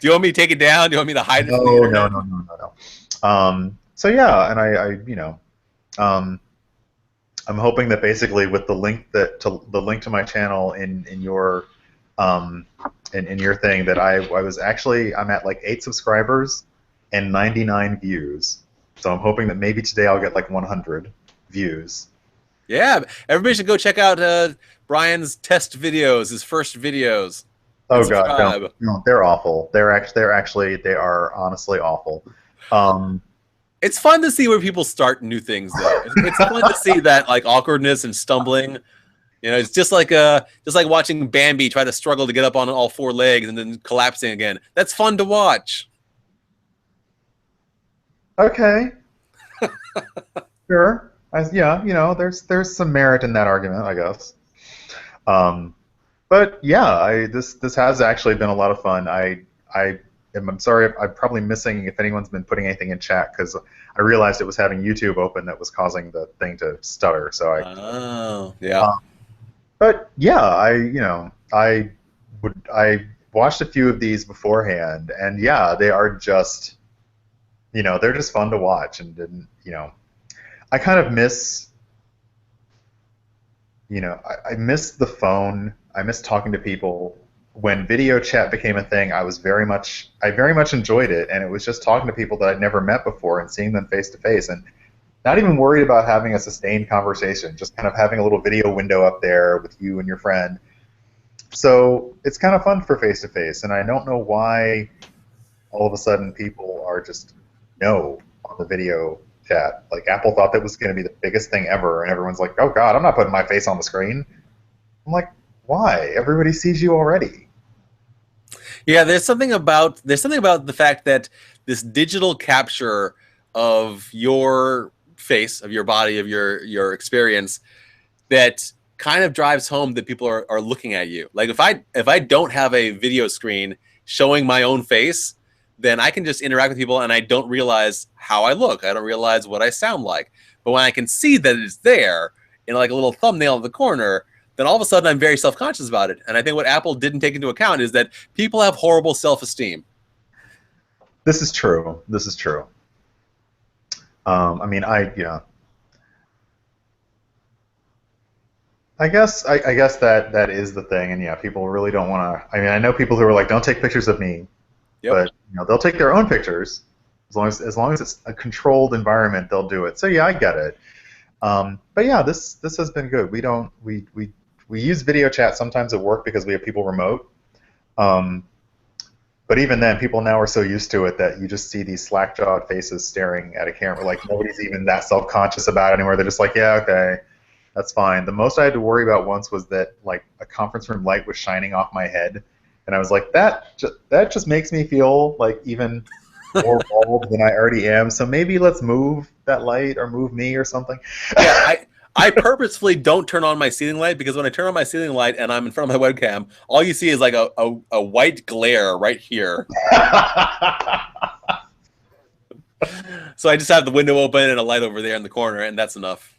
Do you want me to take it down? Do you want me to hide it? No. So yeah, and I you know, I'm hoping that basically with the link to my channel in your in your thing that I'm at like 8 subscribers and 99 views. So I'm hoping that maybe today I'll get like 100. views. Yeah, everybody should go check out Brian's test videos, his first videos, and Oh God, don't. subscribe. No, they're awful. They are honestly awful. Um, It's fun to see where people start new things, though. It's fun to see that like awkwardness and stumbling. You know, it's just like watching Bambi try to struggle to get up on all four legs and then collapsing again. That's fun to watch. okay, sure. Yeah, there's some merit in that argument, I guess. Um, but yeah, this has actually been a lot of fun. I'm sorry, I'm probably missing if anyone's been putting anything in chat because I realized it was having YouTube open that was causing the thing to stutter. So Oh, yeah. um, but yeah, I watched a few of these beforehand, and yeah, they are just they're just fun to watch, and I kind of miss I miss the phone. I miss talking to people. When video chat became a thing, I very much enjoyed it, and it was just talking to people that I'd never met before and seeing them face to face, and not even worried about having a sustained conversation, just kind of having a little video window up there with you and your friend. So it's kind of fun for face to face, and I don't know why all of a sudden people are just no on the video chat. Like Apple thought that was going to be the biggest thing ever, and everyone's like, "Oh God, I'm not putting my face on the screen." I'm like, "Why? Everybody sees you already." Yeah, there's something about the fact that this digital capture of your face, of your body, of your experience that kind of drives home that people are looking at you. Like if I don't have a video screen showing my own face, then I can just interact with people and I don't realize how I look. I don't realize what I sound like. But when I can see that it's there in like a little thumbnail in the corner, then all of a sudden I'm very self-conscious about it. And I think what Apple didn't take into account is that people have horrible self-esteem. This is true. This is true. I mean, I guess that is the thing, and yeah, people really don't want to. I mean, I know people who are like, "Don't take pictures of me," Yep. but they'll take their own pictures as long as it's a controlled environment, they'll do it. So yeah, I get it. But yeah, this has been good. We use video chat sometimes at work because we have people remote. Um, but even then, people now are so used to it that you just see these slack-jawed faces staring at a camera. Like nobody's even that self-conscious about it anymore. They're just like, yeah, okay, that's fine. The most I had to worry about once was that like a conference room light was shining off my head, and I was like, that just makes me feel like even more bald than I already am. So maybe let's move that light or move me or something. Yeah, I purposefully don't turn on my ceiling light because when I turn on my ceiling light and I'm in front of my webcam, all you see is like a white glare right here. So I just have the window open and a light over there in the corner, and that's enough.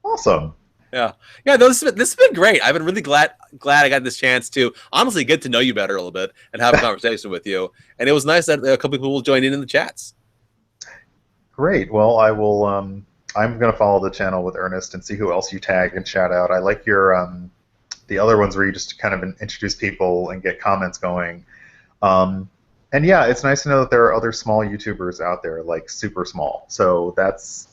Awesome. Yeah, yeah. No, this has been great. I've been really glad I got this chance to honestly get to know you better a little bit and have a conversation with you. And it was nice that a couple people joined in the chats. Great. Well, I will. I'm going to follow the channel with Ernest and see who else you tag and shout out. I like your the other ones where you just kind of introduce people and get comments going. And yeah, it's nice to know that there are other small YouTubers out there, like super small. So that's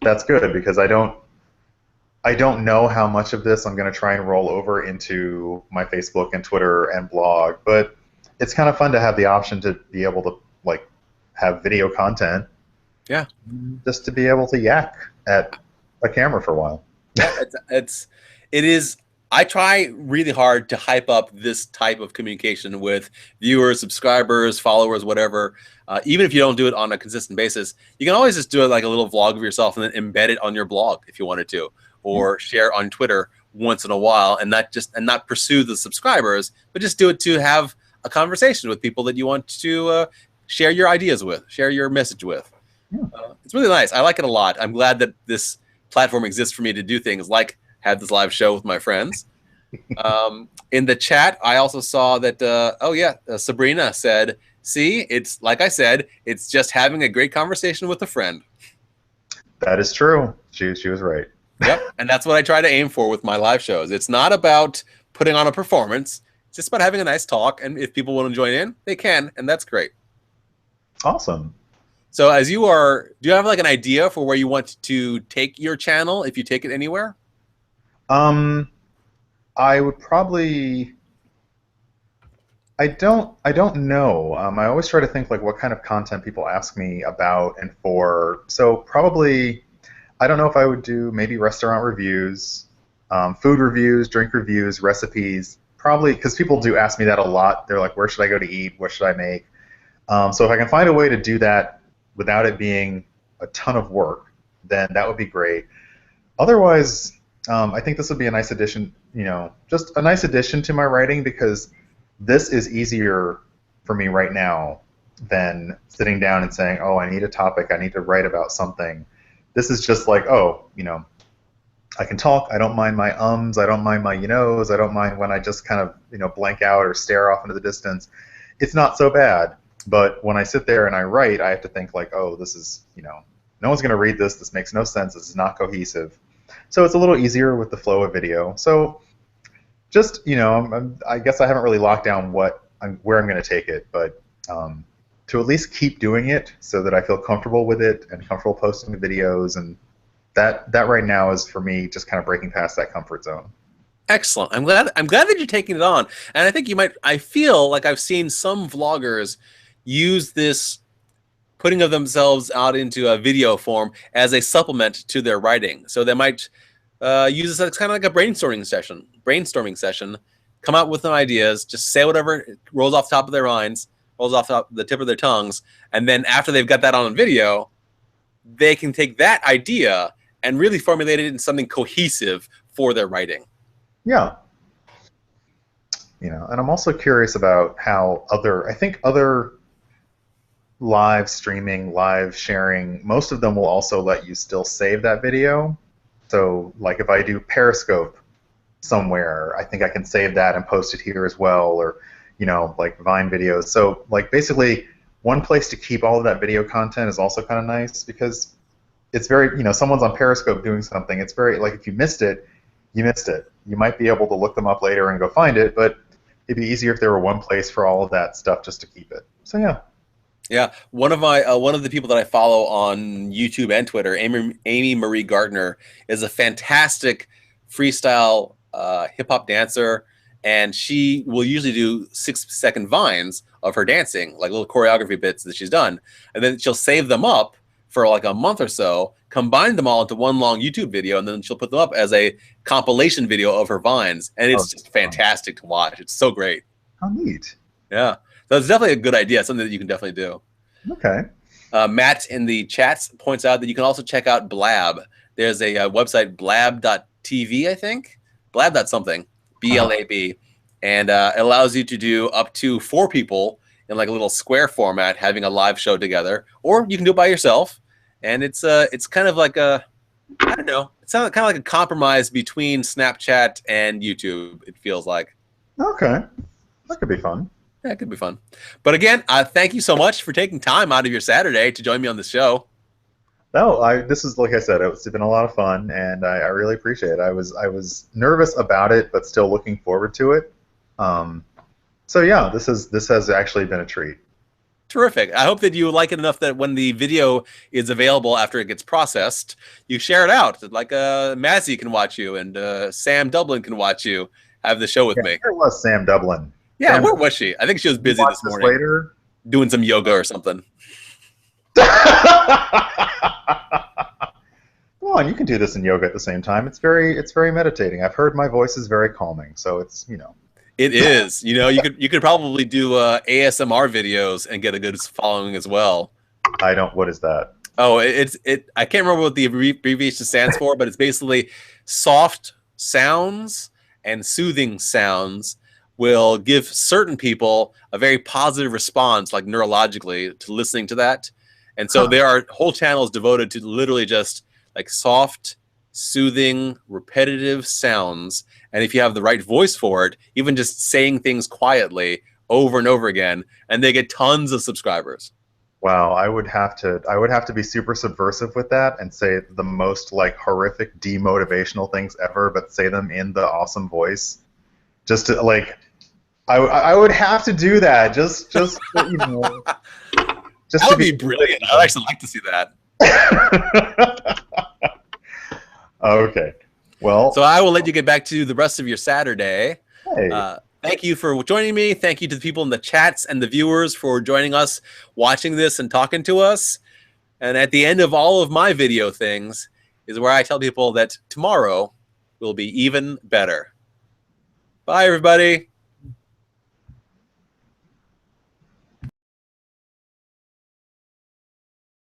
good because I don't know how much of this I'm going to try and roll over into my Facebook and Twitter and blog, but it's kind of fun to have the option to be able to like have video content. Yeah. Just to be able to yak at a camera for a while. Yeah, it is. I try really hard to hype up this type of communication with viewers, subscribers, followers, whatever. Even if you don't do it on a consistent basis, you can always just do it like a little vlog of yourself and then embed it on your blog if you wanted to, or share on Twitter once in a while, and not pursue the subscribers, but just do it to have a conversation with people that you want to share your ideas with, share your message with. It's really nice. I like it a lot. I'm glad that this platform exists for me to do things like have this live show with my friends. In the chat, I also saw that, Sabrina said, see, it's like I said, it's just having a great conversation with a friend. That is true. She was right. Yep, and that's what I try to aim for with my live shows. It's not about putting on a performance. It's just about having a nice talk, and if people want to join in, they can, and that's great. Awesome. So as you are, do you have like an idea for where you want to take your channel if you take it anywhere? Um, I would probably. I don't know. I always try to think like what kind of content people ask me about and for. So probably I don't know if I would do maybe restaurant reviews, food reviews, drink reviews, recipes. Probably because people do ask me that a lot. They're like, where should I go to eat? What should I make? So if I can find a way to do that without it being a ton of work, then that would be great. Otherwise, I think this would be a nice addition, just a nice addition to my writing because this is easier for me right now than sitting down and saying, oh, I need a topic, I need to write about something. This is just like, oh, I can talk, I don't mind my ums, I don't mind my you knows, I don't mind when I just kind of, blank out or stare off into the distance. It's not so bad. But when I sit there and I write, I have to think like, oh, this is, no one's going to read this, this makes no sense, this is not cohesive. So it's a little easier with the flow of video. So just, I guess I haven't really locked down where I'm going to take it, but to at least keep doing it so that I feel comfortable with it and comfortable posting the videos, and that right now is for me just kind of breaking past that comfort zone. Excellent. I'm glad that you're taking it on. And I think you might, I feel like I've seen some vloggers use this putting of themselves out into a video form as a supplement to their writing. So they might use this as kind of like a brainstorming session, come out with some ideas, just say whatever rolls off the top of their minds, rolls off the tip of their tongues, and then after they've got that on video, they can take that idea and really formulate it into something cohesive for their writing. Yeah. And I'm also curious about how I think other live streaming, live sharing, most of them will also let you still save that video. So like if I do Periscope somewhere, I think I can save that and post it here as well, or like Vine videos. So like basically one place to keep all of that video content is also kind of nice because it's very, someone's on Periscope doing something. It's very, like if you missed it, you missed it. You might be able to look them up later and go find it, but it'd be easier if there were one place for all of that stuff just to keep it. So yeah. Yeah, one of the people that I follow on YouTube and Twitter, Amy Marie Gardner, is a fantastic freestyle hip hop dancer, and she will usually do 6-second vines of her dancing, like little choreography bits that she's done, and then she'll save them up for like a month or so, combine them all into one long YouTube video, and then she'll put them up as a compilation video of her vines, and it's just fantastic to watch. It's so great. How neat. Yeah. So it's definitely a good idea, something that you can definitely do. Okay. Matt in the chats points out that you can also check out Blab. There's a website, blab.tv, I think. Blab.something, B-L-A-B. And it allows you to do up to 4 people in like a little square format having a live show together. Or you can do it by yourself. And it's kind of like I don't know, it's kind of like a compromise between Snapchat and YouTube, it feels like. Okay. That could be fun. Yeah, it could be fun. But again, thank you so much for taking time out of your Saturday to join me on the show. No, this is, like I said, it's been a lot of fun, and I really appreciate it. I was nervous about it, but still looking forward to it. So yeah, this has actually been a treat. Terrific. I hope that you like it enough that when the video is available after it gets processed, you share it out. Like Mazzy can watch you, and Sam Dublin can watch you have the show with me. Where was Sam Dublin? Yeah, where was she? I think she was busy this morning. Later? Doing some yoga or something. Come on, you can do this in yoga at the same time. It's very meditating. I've heard my voice is very calming, so it's. It is. You could probably do ASMR videos and get a good following as well. I don't. What is that? Oh, I can't remember what the abbreviation stands for, but it's basically soft sounds and soothing sounds will give certain people a very positive response, like neurologically, to listening to that. And so there are whole channels devoted to literally just like soft, soothing, repetitive sounds. And if you have the right voice for it, even just saying things quietly over and over again, and they get tons of subscribers. Wow, I would have to be super subversive with that and say the most like horrific, demotivational things ever, but say them in the awesome voice. Just to like, I would have to do that. Just Just That to would be brilliant. I'd actually like to see that. Okay. Well, So I will let you get back to the rest of your Saturday. hey. Thank you for joining me. Thank you to the people in the chats and the viewers for joining us, watching this and talking to us. And at the end of all of my video things is where I tell people that tomorrow will be even better. Bye, everybody.